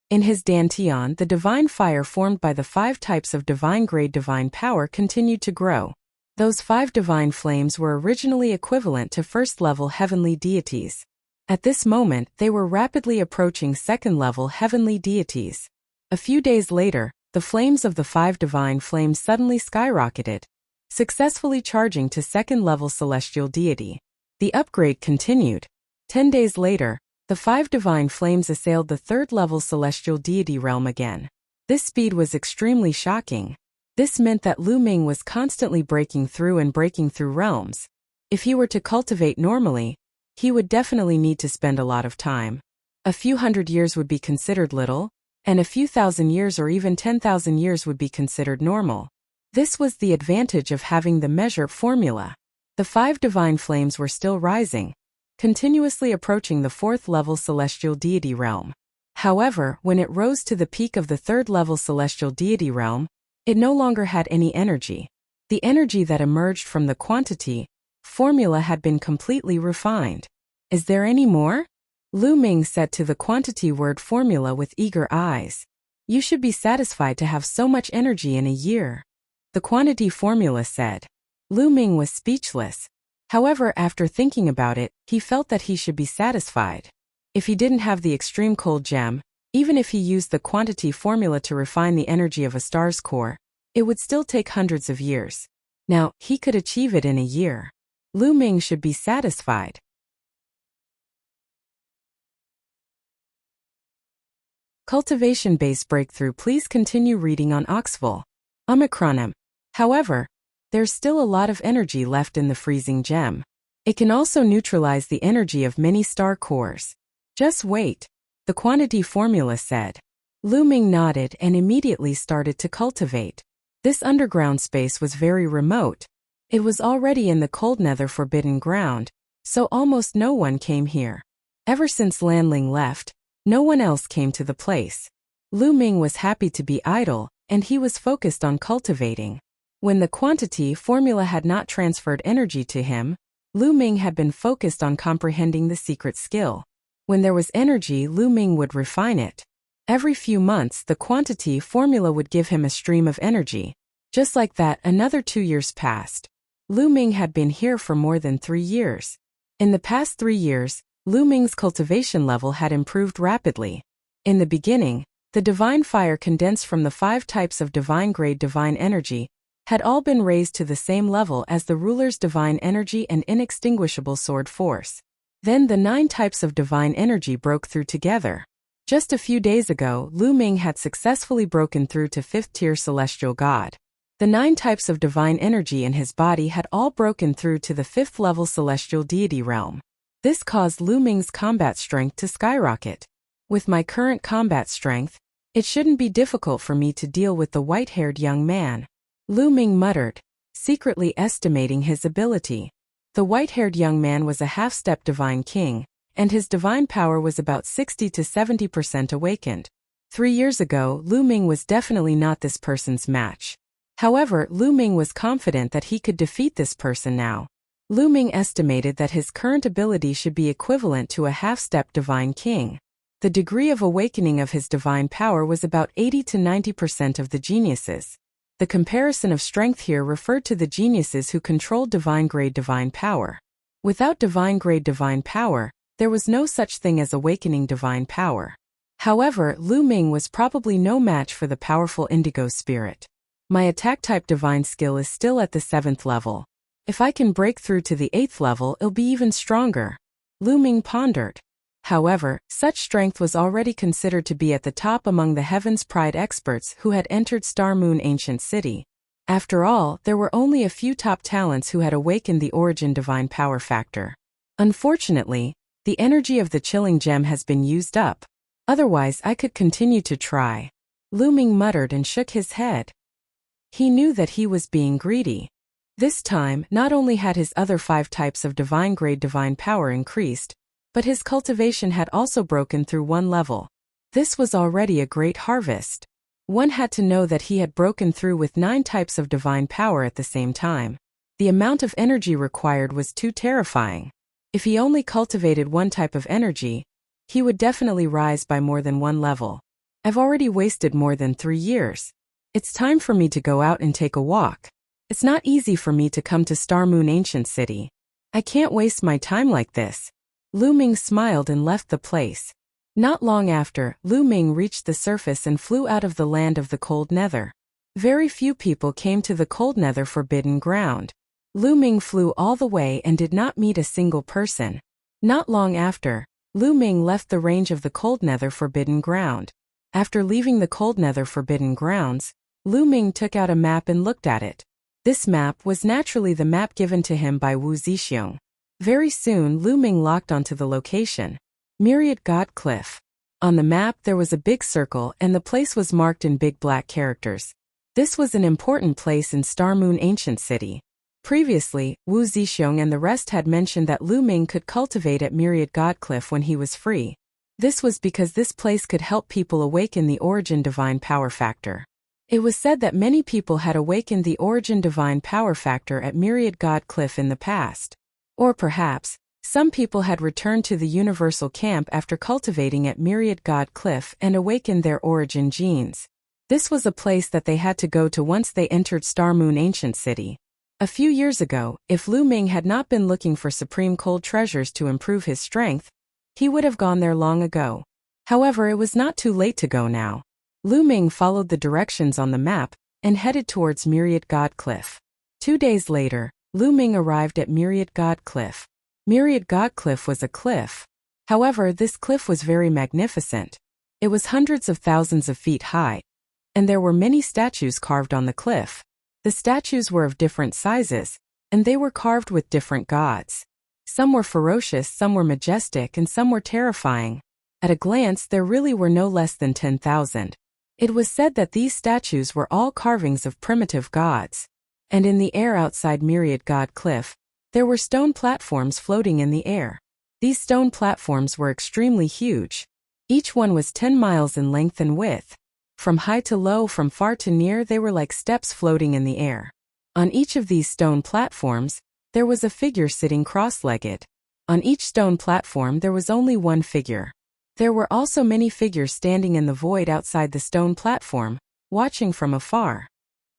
In his dantian, the divine fire formed by the 5 types of divine-grade divine power continued to grow. Those 5 divine flames were originally equivalent to first-level heavenly deities. At this moment, they were rapidly approaching second-level heavenly deities. A few days later, the flames of the 5 divine flames suddenly skyrocketed, successfully charging to second-level celestial deity. The upgrade continued. 10 days later, the 5 divine flames assailed the 3rd-level celestial deity realm again. This speed was extremely shocking. This meant that Lu Ming was constantly breaking through realms. If he were to cultivate normally, he would definitely need to spend a lot of time. A few hundred years would be considered little, and a few thousand years or even 10,000 years would be considered normal. This was the advantage of having the measure formula. The 5 divine flames were still rising, continuously approaching the 4th-level celestial deity realm. However, when it rose to the peak of the 3rd-level celestial deity realm, it no longer had any energy. The energy that emerged from the quantity formula had been completely refined. Is there any more? Lu Ming said to the quantity word formula with eager eyes. You should be satisfied to have so much energy in a year. The quantity formula said. Lu Ming was speechless. However, after thinking about it, he felt that he should be satisfied. If he didn't have the extreme cold gem, even if he used the quantity formula to refine the energy of a star's core, it would still take hundreds of years. Now, he could achieve it in a year. Lu Ming should be satisfied. Cultivation base breakthrough. Please continue reading on Oxville. Omicron. However, there's still a lot of energy left in the freezing gem. It can also neutralize the energy of many star cores. Just wait, the quantity formula said. Lu Ming nodded and immediately started to cultivate. This underground space was very remote. It was already in the cold nether forbidden ground, so almost no one came here. Ever since Lanling left, no one else came to the place. Lu Ming was happy to be idle, and he was focused on cultivating. When the quantity formula had not transferred energy to him, Lu Ming had been focused on comprehending the secret skill. When there was energy, Lu Ming would refine it. Every few months, the quantity formula would give him a stream of energy. Just like that, another 2 years passed. Lu Ming had been here for more than 3 years. In the past 3 years, Lu Ming's cultivation level had improved rapidly. In the beginning, the divine fire condensed from the 5 types of divine-grade divine energy had all been raised to the same level as the ruler's divine energy and inextinguishable sword force. Then the 9 types of divine energy broke through together. Just a few days ago, Lu Ming had successfully broken through to 5th-tier celestial god. The 9 types of divine energy in his body had all broken through to the 5th-level celestial deity realm. This caused Lu Ming's combat strength to skyrocket. With my current combat strength, it shouldn't be difficult for me to deal with the white-haired young man. Lu Ming muttered, secretly estimating his ability. The white-haired young man was a half-step divine king, and his divine power was about 60 to 70% awakened. 3 years ago, Lu Ming was definitely not this person's match. However, Lu Ming was confident that he could defeat this person now. Lu Ming estimated that his current ability should be equivalent to a half-step divine king. The degree of awakening of his divine power was about 80 to 90% of the geniuses. The comparison of strength here referred to the geniuses who controlled divine-grade divine power. Without divine-grade divine power, there was no such thing as awakening divine power. However, Lu Ming was probably no match for the powerful indigo spirit. My attack-type divine skill is still at the 7th level. If I can break through to the 8th level, it'll be even stronger. Lu Ming pondered. However, such strength was already considered to be at the top among the Heaven's Pride experts who had entered Star Moon Ancient City. After all, there were only a few top talents who had awakened the origin divine power factor. Unfortunately, the energy of the chilling gem has been used up. Otherwise, I could continue to try. Lu Ming muttered and shook his head. He knew that he was being greedy. This time, not only had his other 5 types of divine-grade divine power increased, but his cultivation had also broken through 1 level. This was already a great harvest. One had to know that he had broken through with 9 types of divine power at the same time. The amount of energy required was too terrifying. If he only cultivated 1 type of energy, he would definitely rise by more than 1 level. I've already wasted more than 3 years. It's time for me to go out and take a walk. It's not easy for me to come to Star Moon Ancient City. I can't waste my time like this. Lu Ming smiled and left the place. Not long after, Lu Ming reached the surface and flew out of the land of the cold nether. Very few people came to the cold nether forbidden ground. Lu Ming flew all the way and did not meet a single person. Not long after, Lu Ming left the range of the cold nether forbidden ground. After leaving the cold nether forbidden grounds, Lu Ming took out a map and looked at it. This map was naturally the map given to him by Wu Zixiong. Very soon Lu Ming locked onto the location. Myriad God Cliff. On the map there was a big circle and the place was marked in big black characters. This was an important place in Star Moon Ancient City. Previously, Wu Zixiong and the rest had mentioned that Lu Ming could cultivate at Myriad God Cliff when he was free. This was because this place could help people awaken the origin divine power factor. It was said that many people had awakened the origin divine power factor at Myriad God Cliff in the past. Or perhaps, some people had returned to the Universal Camp after cultivating at Myriad God Cliff and awakened their origin genes. This was a place that they had to go to once they entered Star Moon Ancient City. A few years ago, if Lu Ming had not been looking for supreme cold treasures to improve his strength, he would have gone there long ago. However, it was not too late to go now. Lu Ming followed the directions on the map and headed towards Myriad God Cliff. 2 days later, Lu Ming arrived at Myriad God Cliff. Myriad God Cliff was a cliff. However, this cliff was very magnificent. It was hundreds of thousands of feet high, and there were many statues carved on the cliff. The statues were of different sizes, and they were carved with different gods. Some were ferocious, some were majestic, and some were terrifying. At a glance, there really were no less than 10,000. It was said that these statues were all carvings of primitive gods. And in the air outside Myriad God Cliff, there were stone platforms floating in the air. These stone platforms were extremely huge. Each one was 10 miles in length and width. From high to low, from far to near, they were like steps floating in the air. On each of these stone platforms, there was a figure sitting cross-legged. On each stone platform there was only one figure. There were also many figures standing in the void outside the stone platform, watching from afar.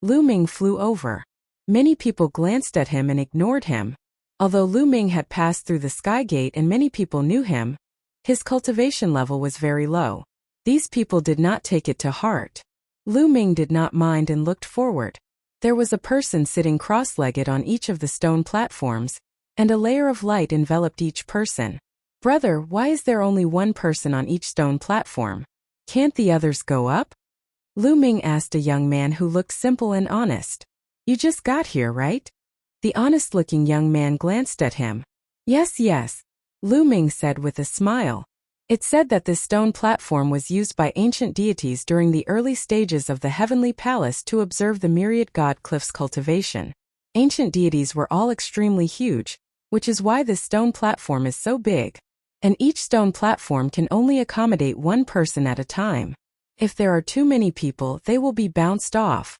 Lu Ming flew over. Many people glanced at him and ignored him. Although Lu Ming had passed through the Sky Gate and many people knew him, his cultivation level was very low. These people did not take it to heart. Lu Ming did not mind and looked forward. There was a person sitting cross-legged on each of the stone platforms, and a layer of light enveloped each person. "Brother, why is there only one person on each stone platform? Can't the others go up?" Lu Ming asked a young man who looked simple and honest. "You just got here, right?" The honest-looking young man glanced at him. Yes, Lu Ming said with a smile. It said that this stone platform was used by ancient deities during the early stages of the Heavenly Palace to observe the Myriad God Cliff's cultivation. Ancient deities were all extremely huge, which is why this stone platform is so big. And each stone platform can only accommodate one person at a time. If there are too many people, they will be bounced off.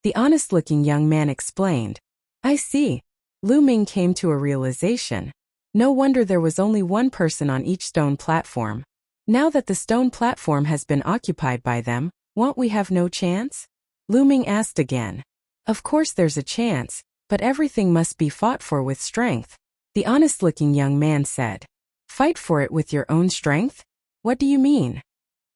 The honest-looking young man explained. I see. Lu Ming came to a realization. No wonder there was only one person on each stone platform. Now that the stone platform has been occupied by them, won't we have no chance? Lu Ming asked again. Of course there's a chance, but everything must be fought for with strength. The honest-looking young man said. Fight for it with your own strength? What do you mean?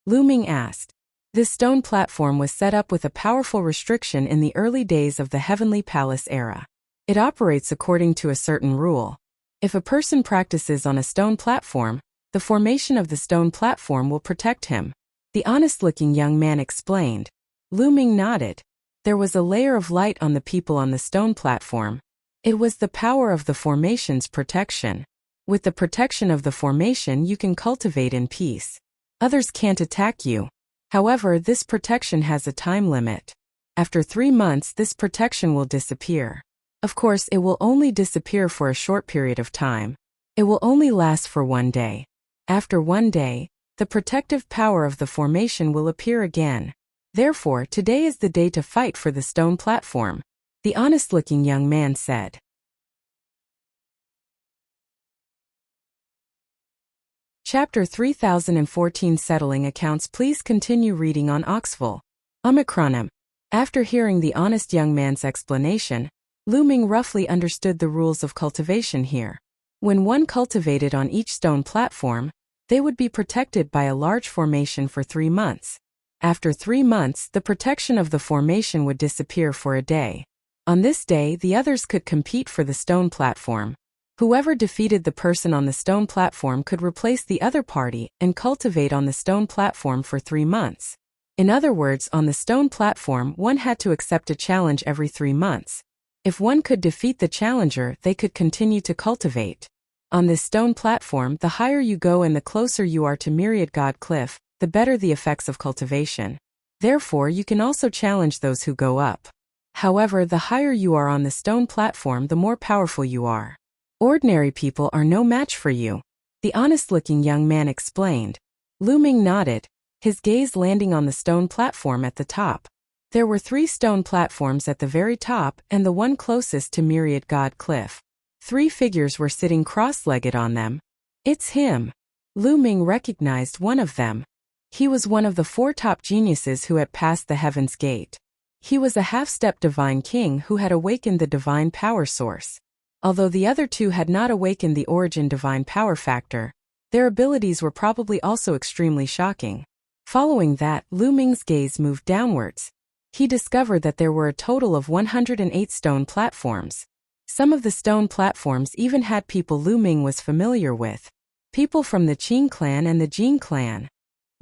Lu Ming asked. This stone platform was set up with a powerful restriction in the early days of the Heavenly Palace era. It operates according to a certain rule. If a person practices on a stone platform, the formation of the stone platform will protect him. The honest-looking young man explained. Lu Ming nodded. There was a layer of light on the people on the stone platform. It was the power of the formation's protection. With the protection of the formation, you can cultivate in peace. Others can't attack you. However, this protection has a time limit. After 3 months, this protection will disappear. Of course, it will only disappear for a short period of time. It will only last for 1 day. After 1 day, the protective power of the formation will appear again. Therefore, today is the day to fight for the stone platform, the honest-looking young man said. Chapter 3014 Settling Accounts. Please continue reading on Oxville. Omicronym. After hearing the honest young man's explanation, Lu Ming roughly understood the rules of cultivation here. When one cultivated on each stone platform, they would be protected by a large formation for 3 months. After 3 months, the protection of the formation would disappear for a day. On this day, the others could compete for the stone platform. Whoever defeated the person on the stone platform could replace the other party and cultivate on the stone platform for 3 months. In other words, on the stone platform, one had to accept a challenge every 3 months. If one could defeat the challenger, they could continue to cultivate. On this stone platform, the higher you go and the closer you are to Myriad God Cliff, the better the effects of cultivation. Therefore, you can also challenge those who go up. However, the higher you are on the stone platform, the more powerful you are. Ordinary people are no match for you, the honest-looking young man explained. Lu Ming nodded, his gaze landing on the stone platform at the top. There were 3 stone platforms at the very top and the one closest to Myriad God Cliff. 3 figures were sitting cross-legged on them. It's him. Lu Ming recognized one of them. He was one of the 4 top geniuses who had passed the Heaven's Gate. He was a half-step divine king who had awakened the divine power source. Although the other 2 had not awakened the origin divine power factor, their abilities were probably also extremely shocking. Following that, Lu Ming's gaze moved downwards. He discovered that there were a total of 108 stone platforms. Some of the stone platforms even had people Lu Ming was familiar with. People from the Qing clan and the Jin clan.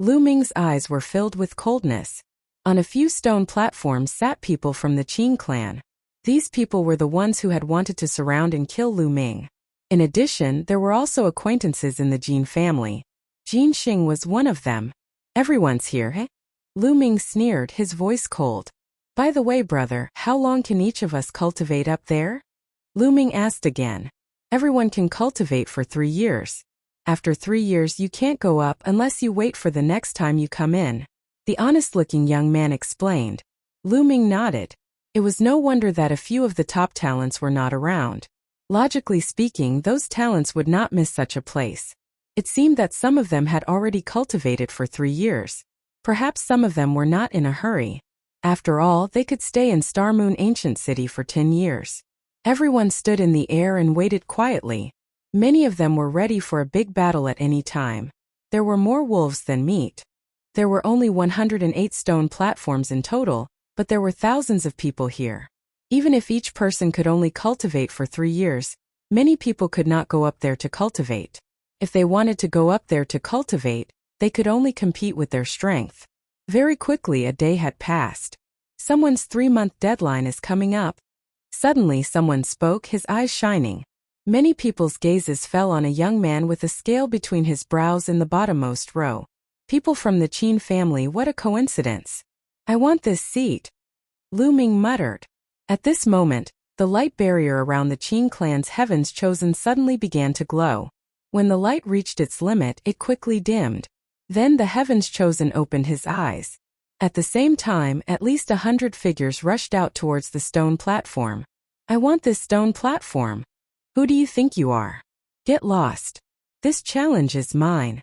Lu Ming's eyes were filled with coldness. On a few stone platforms sat people from the Qin clan. These people were the ones who had wanted to surround and kill Lu Ming. In addition, there were also acquaintances in the Jin family. Jin Xing was one of them. Everyone's here, eh? Lu Ming sneered, his voice cold. By the way, brother, how long can each of us cultivate up there? Lu Ming asked again. Everyone can cultivate for 3 years. After 3 years you can't go up unless you wait for the next time you come in. The honest-looking young man explained. Lu Ming nodded. It was no wonder that a few of the top talents were not around. Logically speaking, those talents would not miss such a place. It seemed that some of them had already cultivated for 3 years. Perhaps some of them were not in a hurry. After all, they could stay in Star Moon Ancient City for 10 years. Everyone stood in the air and waited quietly. Many of them were ready for a big battle at any time. There were more wolves than meat. There were only 108 stone platforms in total, but there were thousands of people here. Even if each person could only cultivate for 3 years, many people could not go up there to cultivate. If they wanted to go up there to cultivate, they could only compete with their strength. Very quickly a day had passed. Someone's 3-month deadline is coming up. Suddenly someone spoke, his eyes shining. Many people's gazes fell on a young man with a scale between his brows in the bottommost row. People from the Qin family, what a coincidence. I want this seat. Lu Ming muttered. At this moment, the light barrier around the Qin clan's heavens chosen suddenly began to glow. When the light reached its limit, it quickly dimmed. Then the heavens chosen opened his eyes. At the same time, at least 100 figures rushed out towards the stone platform. I want this stone platform. Who do you think you are? Get lost. This challenge is mine.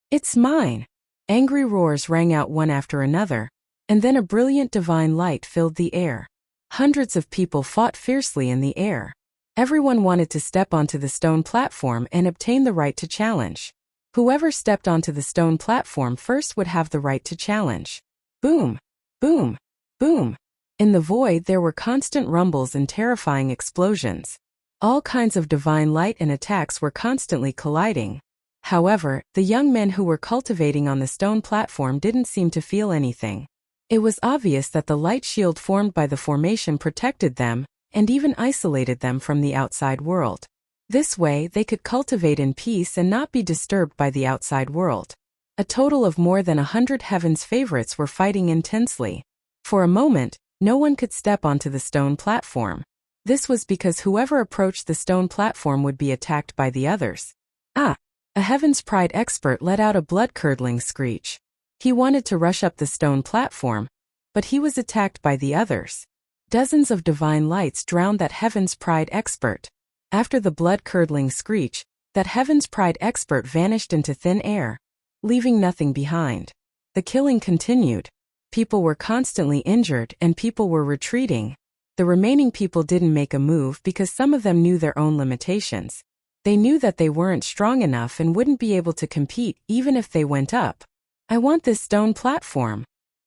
It's mine. Angry roars rang out one after another, and then a brilliant divine light filled the air. Hundreds of people fought fiercely in the air. Everyone wanted to step onto the stone platform and obtain the right to challenge. Whoever stepped onto the stone platform first would have the right to challenge. Boom! Boom! Boom! In the void there were constant rumbles and terrifying explosions. All kinds of divine light and attacks were constantly colliding. However, the young men who were cultivating on the stone platform didn't seem to feel anything. It was obvious that the light shield formed by the formation protected them, and even isolated them from the outside world. This way, they could cultivate in peace and not be disturbed by the outside world. A total of more than 100 Heaven's favorites were fighting intensely. For a moment, no one could step onto the stone platform. This was because whoever approached the stone platform would be attacked by the others. Ah! A Heaven's Pride expert let out a blood-curdling screech. He wanted to rush up the stone platform, but he was attacked by the others. Dozens of divine lights drowned that Heaven's Pride expert. After the blood-curdling screech, that Heaven's Pride expert vanished into thin air, leaving nothing behind. The killing continued. People were constantly injured and people were retreating. The remaining people didn't make a move because some of them knew their own limitations. They knew that they weren't strong enough and wouldn't be able to compete even if they went up. I want this stone platform.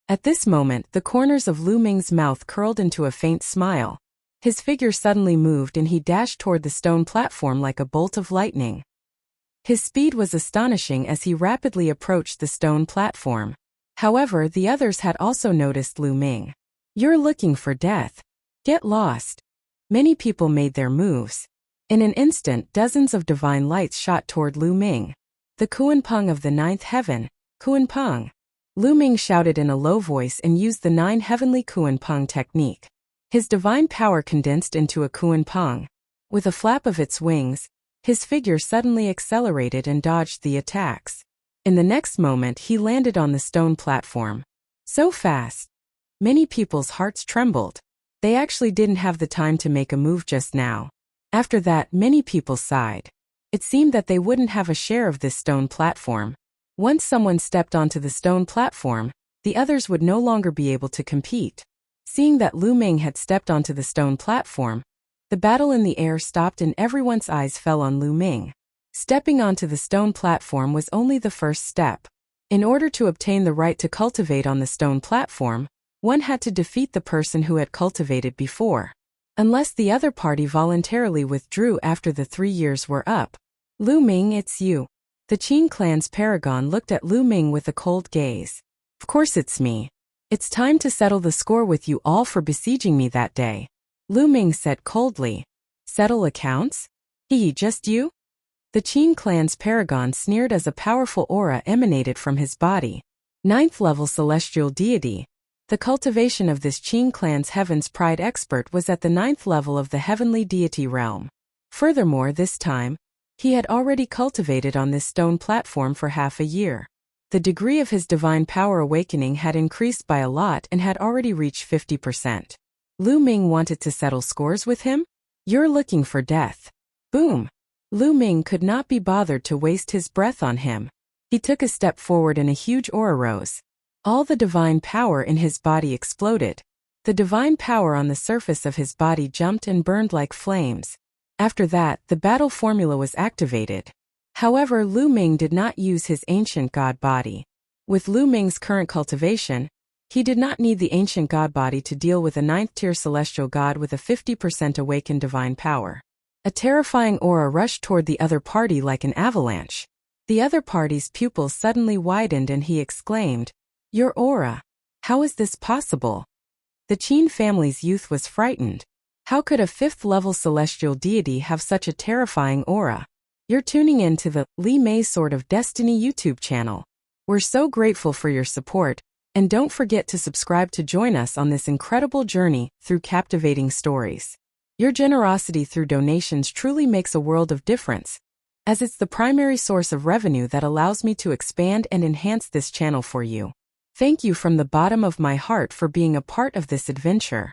At this moment, the corners of Lu Ming's mouth curled into a faint smile. His figure suddenly moved and he dashed toward the stone platform like a bolt of lightning. His speed was astonishing as he rapidly approached the stone platform. However, the others had also noticed Lu Ming. You're looking for death. Get lost. Many people made their moves. In an instant, dozens of divine lights shot toward Lu Ming. The Kuan-Peng of the ninth heaven, Kuan-Peng. Lu Ming shouted in a low voice and used the 9 heavenly Kuan-Peng technique. His divine power condensed into a Kuan-Peng. With a flap of its wings, his figure suddenly accelerated and dodged the attacks. In the next moment, he landed on the stone platform. So fast. Many people's hearts trembled. They actually didn't have the time to make a move just now. After that, many people sighed. It seemed that they wouldn't have a share of this stone platform. Once someone stepped onto the stone platform, the others would no longer be able to compete. Seeing that Lu Ming had stepped onto the stone platform, the battle in the air stopped and everyone's eyes fell on Lu Ming. Stepping onto the stone platform was only the first step. In order to obtain the right to cultivate on the stone platform, one had to defeat the person who had cultivated before. Unless the other party voluntarily withdrew after the 3 years were up. Lu Ming, it's you. The Qin clan's paragon looked at Lu Ming with a cold gaze. Of course it's me. It's time to settle the score with you all for besieging me that day. Lu Ming said coldly. Settle accounts? Just you? The Qin clan's paragon sneered as a powerful aura emanated from his body. 9th level celestial deity. The cultivation of this Qin clan's heaven's pride expert was at the 9th level of the heavenly deity realm. Furthermore, this time, he had already cultivated on this stone platform for half a year. The degree of his divine power awakening had increased by a lot and had already reached 50%. Lu Ming wanted to settle scores with him? You're looking for death. Boom. Lu Ming could not be bothered to waste his breath on him. He took a step forward and a huge aura rose. All the divine power in his body exploded. The divine power on the surface of his body jumped and burned like flames. After that, the battle formula was activated. However, Lu Ming did not use his ancient god body. With Lu Ming's current cultivation, he did not need the ancient god body to deal with a 9th-tier celestial god with a 50% awakened divine power. A terrifying aura rushed toward the other party like an avalanche. The other party's pupils suddenly widened and he exclaimed, "Your aura! How is this possible?" The Qin family's youth was frightened. How could a 5th-level celestial deity have such a terrifying aura? You're tuning in to the Li Mei Sword of Destiny YouTube channel. We're so grateful for your support, and don't forget to subscribe to join us on this incredible journey through captivating stories. Your generosity through donations truly makes a world of difference, as it's the primary source of revenue that allows me to expand and enhance this channel for you. Thank you from the bottom of my heart for being a part of this adventure.